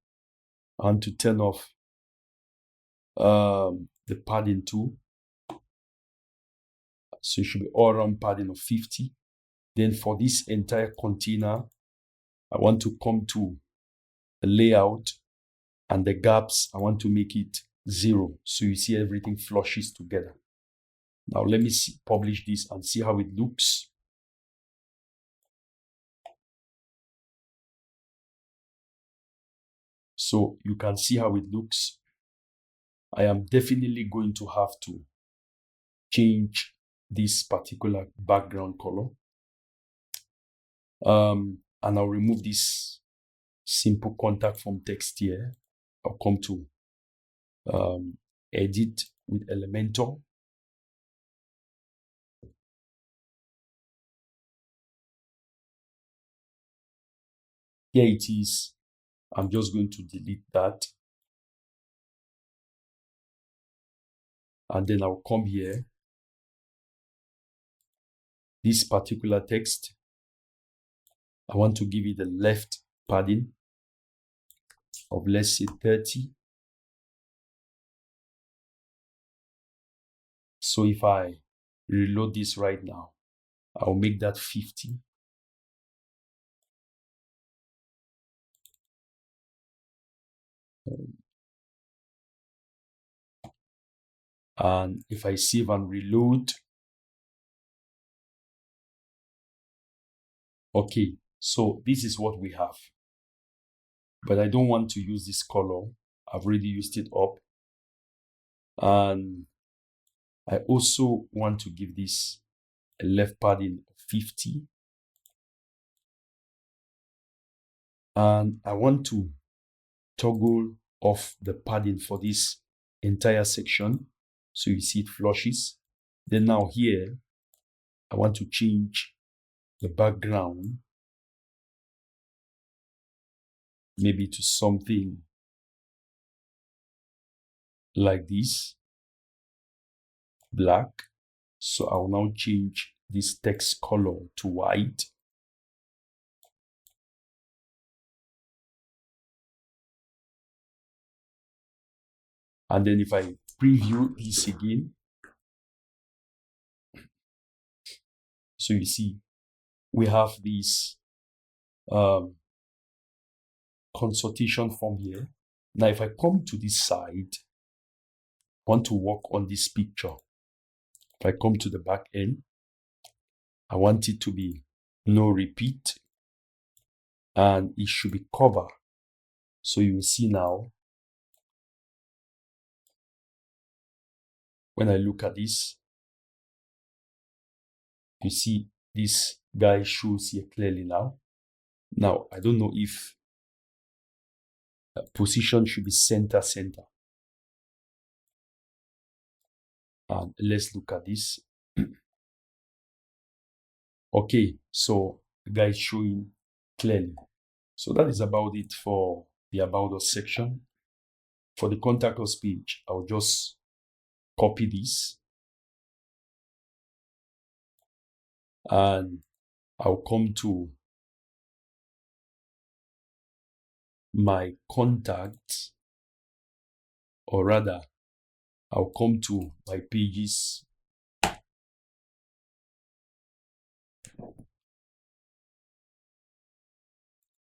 I want to turn off the padding too. So it should be all-round padding of 50. Then for this entire container, I want to come to the layout, and the gaps, I want to make it 0. So you see everything flushes together. Now let me publish this and see how it looks. So you can see how it looks. I am definitely going to have to change this particular background color. And I'll remove this simple contact form text here. I'll come to edit with Elementor. Here it is. I'm just going to delete that. And then I'll come here. This particular text, I want to give it the left padding of, let's say, 30. So if I reload this right now, I'll make that 50. And if I save and reload, okay, so this is what we have. But I don't want to use this color. I've already used it up. And I also want to give this a left padding of 50. And I want to toggle off the padding for this entire section. So you see it flushes. Then now here, I want to change the background maybe to something like this, black. So I'll now change this text color to white. And then if I preview this again, so you see we have this consultation form here. Now if I come to this side, I want to work on this picture. If I come to the back end, I want it to be no repeat, and it should be cover. So you will see now, when I look at this, you see this guy shows here clearly now. Now, I don't know if position should be center. And let's look at this. Okay, so the guy is showing clearly. So that is about it for the About Us section. For the Contact Us page, I'll just copy this. And I'll come to my contacts, or rather, I'll come to my pages.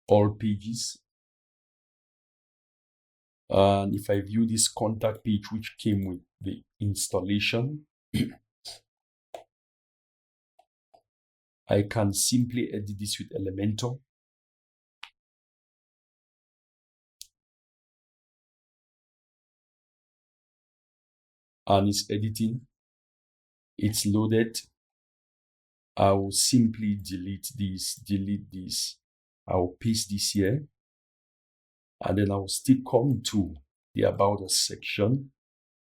All pages. And if I view this contact page, which came with the installation, I can simply edit this with Elementor. And it's editing. It's loaded. I will simply delete this. I will paste this here. And then I will still come to the About Us section,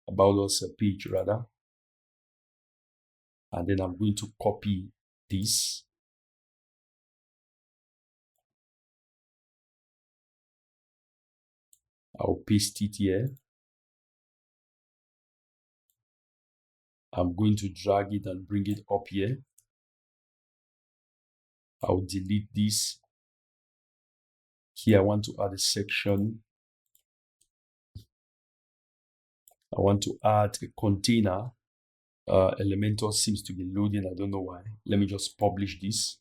About Us page rather. And then I'm going to copy this. I'll paste it here. I'm going to drag it and bring it up here. I'll delete this. Here I want to add a section. I want to add a container. Elementor seems to be loading. I don't know why. Let me just publish this.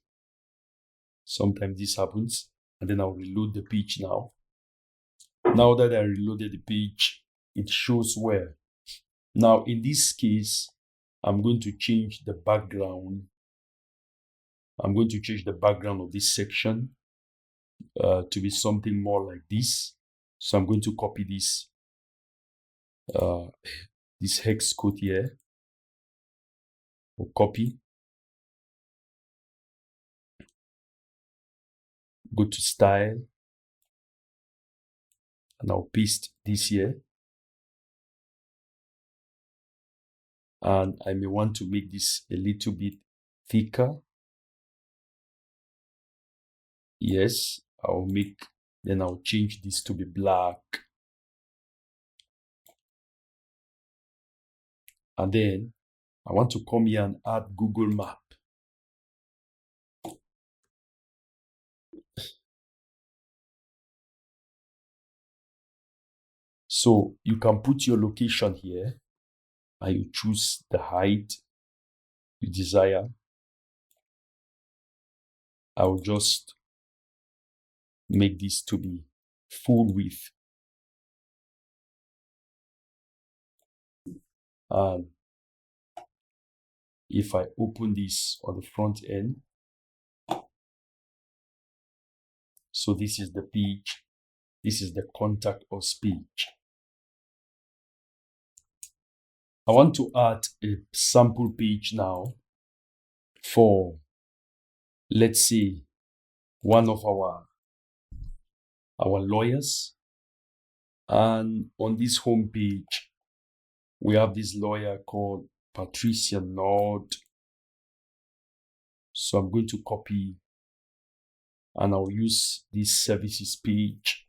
Sometimes this happens. And then I'll reload the page now. Now that I reloaded the page, it shows where. Now in this case, I'm going to change the background. I'm going to change the background of this section to be something more like this. So I'm going to copy this this hex code here. We'll copy. Go to style. And I'll paste this here. And I may want to make this a little bit thicker. Yes, then I'll change this to be black. And then I want to come here and add Google Map. So you can put your location here and you choose the height you desire. I'll just make this to be full width. And if I open this on the front end, so this is the page, this is the contact us page. I want to add a sample page now for, let's say, one of our lawyers. And on this home page, we have this lawyer called Patricia Nord. So I'm going to copy and I'll use this services page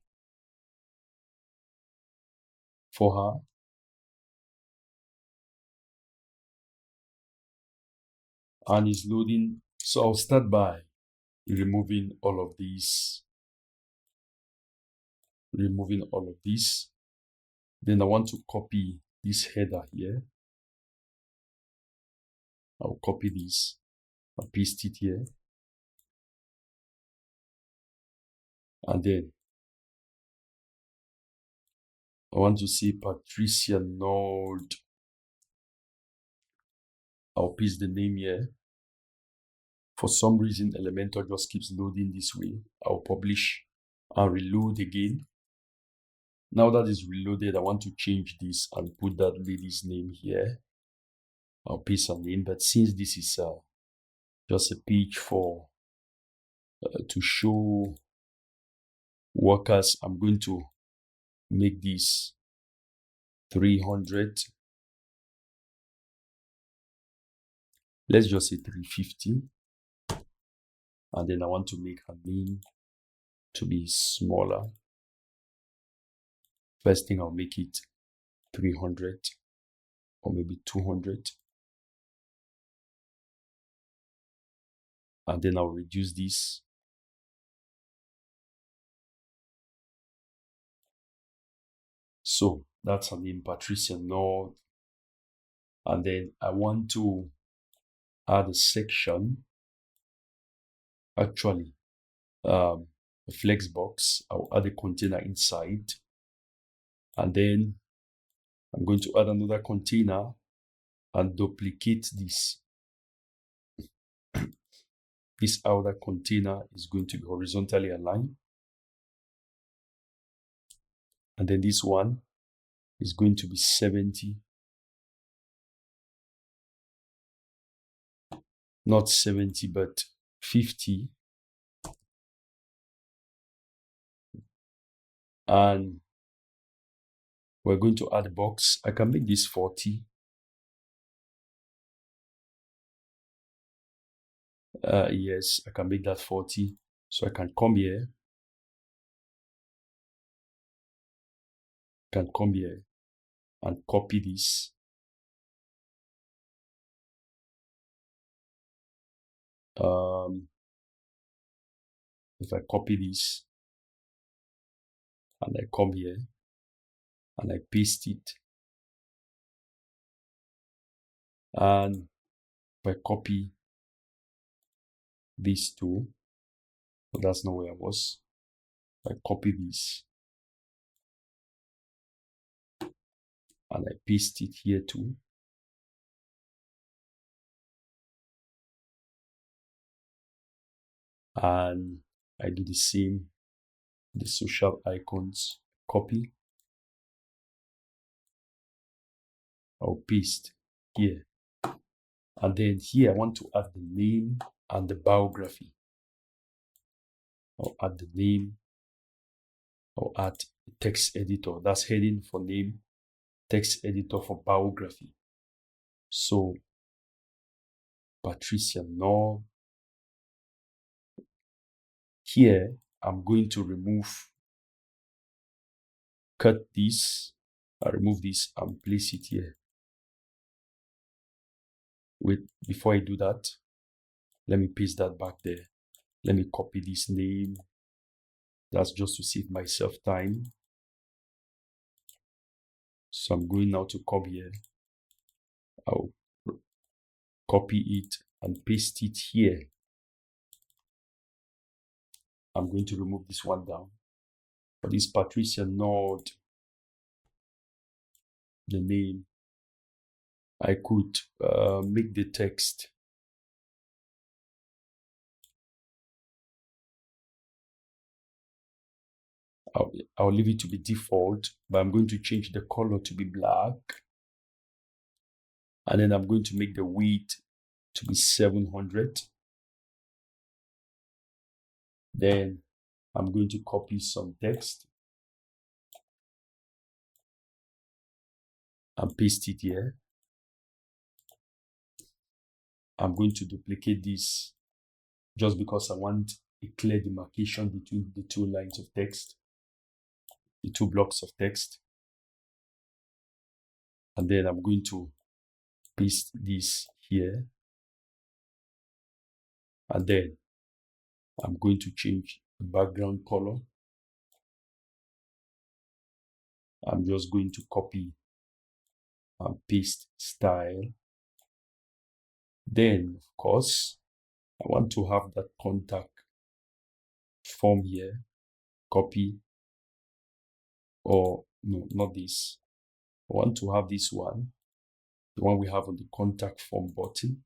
for her. And it's loading. So I'll start by removing all of these. Then I want to copy this header here. I'll copy this and paste it here. And then I want to say Patricia Nord. I'll paste the name here. For some reason, Elementor just keeps loading this way. I'll publish and reload again. Now that is reloaded, I want to change this and put that lady's name here. I'll paste her name, but since this is just a page for to show workers, I'm going to make this 300. Let's just say 350. And then I want to make her name to be smaller. First thing, I'll make it 300 or maybe 200. And then I'll reduce this. So that's her name, Patricia Nord. And then I want to add a section, actually a flex box. I'll add a container inside. And then I'm going to add another container and duplicate this. This outer container is going to be horizontally aligned. And then this one is going to be 70. Not 70, but 50. And we're going to add a box. I can make this 40. Yes, I can make that 40. So I can come here. And copy this. If I copy this and I come here and I paste it, and if I copy these two, but that's not where I was. I copy this and I paste it here too. And I do the same, the social icons, copy, I'll paste here. And then here I want to add the name and the biography. I'll add the name, I'll add the text editor, that's heading for name, text editor for biography. So Patricia Nor. Here I'm going to cut this, I remove this and place it here. Wait, before I do that, let me paste that back there. Let me copy this name. That's just to save myself time. So I'm going now to come here. I'll copy it and paste it here. I'm going to remove this one down. For this Patricia Nord, the name, I could make the text. I'll leave it to be default, but I'm going to change the color to be black. And then I'm going to make the width to be 700. Then I'm going to copy some text and paste it here. I'm going to duplicate this just because I want a clear demarcation between the two lines of text, the two blocks of text. And then I'm going to paste this here. And then I'm going to change the background color. I'm just going to copy and paste style. Then, of course, I want to have that contact form here. Copy, or no, not this. I want to have this one, the one we have on the contact form button.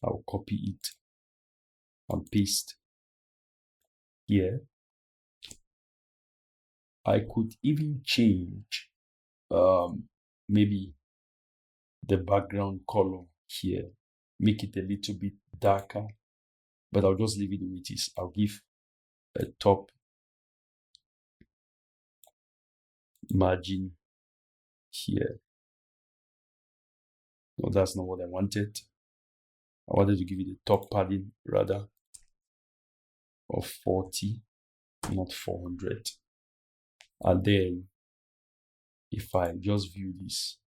I'll copy it and paste here. I could even change maybe the background color here, make it a little bit darker, but I'll just leave it the way it is. I'll give a top margin here. No, that's not what I wanted. I wanted to give it a top padding rather of 40, not 400. And then if I just view this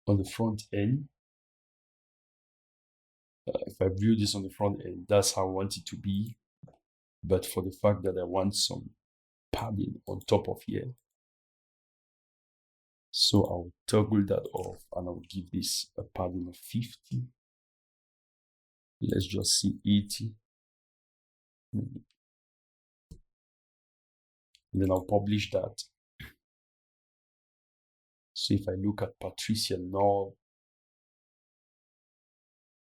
on the front end, if I view this on the front end, that's how I want it to be. But for the fact that I want some padding on top of here, so I'll toggle that off and I'll give this a padding of 50. Let's just see 80. And then I'll publish that. So if I look at Patricia now,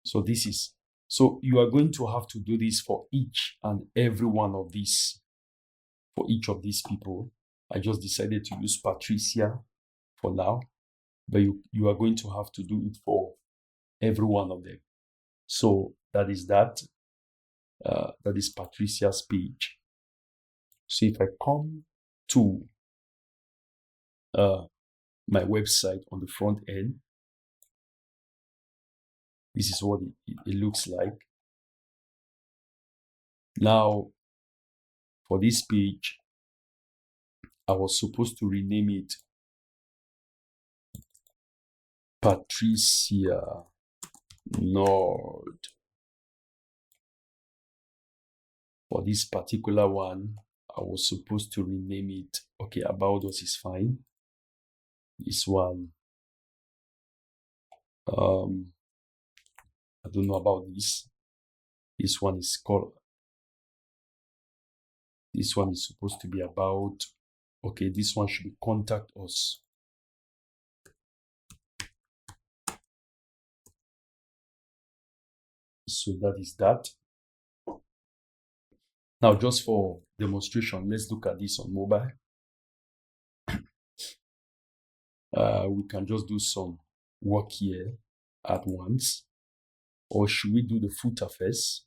so this is, so you are going to have to do this for each and every one of these, for each of these people. I just decided to use Patricia for now, but you are going to have to do it for every one of them. So that is that is Patricia's page. So if I come to my website on the front end, this is what it looks like. Now, for this page, I was supposed to rename it Patricia node. For this particular one, I was supposed to rename it. Okay, about us is fine. This one, I don't know about this. This one is called, this one is supposed to be about, okay, this one should be contact us. So that is that. Now, just for demonstration, let's look at this on mobile. We can just do some work here at once. Or should we do the footer first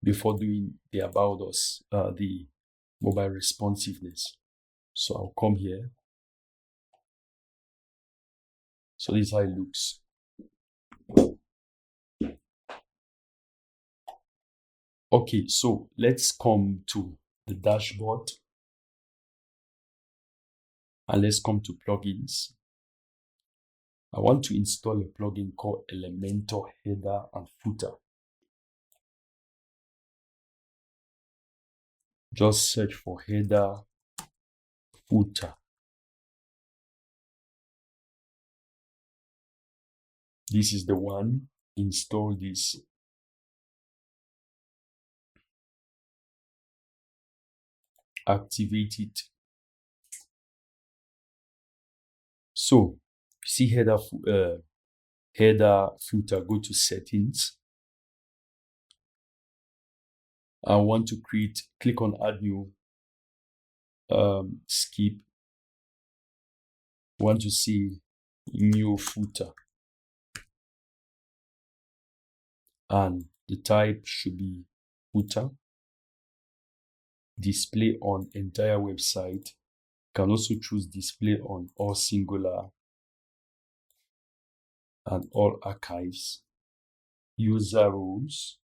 before doing the about us, the mobile responsiveness? So I'll come here. So this is how it looks. Okay, so let's come to the dashboard and let's come to plugins. I want to install a plugin called Elementor Header and Footer. Just search for header, footer. This is the one. Install this. Activate it. So, see header, footer, go to settings. I want to click on add new, skip. Want to see new footer. And the type should be footer. Display on entire website. You can also choose display on all singular and all archives. User roles,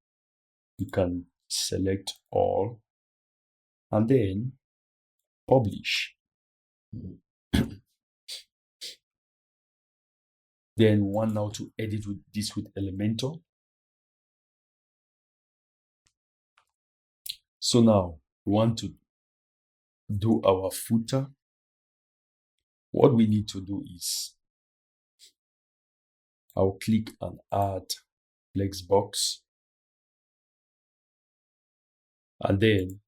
you can select all and then publish. Then we want now to edit this with Elementor. So now we want to do our footer. What we need to do is I'll click and add flex box. And then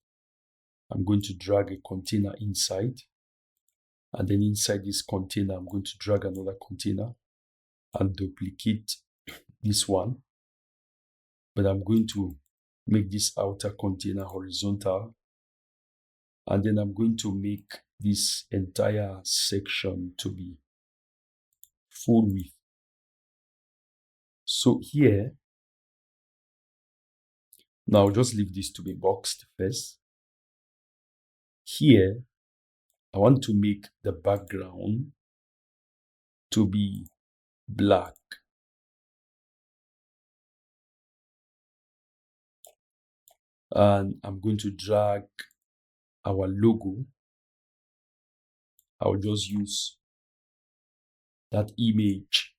I'm going to drag a container inside. And then inside this container, I'm going to drag another container and duplicate this one. But I'm going to make this outer container horizontal. And then I'm going to make this entire section to be full width. So here, now just leave this to be boxed first. Here, I want to make the background to be black. And I'm going to drag our logo. I'll just use that image.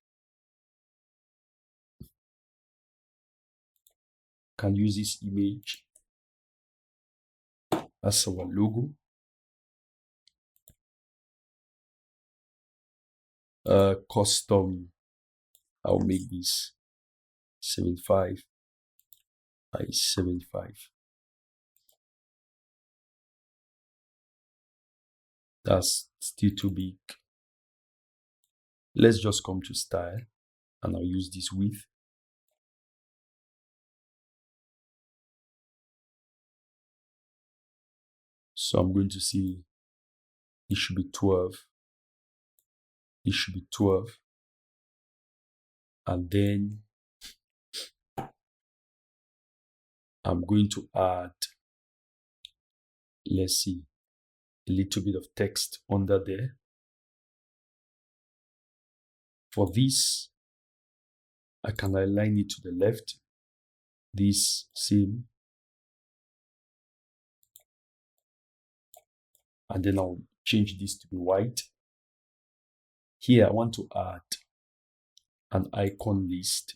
Can use this image as our logo. Custom, I'll make this 75 by 75. That's still too big. Let's just come to style and I'll use this width. So I'm going to see it should be 12. It should be 12. And then I'm going to add, let's see, a little bit of text under there. For this, I can align it to the left. This same. And then I'll change this to be white. Here, I want to add an icon list.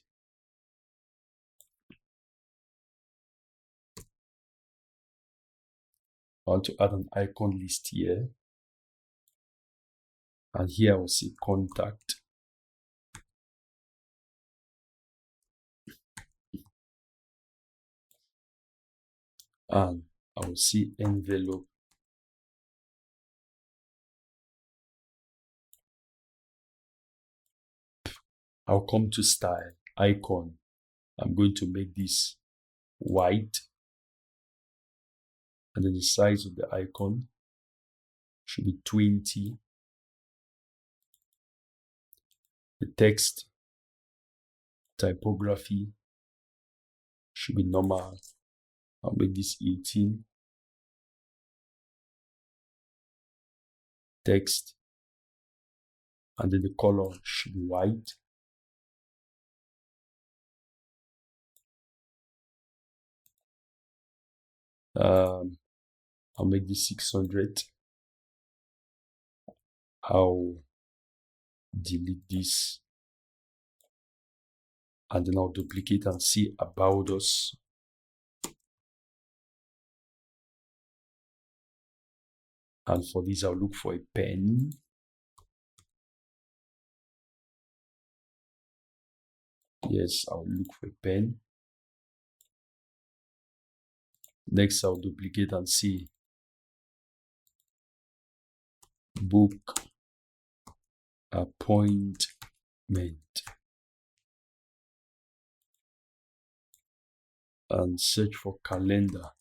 I want to add an icon list here. And here I will say contact. And I will see envelope. I'll come to style, icon. I'm going to make this white. And then the size of the icon should be 20. The text typography should be normal. I'll make this 18. Text. And then the color should be white. I'll make this 600. I'll delete this. And then I'll duplicate and see about us. And for this, I'll look for a pen. Yes, I'll look for a pen. Next, I'll duplicate and see book appointment. And search for calendar.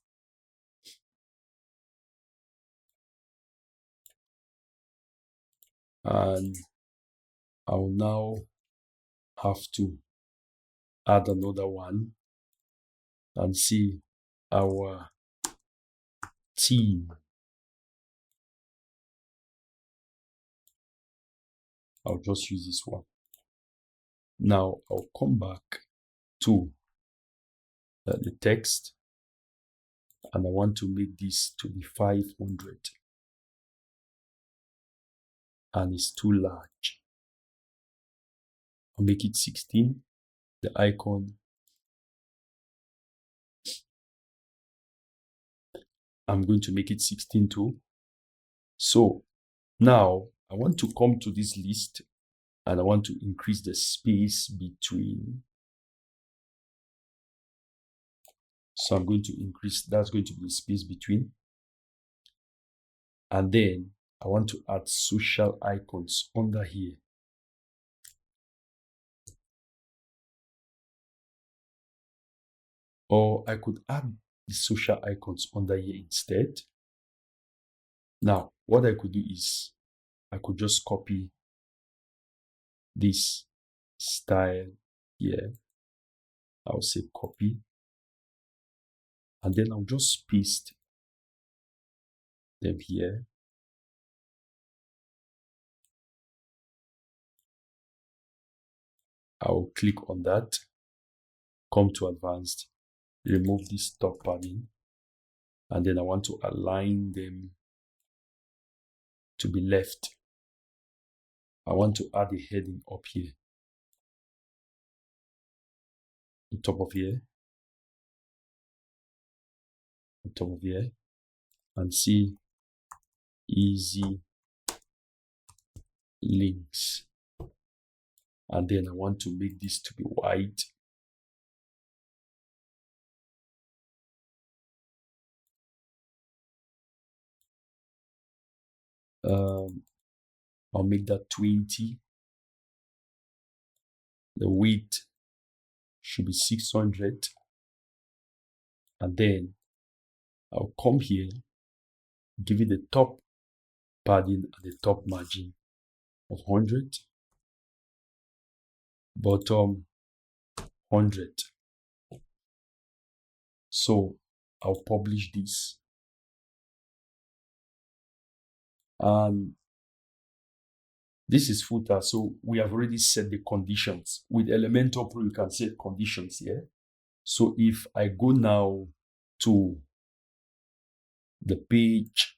And I'll now have to add another one and see our team. I'll just use this one. Now I'll come back to the text, and I want to make this to be 500. And it's too large. I'll make it 16. The icon. I'm going to make it 16 too. So now I want to come to this list and I want to increase the space between. So I'm going to increase, that's going to be the space between. And then I want to add social icons under here. Or I could add the social icons under here instead. Now, what I could do is I could just copy this style here. I'll say copy. And then I'll just paste them here. I'll click on that, come to advanced, remove this top padding, and then I want to align them to be left. I want to add a heading up here, on top of here, on top of here, and see easy links. And then I want to make this to be white. I'll make that 20. The width should be 600. And then I'll come here, give it the top padding and the top margin of 100. Bottom 100. So I'll publish this. And this is footer. So we have already set the conditions. With Elementor Pro, you can set conditions here. So if I go now to the page,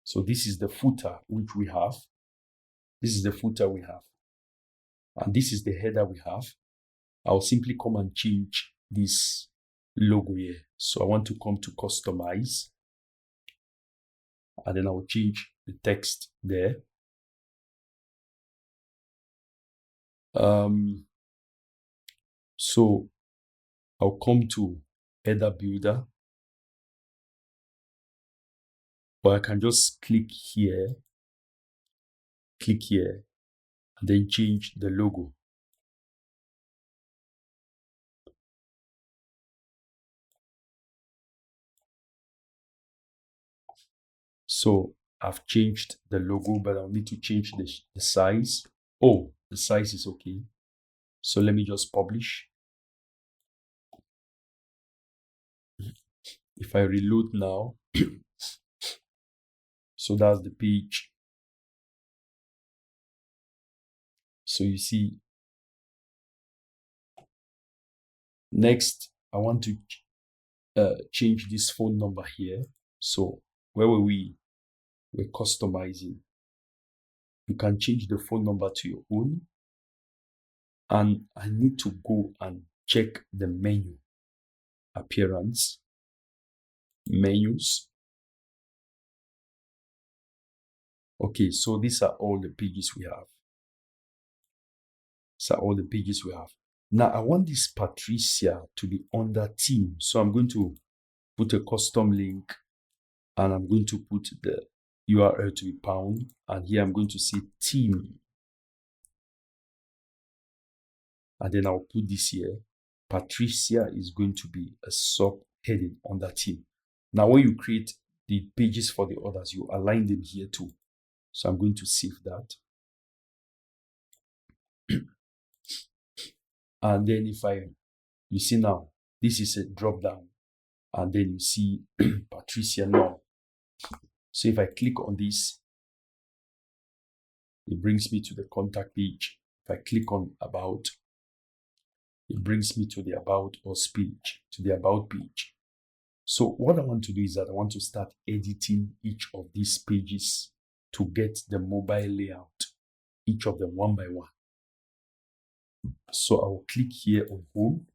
so this is the footer which we have. This is the footer we have. And this is the header we have. I'll simply come and change this logo here. So I want to come to customize, and then I will change the text there. So I'll come to header builder, or I can just click here, and then change the logo. So I've changed the logo, but I'll need to change the size. Oh, the size is okay. So let me just publish. If I reload now, so that's the page. So you see, next, I want to change this phone number here. So where were we? We're customizing. You can change the phone number to your own. And I need to go and check the menu, appearance, menus. Okay, so these are all the pages we have. Now I want this Patricia to be under team. So I'm going to put a custom link, and I'm going to put the URL to be pound. And here I'm going to say team. And then I'll put this here. Patricia is going to be a subheading under team. Now, when you create the pages for the others, you align them here too. So I'm going to save that. And then you see now, this is a drop down. And then you see Patricia now. So if I click on this, it brings me to the contact page. If I click on about, it brings me to the about us page, to the about page. So what I want to do is that I want to start editing each of these pages to get the mobile layout, each of them one by one. So I will click here on home,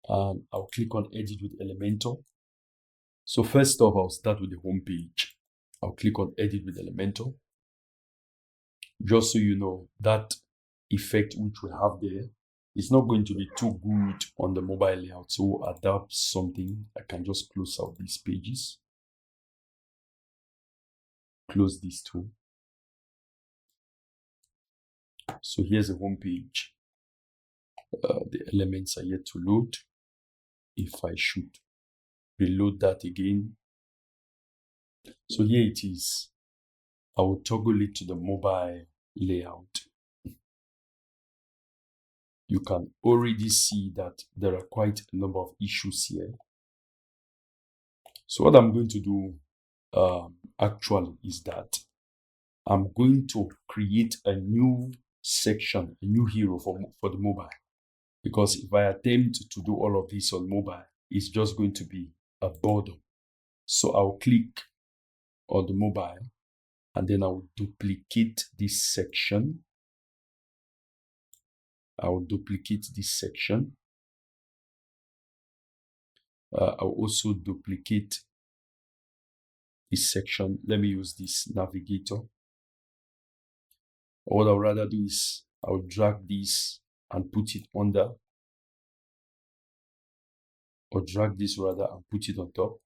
and I'll click on edit with Elementor. So first off, I'll start with the home page. I'll click on edit with Elementor. Just so you know, that effect which we have there is not going to be too good on the mobile layout. So we'll adapt something. I can just close out these pages. Close these two. So here's the home page. The elements are yet to load. If I should reload that again. So here it is. I will toggle it to the mobile layout. You can already see that there are quite a number of issues here. So what I'm going to do actually is that I'm going to create a new section, a new hero for the mobile. Because if I attempt to do all of this on mobile, it's just going to be a boredom. So I'll click on the mobile, and then I'll duplicate this section. I'll duplicate this section. I'll also duplicate this section. Let me use this navigator. Or what I'll rather do is I'll drag this and put it under, or drag this rather and put it on top.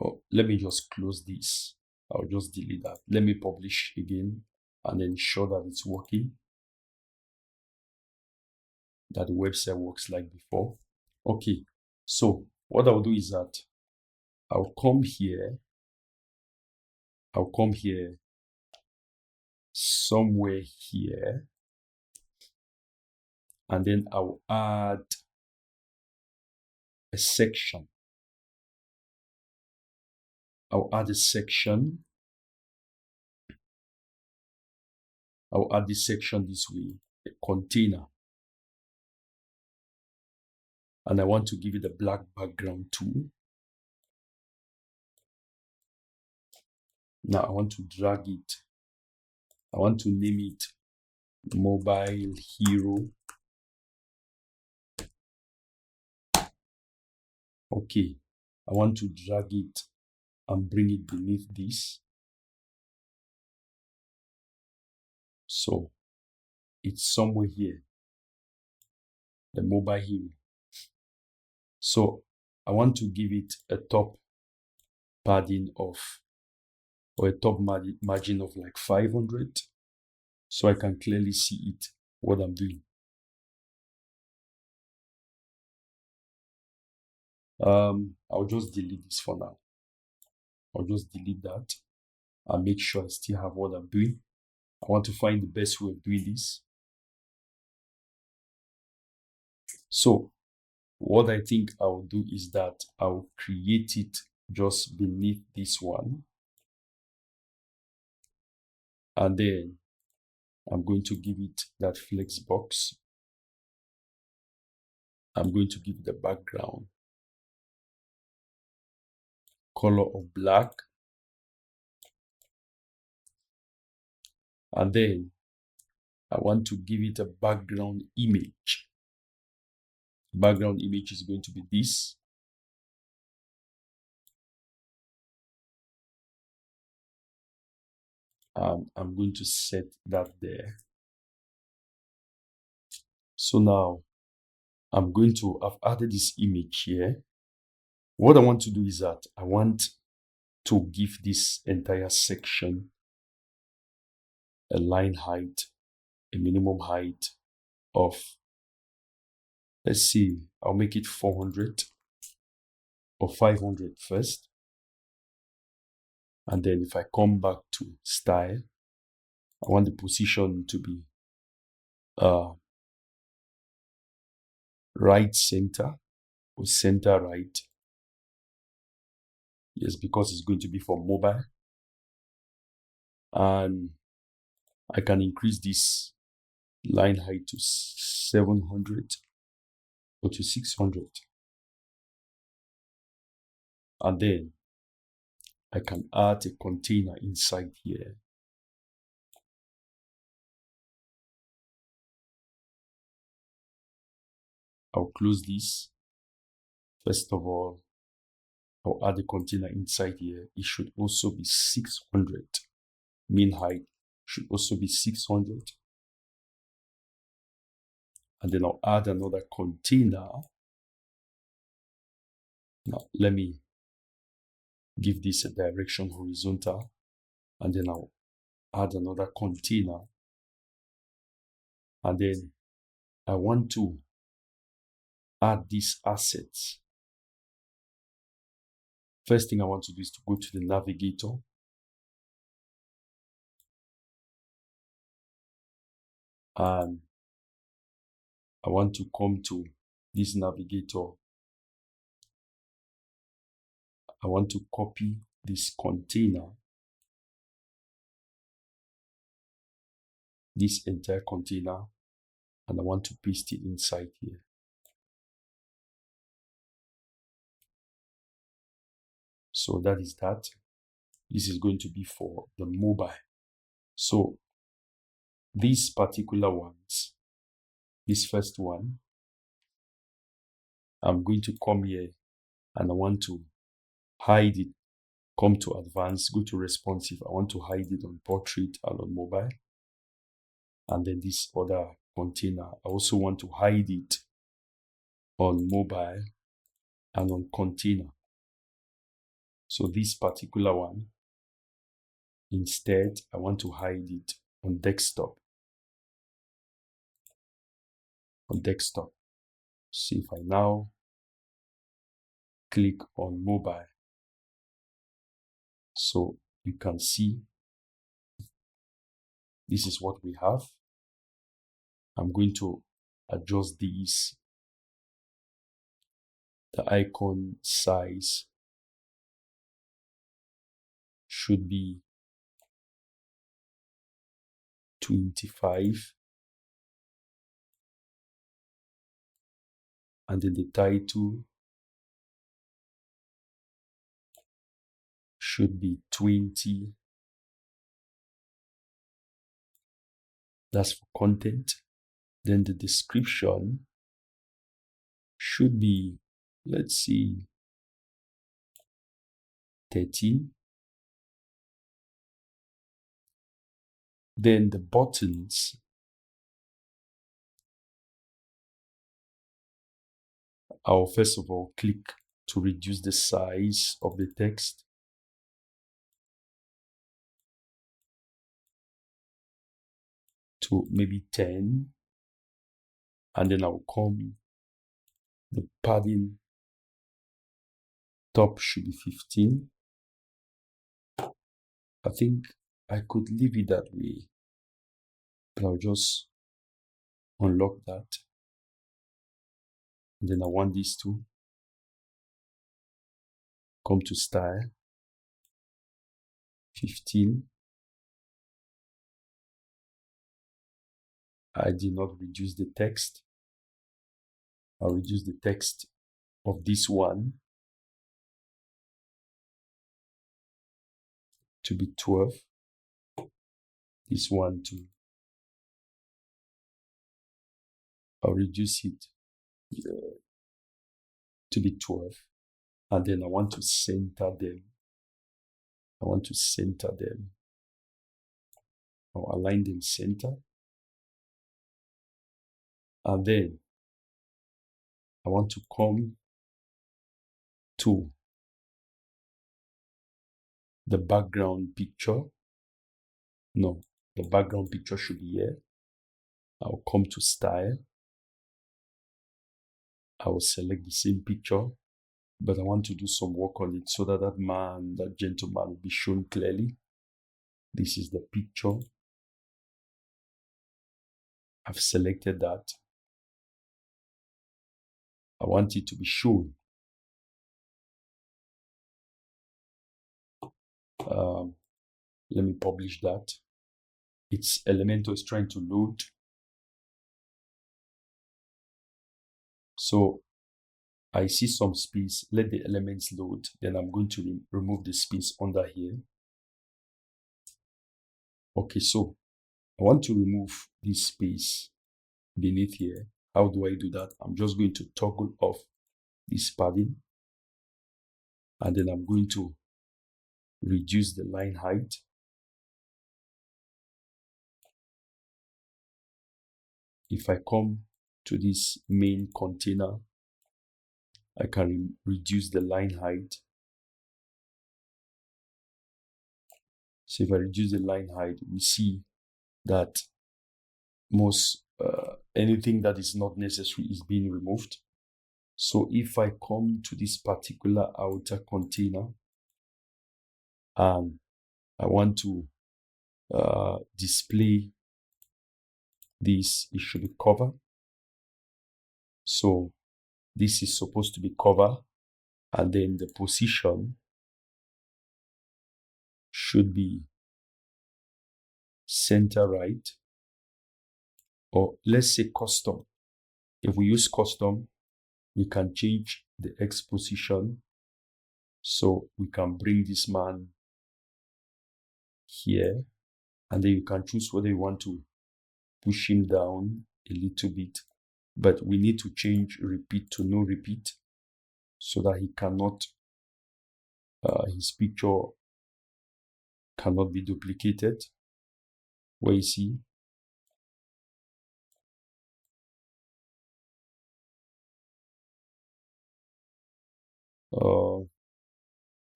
Oh, let me just close this. I'll just delete that. Let me publish again and ensure that it's working, that the website works like before. Okay, so what I'll do is that I'll come here somewhere here, and then I'll add a section. I'll add this section this way, a container. And I want to give it a black background too. Now I want to drag it I want to name it Mobile Hero. Okay, I want to drag it and bring it beneath this. So it's somewhere here, the Mobile Hero. So I want to give it a top padding of, or a top margin of like 500, so I can clearly see it, what I'm doing. I'll just delete this for now. I'll just delete that and make sure I still have what I'm doing. I want to find the best way of doing this. So what I think I'll do is that I'll create it just beneath this one. And then I'm going to give it that flex box. I'm going to give the background color of black. And then I want to give it a background image. Background image is going to be this. I'm going to set that there. So now I've added this image here. What I want to do is that I want to give this entire section a line height, a minimum height of, let's see, I'll make it 400 or 500 first. And then if I come back to style, I want the position to be right center or center right. Yes, because it's going to be for mobile. And I can increase this line height to 700 or to 600. And then I can add a container inside here. I'll close this. First of all, I'll add a container inside here. It should also be 600. Mean height should also be 600. And then I'll add another container. Now, let me give this a direction horizontal. And then I'll add another container. And then I want to add these assets. First thing I want to do is to go to the navigator. And I want to come to this navigator. I want to copy this container, this entire container, and I want to paste it inside here. So that is that. This is going to be for the mobile. So these particular ones, this first one, I'm going to come here and I want to hide it. Come to advanced, go to responsive. I want to hide it on portrait and on mobile. And then this other container, I also want to hide it on mobile and on container. So this particular one, instead, I want to hide it on desktop. On desktop. So if I now click on mobile, so you can see this is what we have. I'm going to adjust these. The icon size should be 25. And then the title should be 20. That's for content. Then the description should be, let's see, 13. Then the buttons, I'll first of all click to reduce the size of the text. To maybe 10. And then I'll come, the padding top should be 15. I think I could leave it that way, but I'll just unlock that. And then I want these two. Come to style, 15. I did not reduce the text. I'll reduce the text of this one to be 12. This one too. I'll reduce it to be 12. And then I want to center them. I'll align them center. And then I want to come to the background picture. No, the background picture should be here. I'll come to style. I will select the same picture, but I want to do some work on it so that that gentleman will be shown clearly. This is the picture. I've selected that. I want it to be shown. Let me publish that. It's Elementor is trying to load. So I see some space. Let the elements load. Then I'm going to remove the space under here. Okay, so I want to remove this space beneath here. How do I do that? I'm just going to toggle off this padding. And then I'm going to reduce the line height. If I come to this main container, I can reduce the line height. So if I reduce the line height, we see that anything that is not necessary is being removed. So if I come to this particular outer container and I want to display this, it should be cover. So this is supposed to be cover, and then the position should be center right, or let's say custom. If we use custom, we can change the X position. So we can bring this man here, and then you can choose whether you want to push him down a little bit, but we need to change repeat to no repeat so that he cannot, his picture cannot be duplicated. Where you see,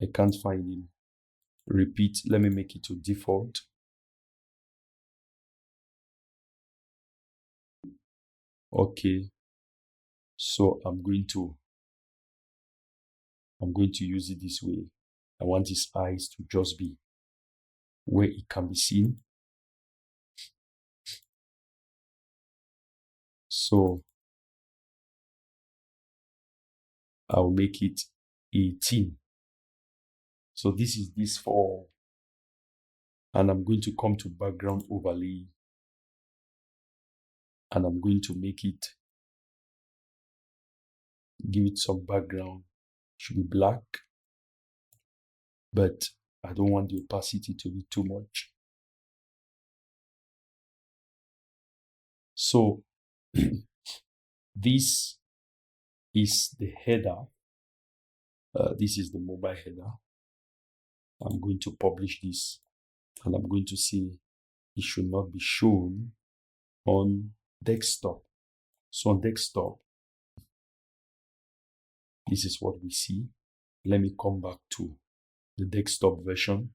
I can't find him. Repeat, let me make it to default. Okay, so I'm going to use it this way. I want his eyes to just be where it can be seen. So I'll make it 18. So this is this for, and I'm going to come to background overlay, and I'm going to make it, give it some background. It should be black, but I don't want the opacity to be too much. So this is the header. This is the mobile header. I'm going to publish this, and I'm going to say it should not be shown on desktop. So on desktop, this is what we see. Let me come back to the desktop version.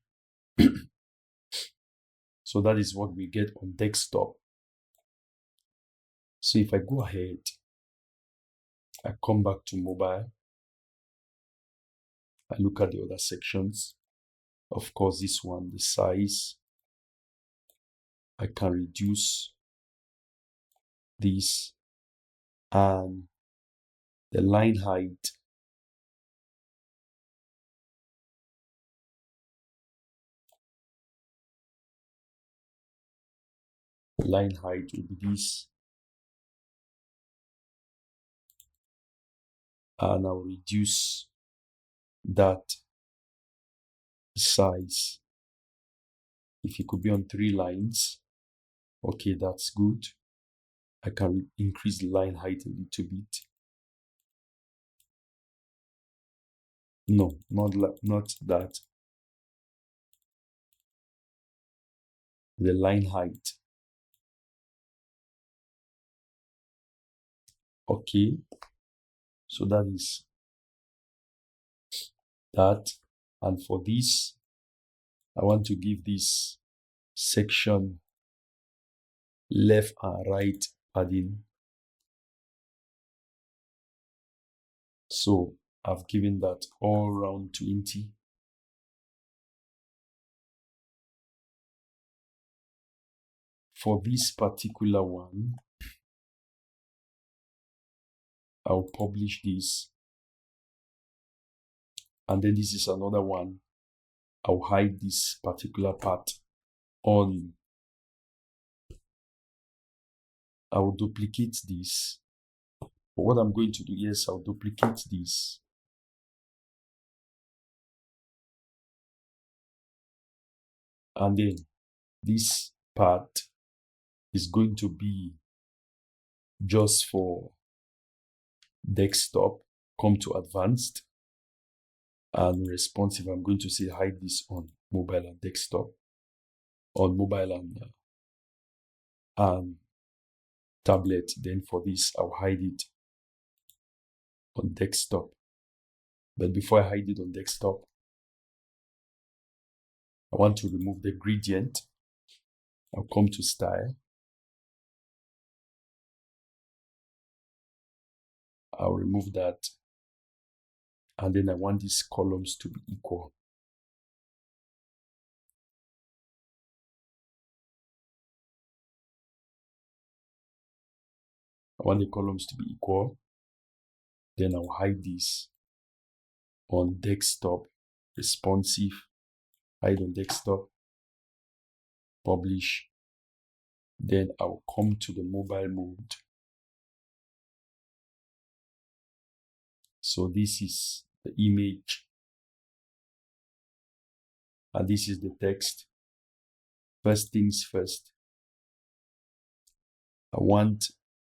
So that is what we get on desktop. So if I go ahead, I come back to mobile, I look at the other sections. Of course, this one, the size, I can reduce this, and the line height, will be this, and I'll reduce that size. If it could be on 3 lines, okay, that's good. I can increase the line height a little bit. No, not that. The line height. Okay, so that is that. And for this, I want to give this section left and right padding. So I've given that all around 20. For this particular one, I'll publish this. And then this is another one. I'll hide this particular part on. I will duplicate this. But what I'm going to do is I'll duplicate this. And then this part is going to be just for desktop. Come to advanced and responsive. I'm going to say hide this on mobile and desktop. On mobile and tablet. Then for this, I'll hide it on desktop. But before I hide it on desktop, I want to remove the gradient. I'll come to style. I'll remove that. And then I want these columns to be equal. I want the columns to be equal. Then I'll hide this on desktop, responsive, hide on desktop, publish. Then I'll come to the mobile mode. So this is the image, and this is the text. First things first, I want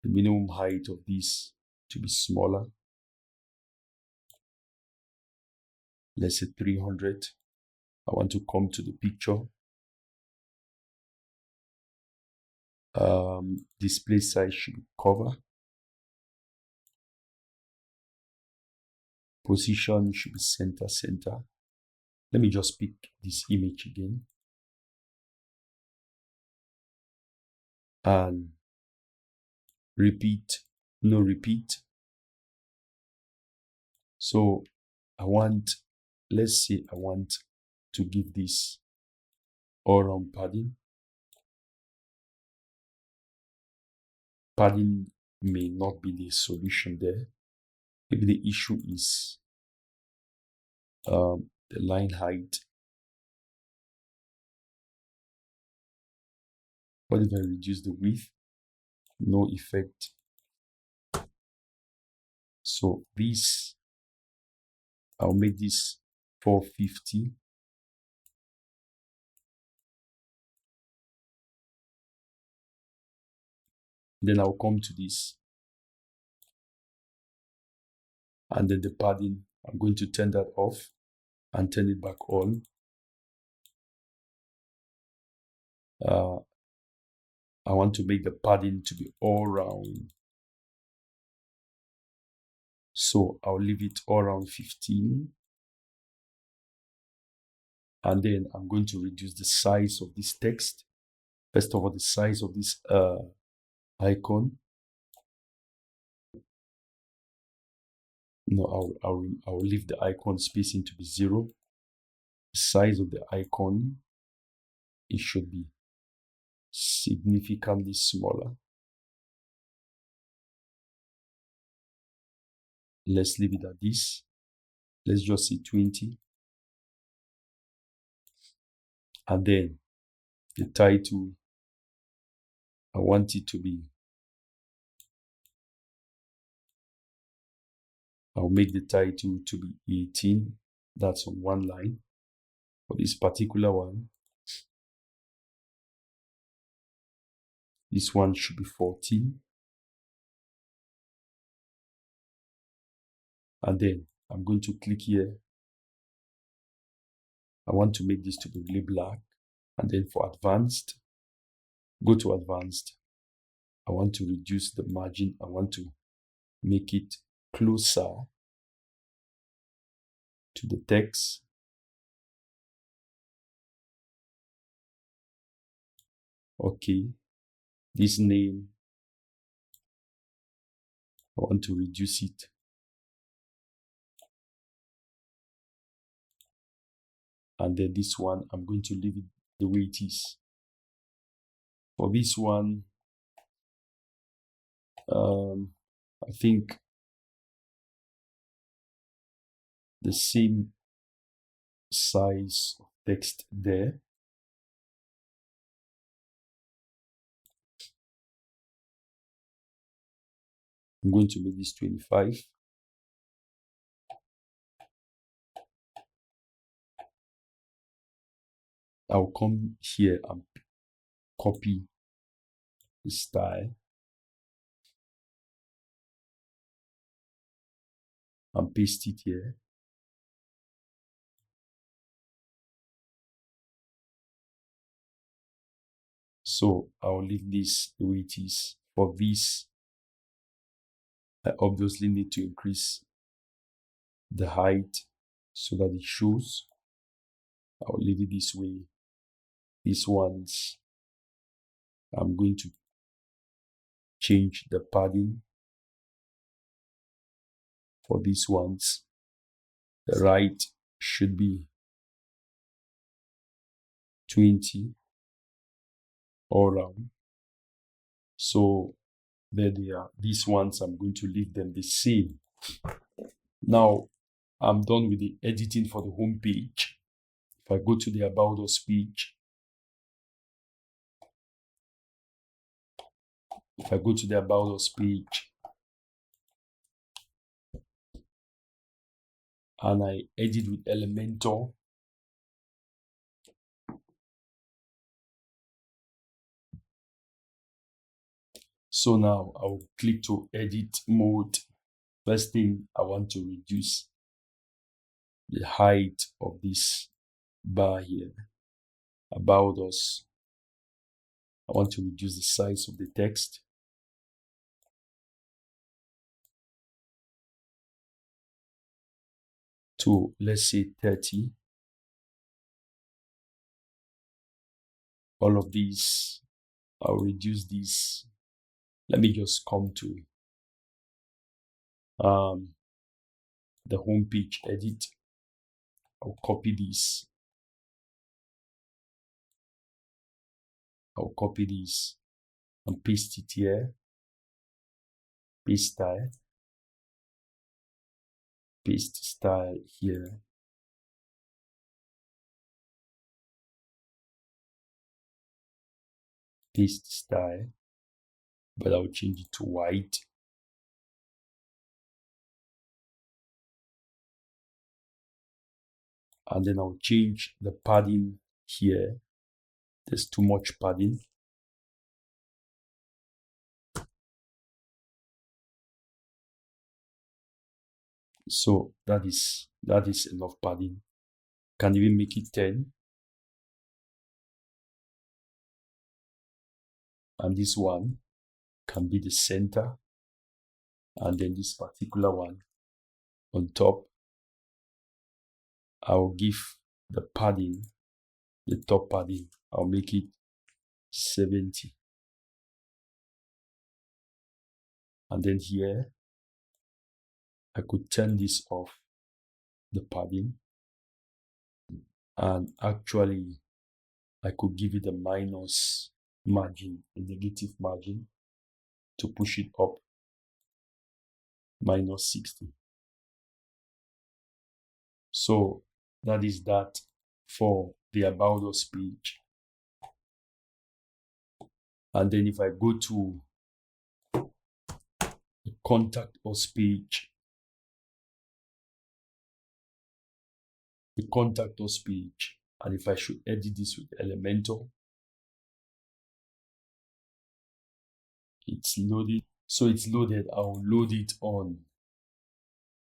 the minimum height of this to be smaller. Let's say 300. I want to come to the picture. Display size should be cover. Position should be center. Let me just pick this image again. And repeat, no repeat. So let's say I want to give this all around padding. Padding may not be the solution there. Maybe the issue is the line height. What if I reduce the width? No effect. So this, I'll make this 450. Then I'll come to this, and then the padding, I'm going to turn that off and turn it back on. I want to make the padding to be all round. So I'll leave it all around 15. And then I'm going to reduce the size of this text. First of all, the size of this icon. No, I'll leave the icon spacing to be 0. The size of the icon, it should be significantly smaller. Let's leave it at this. Let's just say 20. And then the title, I want it to be, I'll make the title to be 18. That's on one line. For this particular one, this one should be 14. And then I'm going to click here. I want to make this to be really black. And then for advanced, go to advanced. I want to reduce the margin. I want to make it closer to the text. Okay. This name, I want to reduce it. And then this one, I'm going to leave it the way it is. For this one, I think the same size of text there. I'm going to make this 25. I'll come here and copy the style and paste it here. So I'll leave this the way it is. For this, I obviously need to increase the height so that it shows. I'll leave it this way. These ones, I'm going to change the padding. For these ones, the right should be 20 all around. So there they are. These ones, I'm going to leave them the same. Now, I'm done with the editing for the home page. If I go to the About Us page, and I edit with Elementor, so now I'll click to edit mode. First thing, I want to reduce the height of this bar here. About Us, I want to reduce the size of the text. To, let's say, 30. All of these, I'll reduce this. Let me just come to the home page edit. I'll copy this. I'll copy this and paste it here. Paste style. Paste style here. Paste style, but I'll change it to white. And then I'll change the padding here. There's too much padding. So that is enough padding. Can even make it 10. And this one can be the center. And then this particular one on top, I'll give the padding, the top padding, I'll make it 70. And then here, I could turn this off, the padding, and actually I could give it a minus margin, a negative margin, to push it up, minus 60. So that is that for the About Us page. And then if I go to the Contact Us page, and if I should edit this with Elementor, it's loaded. So it's loaded. I'll load it on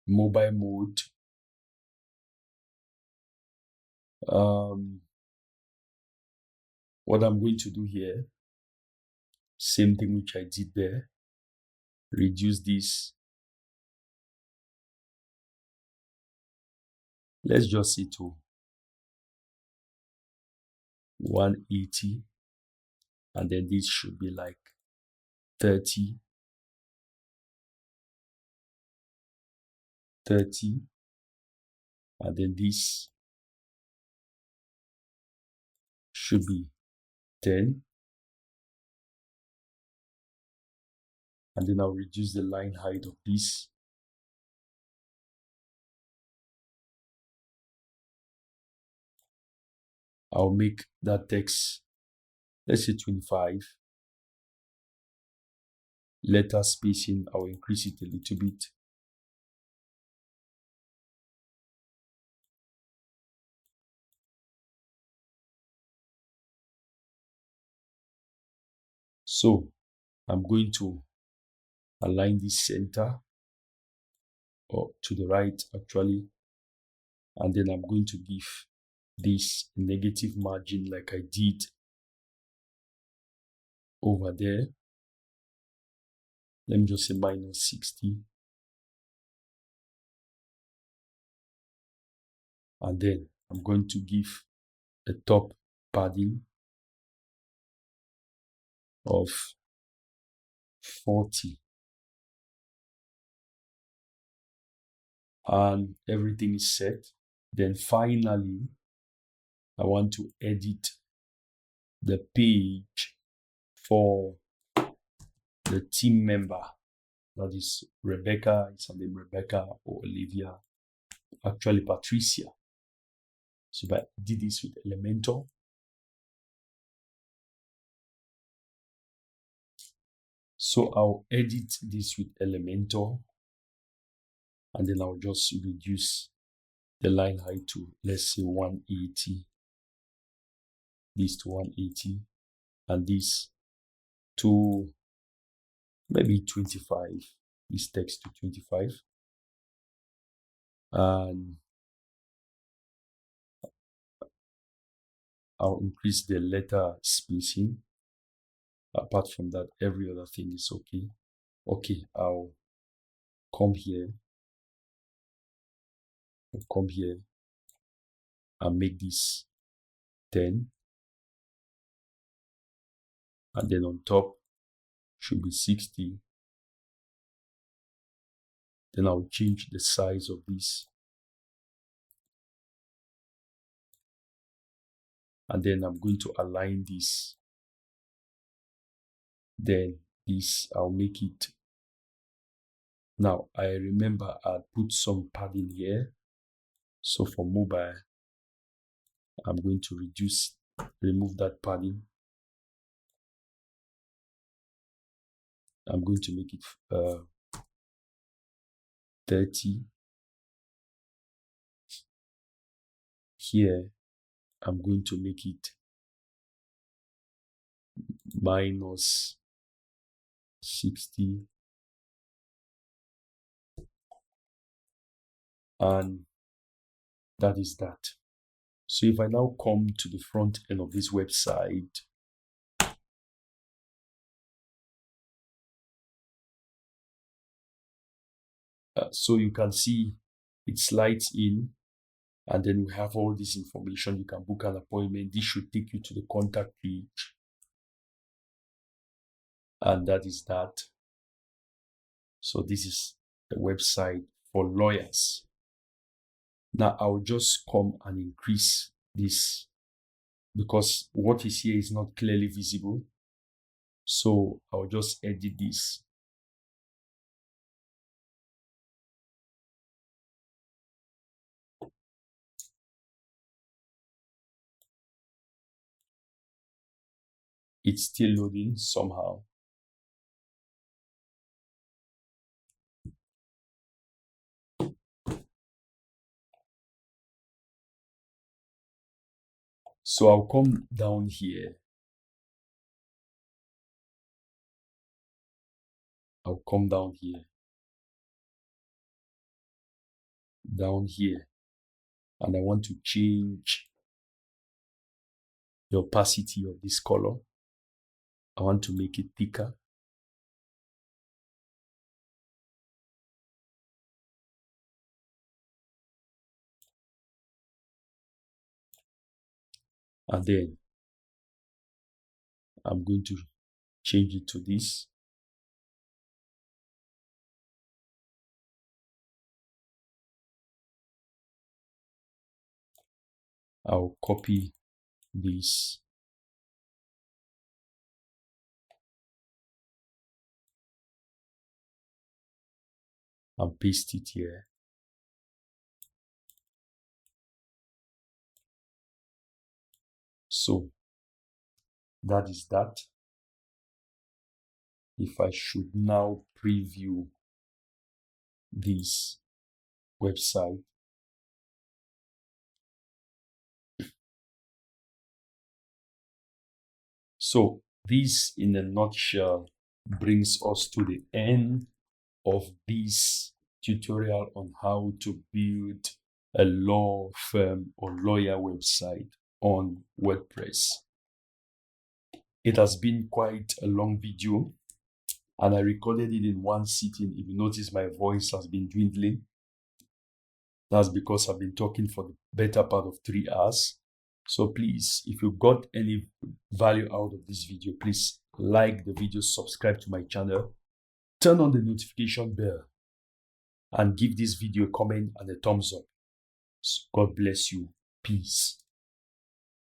mobile mode. What I'm going to do here, same thing which I did there, reduce this. Let's just say to 180, and then this should be like 30, 30, and then this should be 10, and then I'll reduce the line height of this. I'll make that text, let's say 25. Letter spacing, I'll increase it a little bit. So I'm going to align this center, or to the right actually, and then I'm going to give this negative margin like I did over there. Let me just say minus 60. And then I'm going to give a top padding of 40. And everything is set. Then finally, I want to edit the page for the team member. That is Rebecca, it's her name Rebecca, or Olivia, actually Patricia. So if I did this with Elementor, so I'll edit this with Elementor, and then I'll just reduce the line height to, let's say, 180, this to 180, and this to maybe 25, this text to 25. And I'll increase the letter spacing. Apart from that, every other thing is okay. Okay, I'll come here. And make this 10. And then on top should be 60. Then I'll change the size of this. And then I'm going to align this. Then this, I'll make it. Now, I remember I put some padding here. So for mobile, I'm going to remove that padding. I'm going to make it 30. Here, I'm going to make it minus 60. And that is that. So if I now come to the front end of this website, so you can see it slides in, and then we have all this information. You can book an appointment. This should take you to the contact page. And that is that. So this is the website for lawyers. Now I'll just come and increase this because what is here is not clearly visible. So I'll just edit this. It's still loading somehow. So I'll come down here. I'll come down here. Down here. And I want to change the opacity of this color. I want to make it thicker. And then I'm going to change it to this. I'll copy this. And paste it here. So that is that. If I should now preview this website, so this in a nutshell brings us to the end of this tutorial on how to build a law firm or lawyer website on WordPress. It has been quite a long video, and I recorded it in one sitting. If you notice, my voice has been dwindling. That's because I've been talking for the better part of 3 hours. So please, if you got any value out of this video, please like the video, subscribe to my channel, turn on the notification bell, and give this video a comment and a thumbs up. God bless you. Peace.